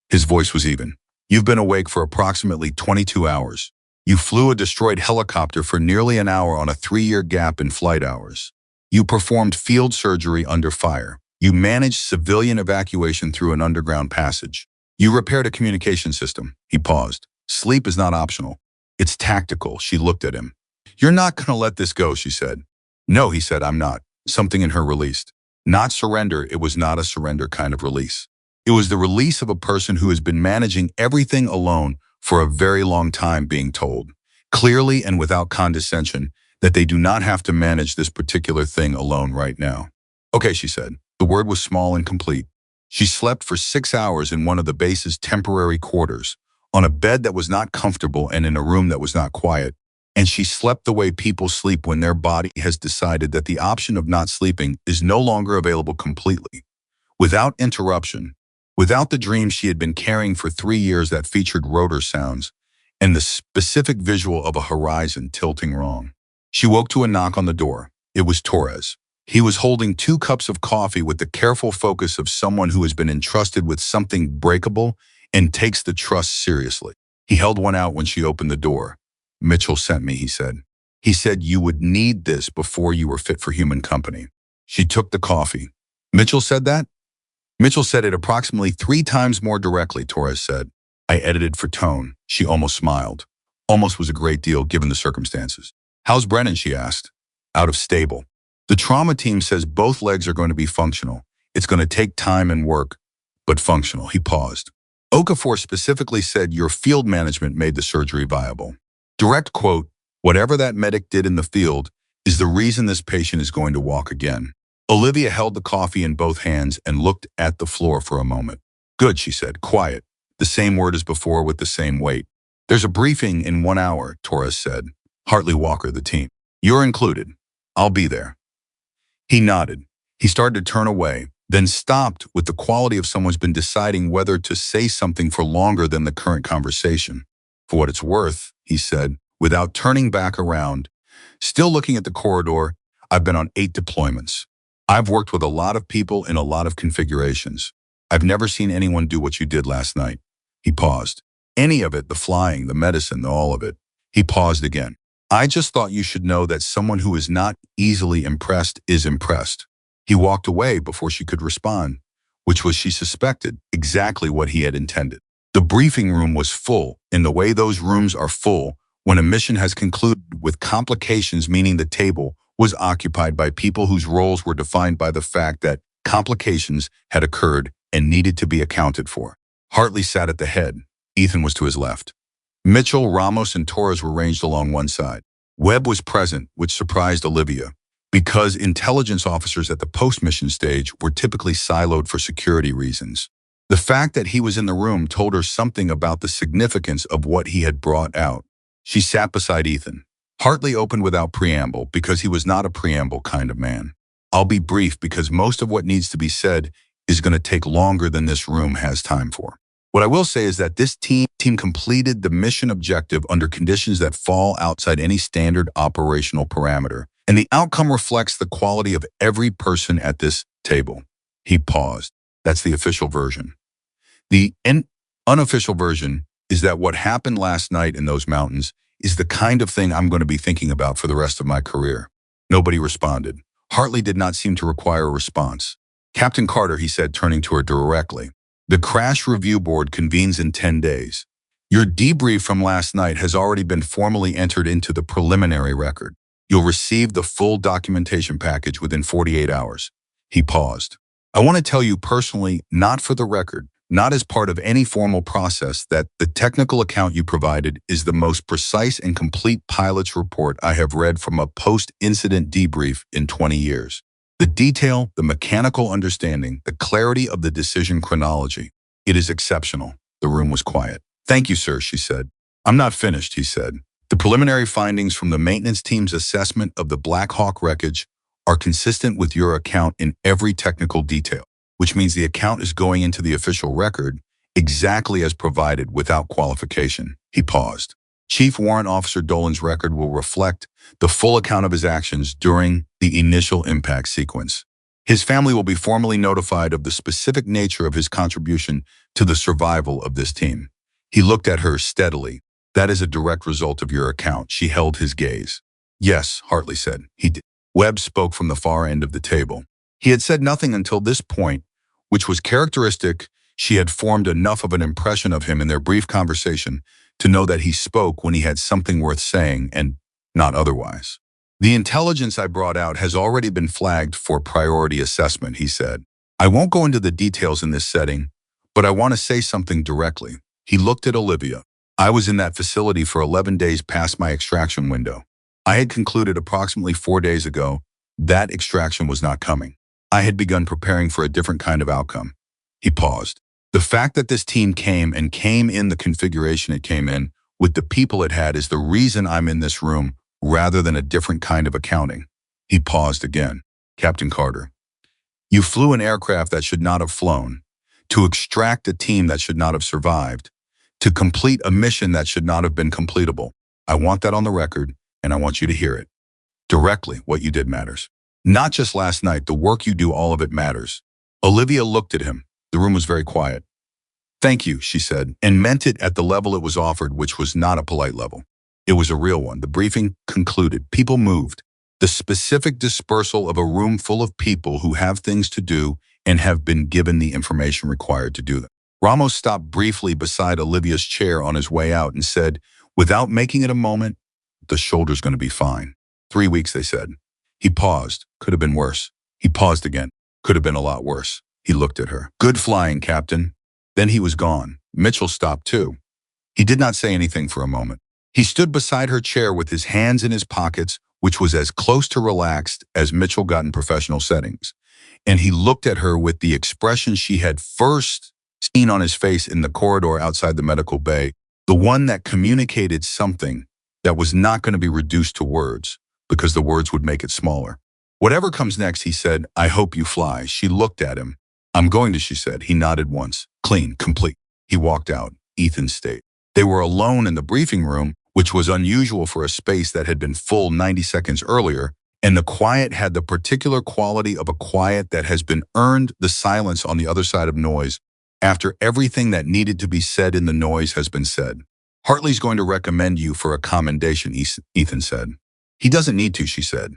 His voice was even. "You've been awake for approximately 22 hours. You flew a destroyed helicopter for nearly an hour on a 3-year gap in flight hours. You performed field surgery under fire. You managed civilian evacuation through an underground passage. You repaired a communication system. He paused. Sleep is not optional. It's tactical. She looked at him. You're not going to let this go, she said. No, he said, I'm not. Something in her released. Not surrender. It was not a surrender kind of release. It was the release of a person who has been managing everything alone for a very long time, being told, clearly and without condescension, that they do not have to manage this particular thing alone right now. Okay, she said. The word was small and complete. She slept for 6 hours in one of the base's temporary quarters, on a bed that was not comfortable and in a room that was not quiet. And she slept the way people sleep when their body has decided that the option of not sleeping is no longer available completely. Without interruption, without the dream she had been carrying for 3 years that featured rotor sounds and the specific visual of a horizon tilting wrong. She woke to a knock on the door. It was Torres. He was holding 2 cups of coffee with the careful focus of someone who has been entrusted with something breakable and takes the trust seriously. He held one out when she opened the door. Mitchell sent me, he said. He said you would need this before you were fit for human company. She took the coffee. Mitchell said that? Mitchell said it approximately 3 times more directly, Torres said. I edited for tone. She almost smiled. Almost was a great deal given the circumstances. How's Brennan, she asked. Out of stable. The trauma team says both legs are going to be functional. It's going to take time and work, but functional. He paused. Okafor specifically said your field management made the surgery viable. Direct quote, whatever that medic did in the field is the reason this patient is going to walk again. Olivia held the coffee in both hands and looked at the floor for a moment. Good, she said, quiet. The same word as before with the same weight. There's a briefing in 1 hour, Torres said. Hartley Walker, the team. You're included. I'll be there. He nodded. He started to turn away, then stopped with the quality of someone who's been deciding whether to say something for longer than the current conversation. For what it's worth, he said, without turning back around. Still looking at the corridor, I've been on 8 deployments. I've worked with a lot of people in a lot of configurations. I've never seen anyone do what you did last night. He paused. Any of it, the flying, the medicine, all of it. He paused again. I just thought you should know that someone who is not easily impressed is impressed. He walked away before she could respond, which was, she suspected, exactly what he had intended. The briefing room was full, in the way those rooms are full when a mission has concluded, with complications, meaning the table was occupied by people whose roles were defined by the fact that complications had occurred and needed to be accounted for. Hartley sat at the head. Ethan was to his left. Mitchell, Ramos, and Torres were ranged along one side. Webb was present, which surprised Olivia, because intelligence officers at the post-mission stage were typically siloed for security reasons. The fact that he was in the room told her something about the significance of what he had brought out. She sat beside Ethan. Hartley opened without preamble because he was not a preamble kind of man. I'll be brief because most of what needs to be said is going to take longer than this room has time for. What I will say is that this team completed the mission objective under conditions that fall outside any standard operational parameter, and the outcome reflects the quality of every person at this table. He paused. That's the official version. The unofficial version is that what happened last night in those mountains is the kind of thing I'm going to be thinking about for the rest of my career. Nobody responded. Hartley did not seem to require a response. Captain Carter, he said, turning to her directly. The crash review board convenes in 10 days. Your debrief from last night has already been formally entered into the preliminary record. You'll receive the full documentation package within 48 hours. He paused. I want to tell you personally, not for the record, not as part of any formal process, that the technical account you provided is the most precise and complete pilot's report I have read from a post-incident debrief in 20 years. The detail, the mechanical understanding, the clarity of the decision chronology. It is exceptional. The room was quiet. Thank you, sir, she said. I'm not finished, he said. The preliminary findings from the maintenance team's assessment of the Black Hawk wreckage are consistent with your account in every technical detail, which means the account is going into the official record exactly as provided without qualification. He paused. Chief Warrant Officer Dolan's record will reflect the full account of his actions during the initial impact sequence. His family will be formally notified of the specific nature of his contribution to the survival of this team. He looked at her steadily. That is a direct result of your account. She held his gaze. Yes, Hartley said. He did. Webb spoke from the far end of the table. He had said nothing until this point, which was characteristic. She had formed enough of an impression of him in their brief conversation to know that he spoke when he had something worth saying and not otherwise. The intelligence I brought out has already been flagged for priority assessment, he said. I won't go into the details in this setting, but I want to say something directly. He looked at Olivia. I was in that facility for 11 days past my extraction window. I had concluded approximately 4 days ago that extraction was not coming. I had begun preparing for a different kind of outcome. He paused. The fact that this team came in the configuration it came in, with the people it had, is the reason I'm in this room rather than a different kind of accounting. He paused again. Captain Carter, you flew an aircraft that should not have flown, to extract a team that should not have survived, to complete a mission that should not have been completable. I want that on the record, and I want you to hear it. Directly, what you did matters. Not just last night, the work you do, all of it matters. Olivia looked at him. The room was very quiet. Thank you, she said, and meant it at the level it was offered, which was not a polite level. It was a real one. The briefing concluded. People moved. The specific dispersal of a room full of people who have things to do and have been given the information required to do them. Ramos stopped briefly beside Olivia's chair on his way out and said, without making it a moment, the shoulder's going to be fine. 3 weeks, they said. He paused. Could have been worse. He paused again. Could have been a lot worse. He looked at her. Good flying, Captain. Then he was gone. Mitchell stopped too. He did not say anything for a moment. He stood beside her chair with his hands in his pockets, which was as close to relaxed as Mitchell got in professional settings. And he looked at her with the expression she had first seen on his face in the corridor outside the medical bay, the one that communicated something that was not going to be reduced to words, because the words would make it smaller. Whatever comes next, he said, I hope you fly. She looked at him. I'm going to, she said. He nodded once. Clean, complete. He walked out. Ethan stayed. They were alone in the briefing room, which was unusual for a space that had been full 90 seconds earlier, and the quiet had the particular quality of a quiet that has been earned, the silence on the other side of noise, after everything that needed to be said in the noise has been said. Hartley's going to recommend you for a commendation, Ethan said. He doesn't need to, she said.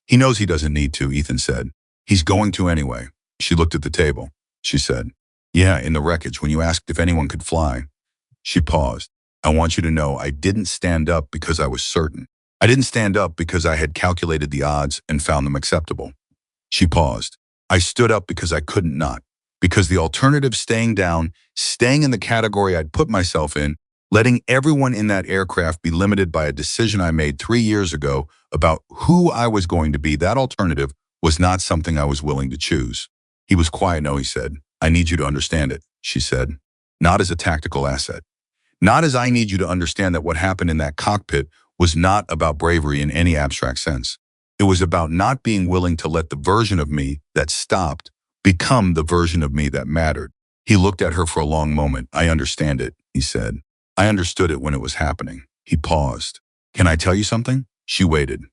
He knows he doesn't need to, Ethan said. He's going to anyway. She looked at the table. She said, yeah, in the wreckage, when you asked if anyone could fly. She paused. I want you to know I didn't stand up because I was certain. I didn't stand up because I had calculated the odds and found them acceptable. She paused. I stood up because I couldn't not. Because the alternative, staying down, staying in the category I'd put myself in, letting everyone in that aircraft be limited by a decision I made 3 years ago about who I was going to be, that alternative was not something I was willing to choose. He was quiet. No, he said. I need you to understand it, she said. Not as a tactical asset. Not as I need you to understand that what happened in that cockpit was not about bravery in any abstract sense. It was about not being willing to let the version of me that stopped become the version of me that mattered. He looked at her for a long moment. I understand it, he said. I understood it when it was happening. He paused. Can I tell you something? She waited.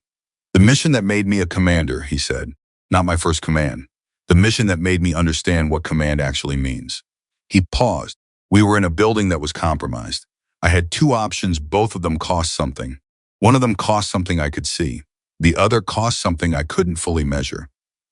The mission that made me a commander, he said. Not my first command. The mission that made me understand what command actually means. He paused. We were in a building that was compromised. I had 2 options. Both of them cost something. One of them cost something I could see. The other cost something I couldn't fully measure.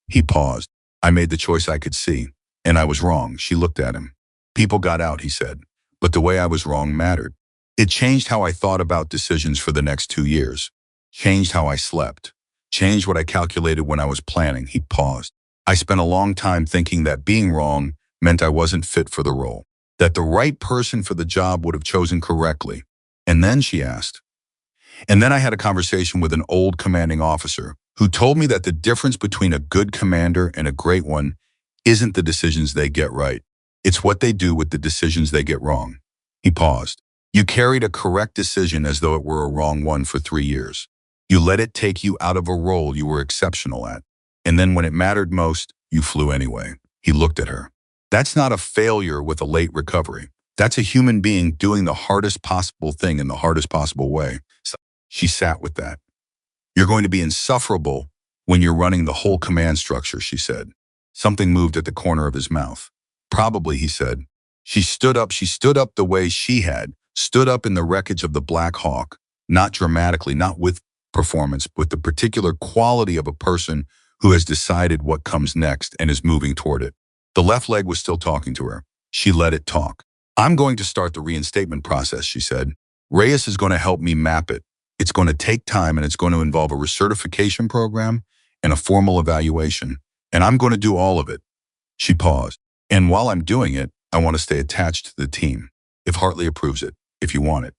He paused. I made the choice I could see, and I was wrong. She looked at him. People got out, he said, but the way I was wrong mattered. It changed how I thought about decisions for the next 2 years. Changed how I slept. Changed what I calculated when I was planning. He paused. I spent a long time thinking that being wrong meant I wasn't fit for the role, that the right person for the job would have chosen correctly. And then, she asked. And then I had a conversation with an old commanding officer who told me that the difference between a good commander and a great one isn't the decisions they get right. It's what they do with the decisions they get wrong. He paused. You carried a correct decision as though it were a wrong one for 3 years. You let it take you out of a role you were exceptional at. And then when it mattered most, you flew anyway. He looked at her. That's not a failure with a late recovery. That's a human being doing the hardest possible thing in the hardest possible way. So she sat with that. You're going to be insufferable when you're running the whole command structure, she said. Something moved at the corner of his mouth. Probably, he said. She stood up the way she had, stood up in the wreckage of the Black Hawk, not dramatically, not with performance, but the particular quality of a person who has decided what comes next and is moving toward it. The left leg was still talking to her. She let it talk. I'm going to start the reinstatement process, she said. Reyes is going to help me map it. It's going to take time and it's going to involve a recertification program and a formal evaluation. And I'm going to do all of it. She paused. And while I'm doing it, I want to stay attached to the team. If Hartley approves it, if you want it.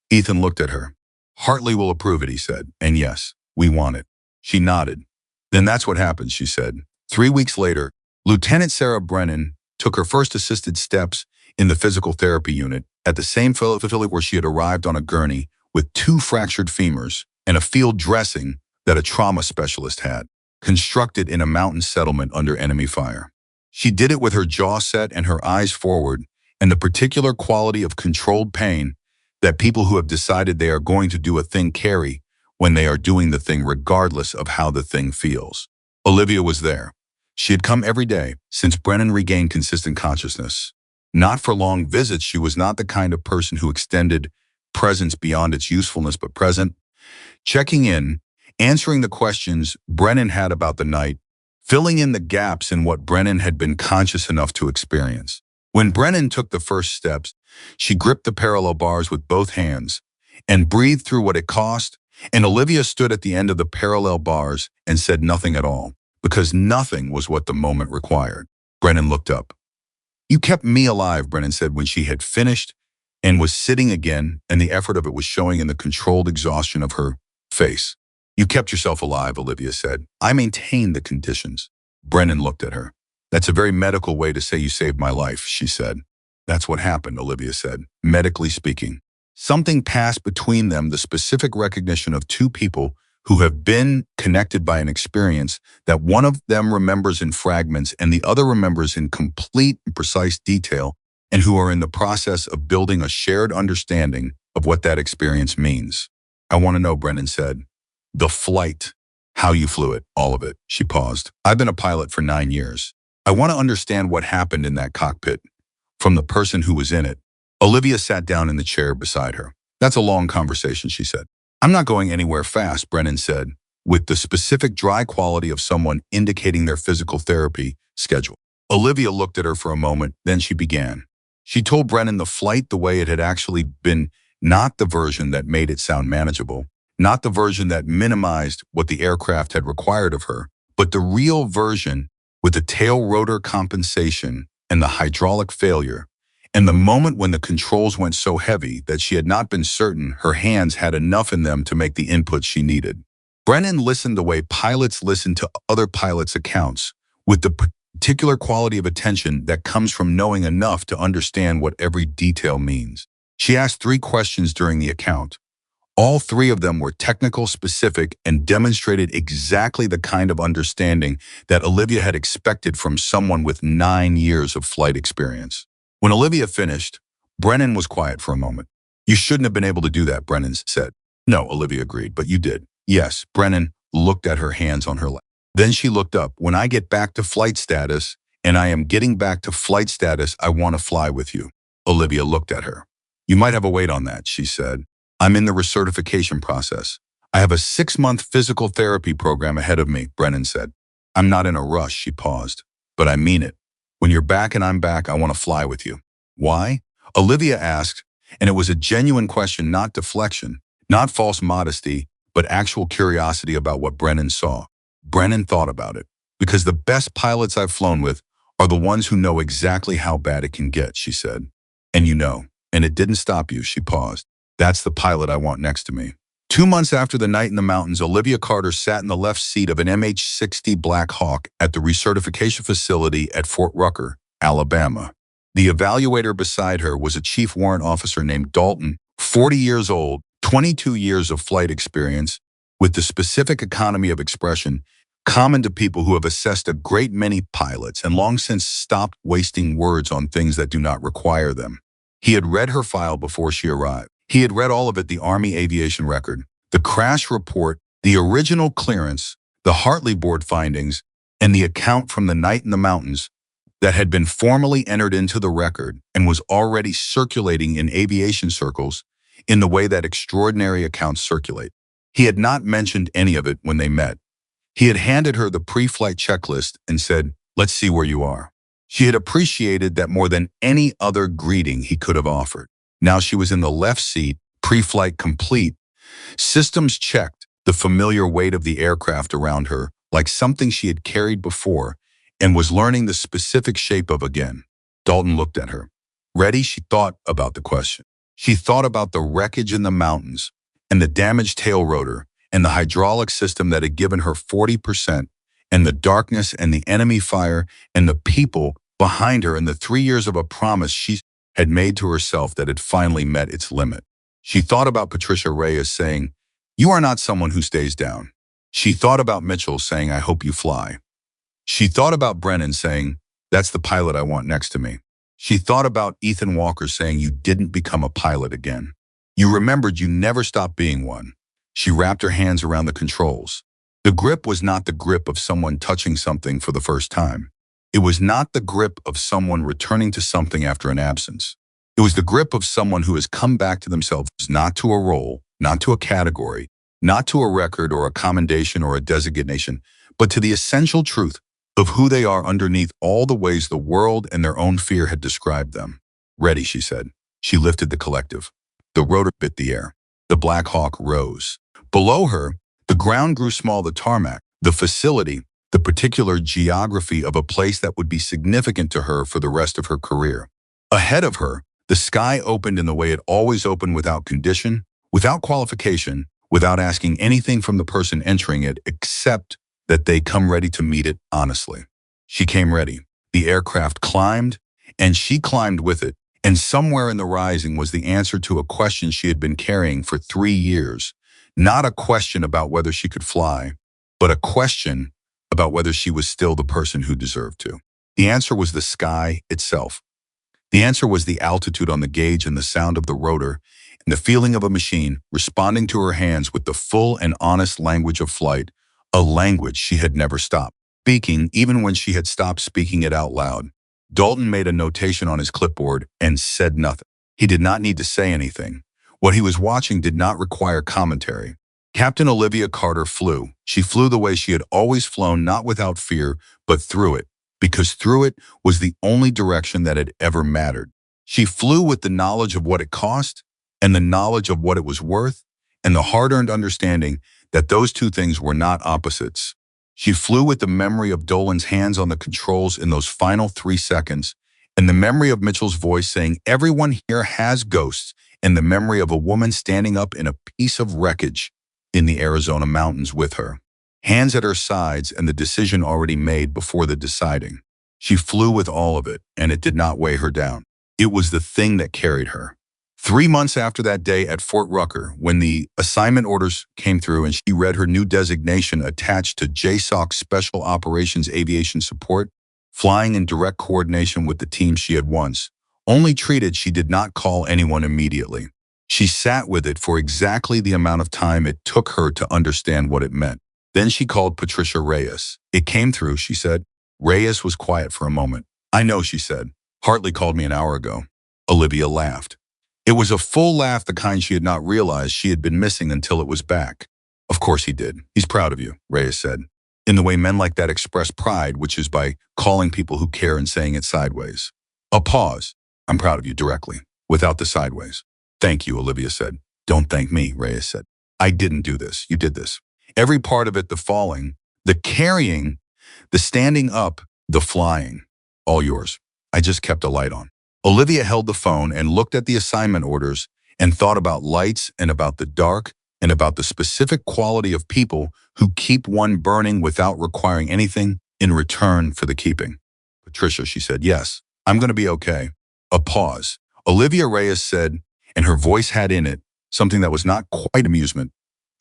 Ethan looked at her. Hartley will approve it, he said. And yes, we want it. She nodded. Then that's what happened, she said. 3 weeks later, Lieutenant Sarah Brennan took her first assisted steps in the physical therapy unit at the same facility where she had arrived on a gurney with 2 fractured femurs and a field dressing that a trauma specialist had, constructed in a mountain settlement under enemy fire. She did it with her jaw set and her eyes forward, and the particular quality of controlled pain that people who have decided they are going to do a thing carry when they are doing the thing regardless of how the thing feels. Olivia was there. She had come every day since Brennan regained consistent consciousness. Not for long visits, she was not the kind of person who extended presence beyond its usefulness, but present, checking in, answering the questions Brennan had about the night, filling in the gaps in what Brennan had been conscious enough to experience. When Brennan took the first steps, she gripped the parallel bars with both hands and breathed through what it cost, and Olivia stood at the end of the parallel bars and said nothing at all, because nothing was what the moment required. Brennan looked up. You kept me alive, Brennan said when she had finished and was sitting again, and the effort of it was showing in the controlled exhaustion of her face. You kept yourself alive, Olivia said. I maintained the conditions. Brennan looked at her. That's a very medical way to say you saved my life, she said. That's what happened, Olivia said, medically speaking. Something passed between them, the specific recognition of 2 people who have been connected by an experience that one of them remembers in fragments and the other remembers in complete and precise detail, and who are in the process of building a shared understanding of what that experience means. I want to know, Brennan said. The flight, how you flew it, all of it. She paused. I've been a pilot for 9 years. I want to understand what happened in that cockpit, from the person who was in it. Olivia sat down in the chair beside her. That's a long conversation, she said. I'm not going anywhere fast, Brennan said, with the specific dry quality of someone indicating their physical therapy schedule. Olivia looked at her for a moment, then she began. She told Brennan the flight the way it had actually been, not the version that made it sound manageable, not the version that minimized what the aircraft had required of her, but the real version with the tail rotor compensation and the hydraulic failure, and the moment when the controls went so heavy that she had not been certain her hands had enough in them to make the input she needed. Brennan listened the way pilots listen to other pilots' accounts, with the particular quality of attention that comes from knowing enough to understand what every detail means. She asked 3 questions during the account. All 3 of them were technical, specific, and demonstrated exactly the kind of understanding that Olivia had expected from someone with 9 years of flight experience. When Olivia finished, Brennan was quiet for a moment. You shouldn't have been able to do that, Brennan said. No, Olivia agreed, but you did. Yes, Brennan looked at her hands on her lap. Then she looked up. When I get back to flight status, and I am getting back to flight status, I want to fly with you. Olivia looked at her. You might have a wait on that, she said. I'm in the recertification process. I have a 6-month physical therapy program ahead of me, Brennan said. I'm not in a rush, she paused. But I mean it. When you're back and I'm back, I want to fly with you. Why? Olivia asked, and it was a genuine question, not deflection, not false modesty, but actual curiosity about what Brennan saw. Brennan thought about it. Because the best pilots I've flown with are the ones who know exactly how bad it can get, she said. And you know, and it didn't stop you, she paused. That's the pilot I want next to me. 2 months after the night in the mountains, Olivia Carter sat in the left seat of an MH-60 Black Hawk at the recertification facility at Fort Rucker, Alabama. The evaluator beside her was a chief warrant officer named Dalton, 40 years old, 22 years of flight experience, with the specific economy of expression common to people who have assessed a great many pilots and long since stopped wasting words on things that do not require them. He had read her file before she arrived. He had read all of it, the Army aviation record, the crash report, the original clearance, the Hartley board findings, and the account from the night in the mountains, that had been formally entered into the record and was already circulating in aviation circles in the way that extraordinary accounts circulate. He had not mentioned any of it when they met. He had handed her the pre-flight checklist and said, "Let's see where you are." She had appreciated that more than any other greeting he could have offered. Now she was in the left seat, pre-flight complete, systems checked, the familiar weight of the aircraft around her, like something she had carried before, and was learning the specific shape of again. Dalton looked at her. Ready, she thought about the question. She thought about the wreckage in the mountains, and the damaged tail rotor, and the hydraulic system that had given her 40%, and the darkness and the enemy fire, and the people behind her, and the 3 years of a promise she had made to herself that had finally met its limit. She thought about Patricia Reyes saying, "You are not someone who stays down." She thought about Mitchell saying, "I hope you fly." She thought about Brennan saying, "That's the pilot I want next to me." She thought about Ethan Walker saying, "You didn't become a pilot again. You remembered you never stopped being one." She wrapped her hands around the controls. The grip was not the grip of someone touching something for the first time. It was not the grip of someone returning to something after an absence. It was the grip of someone who has come back to themselves, not to a role, not to a category, not to a record or a commendation or a designation, but to the essential truth of who they are underneath all the ways the world and their own fear had described them. "Ready," she said. She lifted the collective. The rotor bit the air. The Black Hawk rose. Below her, the ground grew small, the tarmac, the facility, the particular geography of a place that would be significant to her for the rest of her career. Ahead of her, the sky opened in the way it always opened, without condition, without qualification, without asking anything from the person entering it except that they come ready to meet it honestly. She came ready. The aircraft climbed, and she climbed with it, and somewhere in the rising was the answer to a question she had been carrying for 3 years. Not a question about whether she could fly, but a question about whether she was still the person who deserved to. The answer was the sky itself. The answer was the altitude on the gauge and the sound of the rotor and the feeling of a machine responding to her hands with the full and honest language of flight, a language she had never stopped speaking, even when she had stopped speaking it out loud. Dalton made a notation on his clipboard and said nothing. He did not need to say anything. What he was watching did not require commentary. Captain Olivia Carter flew. She flew the way she had always flown, not without fear, but through it, because through it was the only direction that had ever mattered. She flew with the knowledge of what it cost and the knowledge of what it was worth and the hard-earned understanding that those two things were not opposites. She flew with the memory of Dolan's hands on the controls in those final 3 seconds, and the memory of Mitchell's voice saying, "Everyone here has ghosts," and the memory of a woman standing up in a piece of wreckage in the Arizona mountains with her, hands at her sides and the decision already made before the deciding. She flew with all of it, and it did not weigh her down. It was the thing that carried her. 3 months after that day at Fort Rucker, when the assignment orders came through and she read her new designation attached to JSOC Special Operations Aviation Support, flying in direct coordination with the team she had once only treated, she did not call anyone immediately. She sat with it for exactly the amount of time it took her to understand what it meant. Then she called Patricia Reyes. "It came through," she said. Reyes was quiet for a moment. "I know," she said. "Hartley called me an hour ago." Olivia laughed. It was a full laugh, the kind she had not realized she had been missing until it was back. "Of course he did. He's proud of you," Reyes said, in the way men like that express pride, which is by calling people who care and saying it sideways. A pause. "I'm proud of you," directly, without the sideways. "Thank you," Olivia said. "Don't thank me," Reyes said. "I didn't do this. You did this. Every part of it, the falling, the carrying, the standing up, the flying, all yours. I just kept a light on." Olivia held the phone and looked at the assignment orders and thought about lights and about the dark and about the specific quality of people who keep one burning without requiring anything in return for the keeping. "Patricia," she said, "yes, I'm going to be okay." A pause. Olivia Reyes said, and her voice had in it something that was not quite amusement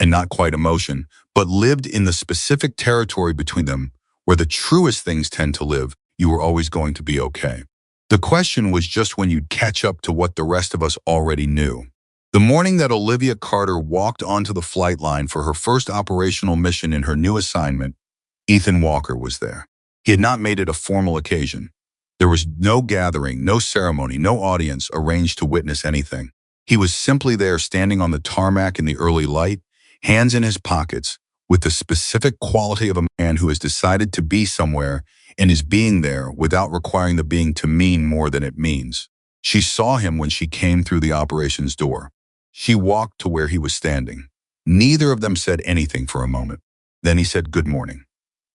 and not quite emotion, but lived in the specific territory between them where the truest things tend to live. "You were always going to be okay." The question was just when you'd catch up to what the rest of us already knew. The morning that Olivia Carter walked onto the flight line for her first operational mission in her new assignment, Ethan Walker was there. He had not made it a formal occasion. There was no gathering, no ceremony, no audience arranged to witness anything. He was simply there standing on the tarmac in the early light, hands in his pockets, with the specific quality of a man who has decided to be somewhere and is being there without requiring the being to mean more than it means. She saw him when she came through the operations door. She walked to where he was standing. Neither of them said anything for a moment. Then he said, "Good morning."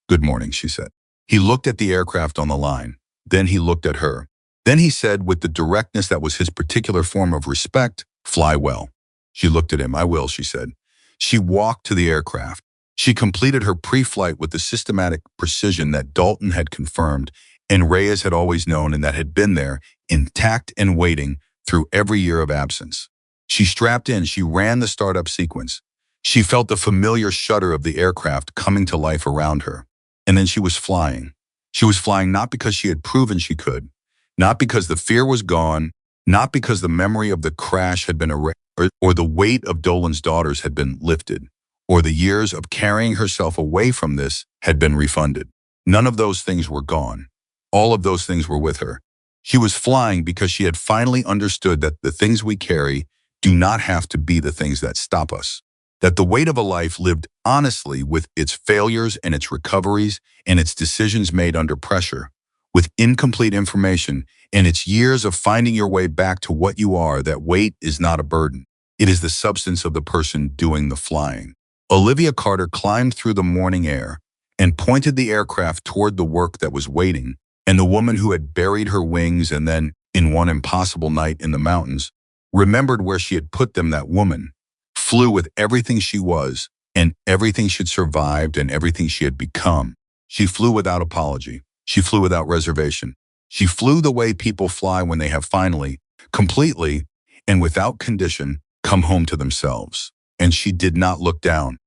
"Good morning," she said. He looked at the aircraft on the line. Then he looked at her. Then he said, with the directness that was his particular form of respect, "Fly well." She looked at him. "I will," she said. She walked to the aircraft. She completed her pre-flight with the systematic precision that Dalton had confirmed and Reyes had always known, and that had been there, intact and waiting through every year of absence. She strapped in. She ran the startup sequence. She felt the familiar shudder of the aircraft coming to life around her. And then she was flying. She was flying not because she had proven she could, not because the fear was gone, not because the memory of the crash had been erased, or the weight of Dolan's daughters had been lifted, or the years of carrying herself away from this had been refunded. None of those things were gone. All of those things were with her. She was flying because she had finally understood that the things we carry do not have to be the things that stop us. That the weight of a life lived honestly, with its failures and its recoveries and its decisions made under pressure, with incomplete information and its years of finding your way back to what you are, that weight is not a burden. It is the substance of the person doing the flying. Olivia Carter climbed through the morning air and pointed the aircraft toward the work that was waiting, and the woman who had buried her wings and then, in one impossible night in the mountains, remembered where she had put them. That woman flew with everything she was and everything she'd survived and everything she had become. She flew without apology. She flew without reservation. She flew the way people fly when they have finally, completely, and without condition, come home to themselves. And she did not look down.